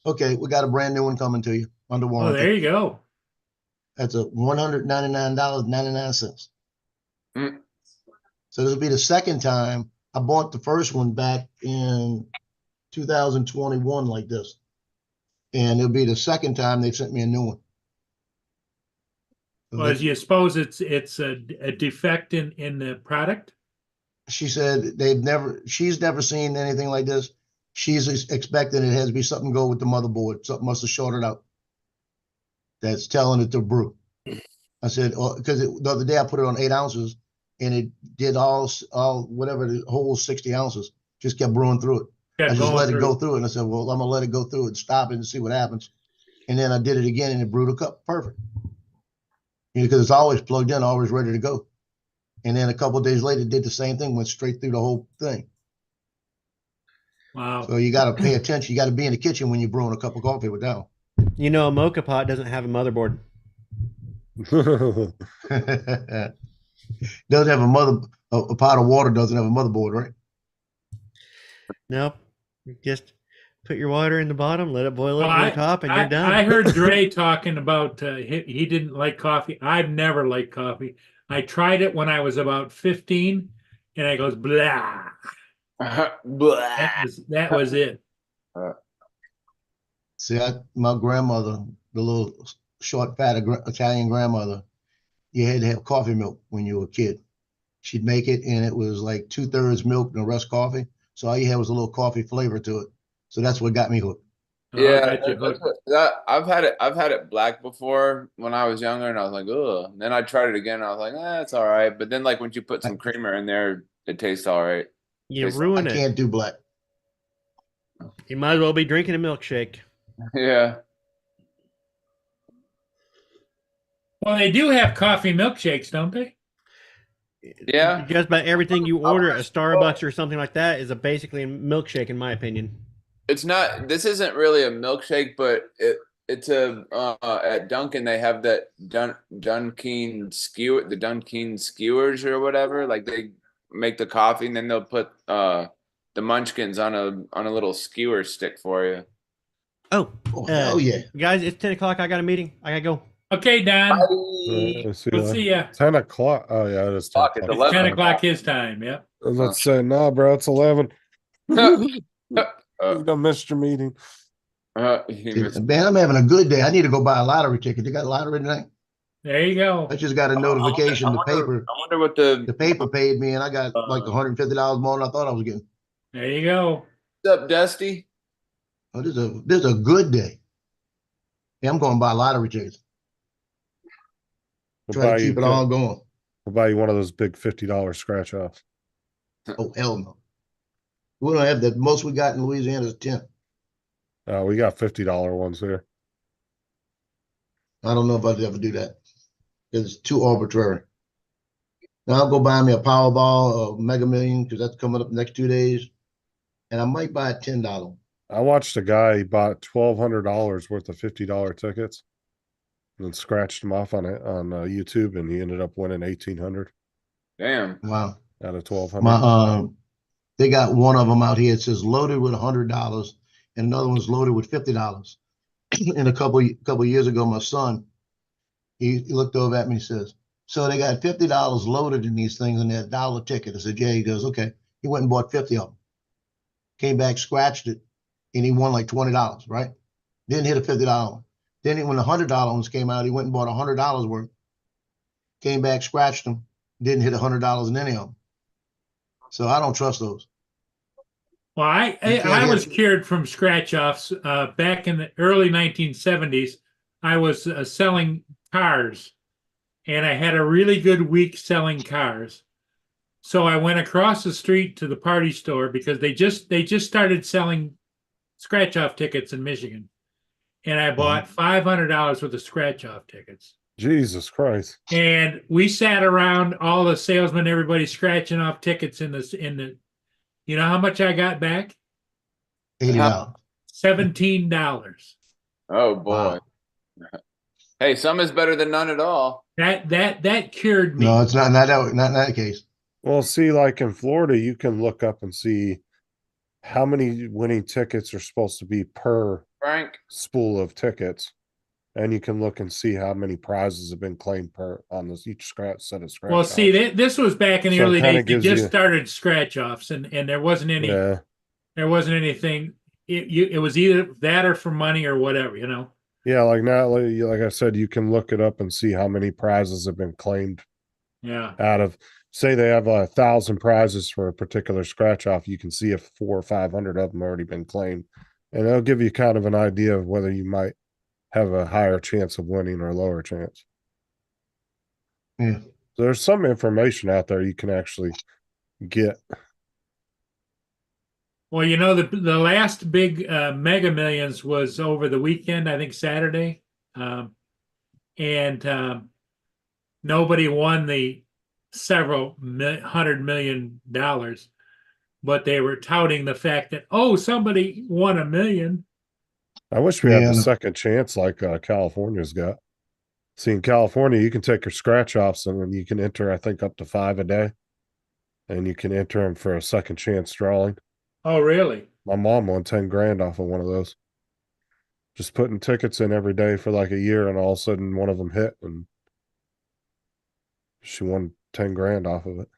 Speaker 1: okay, we got a brand new one coming to you under warranty.
Speaker 2: Oh, there you go.
Speaker 1: That's a $199.99. So this will be the second time. I bought the first one back in 2021 like this. And it'll be the second time they've sent me a new one.
Speaker 2: Well, do you suppose it's a defect in the product?
Speaker 1: She said she's never seen anything like this. She's expecting it has to be something go with the motherboard. Something must have shorted out. That's telling it to brew. I said, because the other day I put it on 8 ounces and it did all whatever the whole 60 ounces, just kept brewing through it. I just let it go through it. And I said, well, I'm gonna let it go through it and stop it and see what happens. And then I did it again and it brewed a cup perfect. Because it's always plugged in, always ready to go. And then a couple of days later, it did the same thing, went straight through the whole thing.
Speaker 2: Wow.
Speaker 1: So you got to pay attention. You got to be in the kitchen when you're brewing a cup of coffee with that one.
Speaker 12: A mocha pot doesn't have a motherboard.
Speaker 1: Doesn't have a pot of water doesn't have a motherboard, right?
Speaker 12: Nope. Just put your water in the bottom, let it boil up to the top, and you're done.
Speaker 2: I heard Dre talking about he didn't like coffee. I've never liked coffee. I tried it when I was about 15, and I goes blah. That was it.
Speaker 1: See, my grandmother, the little short, fat Italian grandmother, you had to have coffee milk when you were a kid. She'd make it and it was like 2/3 milk and the rest coffee. So all you had was a little coffee flavor to it. So that's what got me hooked.
Speaker 2: Oh,
Speaker 10: Yeah,
Speaker 2: gotcha.
Speaker 10: I've had it black before when I was younger, and I was like, ugh. And then I tried it again, and I was like, it's all right. But then, like, once you put some creamer in there, it tastes all right.
Speaker 12: You
Speaker 10: Tastes
Speaker 12: ruin
Speaker 1: I
Speaker 12: it.
Speaker 1: can't do black.
Speaker 12: You might as well be drinking a milkshake.
Speaker 10: Yeah.
Speaker 2: Well, they do have coffee milkshakes, don't they?
Speaker 10: Yeah.
Speaker 12: Just about everything you order at a Starbucks or something like that is basically a milkshake, in my opinion.
Speaker 10: It's not. This isn't really a milkshake, but it's a at Dunkin' they have that Dunkin' skewer, the Dunkin' skewers or whatever. Like they make the coffee and then they'll put the munchkins on a little skewer stick for you.
Speaker 12: Oh,
Speaker 1: hell yeah.
Speaker 12: Guys, it's 10 o'clock. I got a meeting. I gotta go.
Speaker 2: Okay, Don.
Speaker 11: We'll
Speaker 2: See ya.
Speaker 11: 10 o'clock. Oh, yeah, it is 10
Speaker 10: It's
Speaker 11: o'clock.
Speaker 2: 10 o'clock his time. Yep.
Speaker 11: Let's say, no, bro, it's 11. You done missed your meeting.
Speaker 1: Man, I'm having a good day. I need to go buy a lottery ticket. They got a lottery tonight.
Speaker 2: There you go.
Speaker 1: I just got a notification.
Speaker 10: I wonder what
Speaker 1: the paper paid me, and I got like $150 more than I thought I was getting.
Speaker 2: There you go.
Speaker 10: What's up, Dusty?
Speaker 1: Oh, this is a good day. Yeah, I'm going to buy lottery tickets. Try to keep it all going.
Speaker 11: We'll buy you one of those big $50 scratch offs.
Speaker 1: Oh, hell no. We don't have the most we got in Louisiana is 10.
Speaker 11: We got $50 ones here.
Speaker 1: I don't know if I'd ever do that. It's too arbitrary. Now I'll go buy me a Powerball, a Mega Million, because that's coming up the next 2 days. And I might buy a $10.
Speaker 11: I watched a guy, he bought $1,200 worth of $50 tickets and then scratched them off on it on YouTube, and he ended up winning $1,800.
Speaker 10: Damn.
Speaker 1: Wow.
Speaker 11: Out of $1,200.
Speaker 1: They got one of them out here. It says loaded with $100, and another one's loaded with $50. And a couple years ago, my son, he looked over at me and says, "So they got $50 loaded in these things, and they're $1 ticket." I said, "Yeah." He goes, "Okay." He went and bought 50 of them. Came back, scratched it, and he won like $20, right? Didn't hit a $50 one. Then when the $100 ones came out, he went and bought $100 worth. Came back, scratched them, didn't hit $100 in any of them. So I don't trust those.
Speaker 2: Well, I was cured from scratch offs back in the early 1970s. I was selling cars, and I had a really good week selling cars. So I went across the street to the party store because they just started selling scratch off tickets in Michigan, and I bought $500 worth of scratch off tickets.
Speaker 11: Jesus Christ!
Speaker 2: And we sat around, all the salesmen, everybody scratching off tickets in the. You know how much I got back?
Speaker 1: $80.
Speaker 2: $17.
Speaker 10: Oh boy. Wow. Hey, some is better than none at all.
Speaker 2: That cured me.
Speaker 1: No, it's not in that case.
Speaker 11: Well, see, like in Florida, you can look up and see how many winning tickets are supposed to be per
Speaker 10: Frank
Speaker 11: spool of tickets, and you can look and see how many prizes have been claimed on each set of scratch.
Speaker 2: Well, see, this was back in the early days. They just started scratch offs, and there wasn't any.
Speaker 11: Yeah.
Speaker 2: There wasn't anything. It was either that or for money or whatever, you know.
Speaker 11: Yeah, like now, like I said, you can look it up and see how many prizes have been claimed.
Speaker 2: Yeah.
Speaker 11: Out of, say they have 1,000 prizes for a particular scratch off, you can see if 400 or 500 of them already been claimed, and it'll give you kind of an idea of whether you might have a higher chance of winning or a lower chance.
Speaker 1: Yeah.
Speaker 11: So there's some information out there you can actually get.
Speaker 2: Well, you know, the last big Mega Millions was over the weekend, I think Saturday. And nobody won the several $100 million, but they were touting the fact that, oh, somebody won $1 million.
Speaker 11: I wish we had the second chance like California's got. See, in California, you can take your scratch offs and then you can enter, I think, up to 5 a day. And you can enter them for a second chance drawing.
Speaker 2: Oh, really?
Speaker 11: My mom won 10 grand off of one of those. Just putting tickets in every day for like a year, and all of a sudden one of them hit, and she won 10 grand off of it.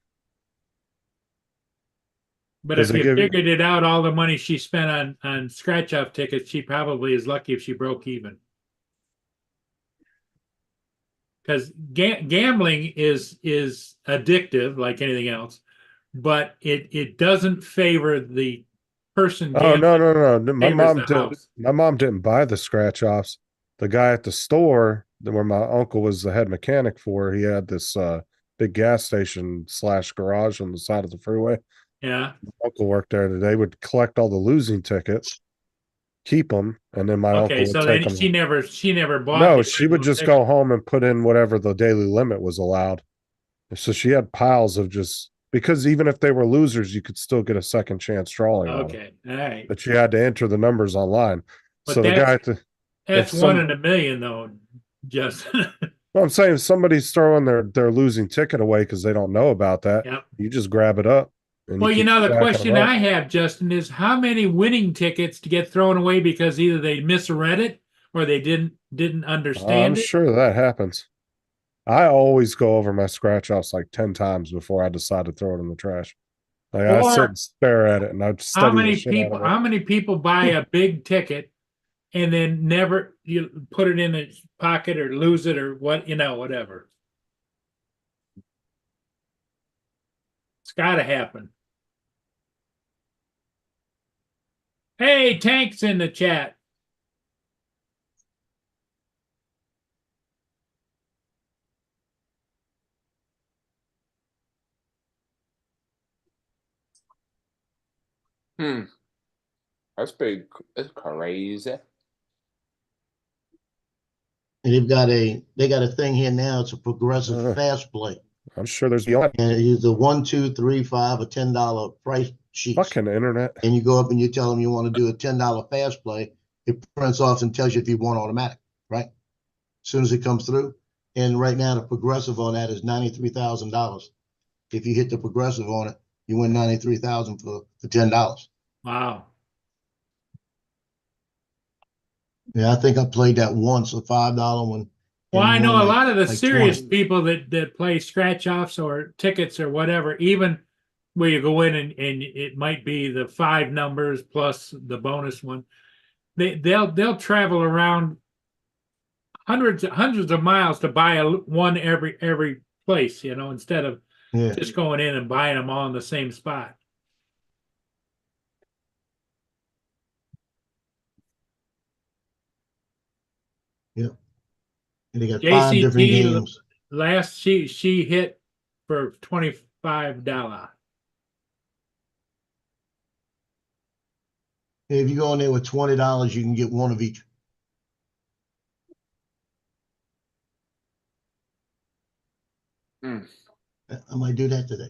Speaker 2: But if you figured it out, all the money she spent on scratch-off tickets, she probably is lucky if she broke even. because gambling is addictive like anything else, but it doesn't favor the person
Speaker 13: Oh,
Speaker 2: gambling.
Speaker 13: no.
Speaker 2: Favors
Speaker 13: My mom didn't buy the scratch offs. The guy at the store where my uncle was the head mechanic for, he had this big gas station / garage on the side of the freeway.
Speaker 2: Yeah.
Speaker 13: My uncle worked there. They would collect all the losing tickets, keep them, and then my uncle
Speaker 2: Okay,
Speaker 13: would
Speaker 2: so
Speaker 13: take
Speaker 2: then
Speaker 13: them.
Speaker 2: she never bought.
Speaker 13: No,
Speaker 2: the
Speaker 13: she would
Speaker 2: original
Speaker 13: just
Speaker 2: ticket.
Speaker 13: go home and put in whatever the daily limit was allowed. So she had piles of just, because even if they were losers, you could still get a second chance drawing on them.
Speaker 2: Okay, all right.
Speaker 13: But you had to enter the numbers online.
Speaker 2: But
Speaker 13: So the guy at the,
Speaker 2: that's
Speaker 13: if
Speaker 2: one
Speaker 13: some-
Speaker 2: in a million, though. Just
Speaker 13: well, I'm saying if somebody's throwing their losing ticket away because they don't know about that,
Speaker 2: Yep.
Speaker 13: you just grab it up. And
Speaker 2: well,
Speaker 13: keep
Speaker 2: the
Speaker 13: stacking
Speaker 2: question
Speaker 13: them up.
Speaker 2: I have, Justin, is how many winning tickets to get thrown away because either they misread it or they didn't understand
Speaker 13: I'm
Speaker 2: it?
Speaker 13: sure that happens. I always go over my scratch offs like 10 times before I decide to throw it in the trash. Like I sit
Speaker 2: Or
Speaker 13: and stare at it and I study
Speaker 2: How many
Speaker 13: the shit
Speaker 2: people?
Speaker 13: out of it.
Speaker 2: How many people buy a big ticket and then never you put it in a pocket or lose it or whatever? It's got to happen. Hey, Tank's in the chat.
Speaker 10: That's crazy.
Speaker 1: And they got a thing here now. It's a progressive fast play.
Speaker 13: I'm sure there's beyond
Speaker 1: And it's a 1, 2, 3, 5, or $10 price sheet.
Speaker 13: fucking internet.
Speaker 1: And you go up and you tell them you want to do a $10 fast play. It prints off and tells you if you want automatic, right? As soon as it comes through. And right now the progressive on that is $93,000. If you hit the progressive on it, you win $93,000 for $10.
Speaker 2: Wow.
Speaker 1: Yeah, I think I played that once, a $5 one.
Speaker 2: Well,
Speaker 1: and
Speaker 2: I know
Speaker 1: won
Speaker 2: a lot of the
Speaker 1: like
Speaker 2: serious
Speaker 1: 20.
Speaker 2: people that play scratch offs or tickets or whatever, even where you go in and it might be the 5 numbers plus the bonus one. They'll travel around hundreds of miles to buy one every place, instead of just going in and buying them all in the same spot.
Speaker 1: Yeah. And they got 5 different
Speaker 2: JCT
Speaker 1: games.
Speaker 2: last she hit for $25.
Speaker 1: If you go in there with $20, you can get one of each. I might do that today.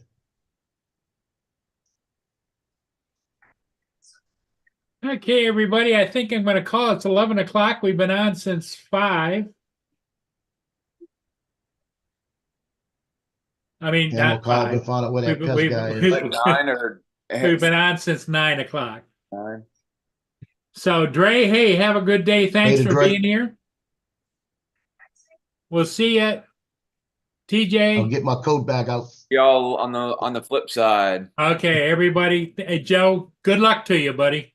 Speaker 2: Okay, everybody, I think I'm going to call it. It's 11 o'clock. We've been on since 5. I mean,
Speaker 1: And we'll
Speaker 2: not
Speaker 1: call up
Speaker 2: 5.
Speaker 1: and find out where that pest guy is.
Speaker 10: Like 9 or
Speaker 2: We've been on since 9 o'clock.
Speaker 10: 9.
Speaker 2: So, Dre, hey, have a good day. Thanks
Speaker 1: Later,
Speaker 2: for
Speaker 1: Dre.
Speaker 2: being here. We'll see you, TJ.
Speaker 1: I'll get my coat back out.
Speaker 10: Y'all on the flip side.
Speaker 2: Okay, everybody. Hey, Joe, good luck to you, buddy.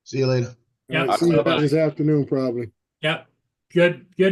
Speaker 1: See you later.
Speaker 2: Yep.
Speaker 11: All right, see you this afternoon, probably.
Speaker 2: Yep. Good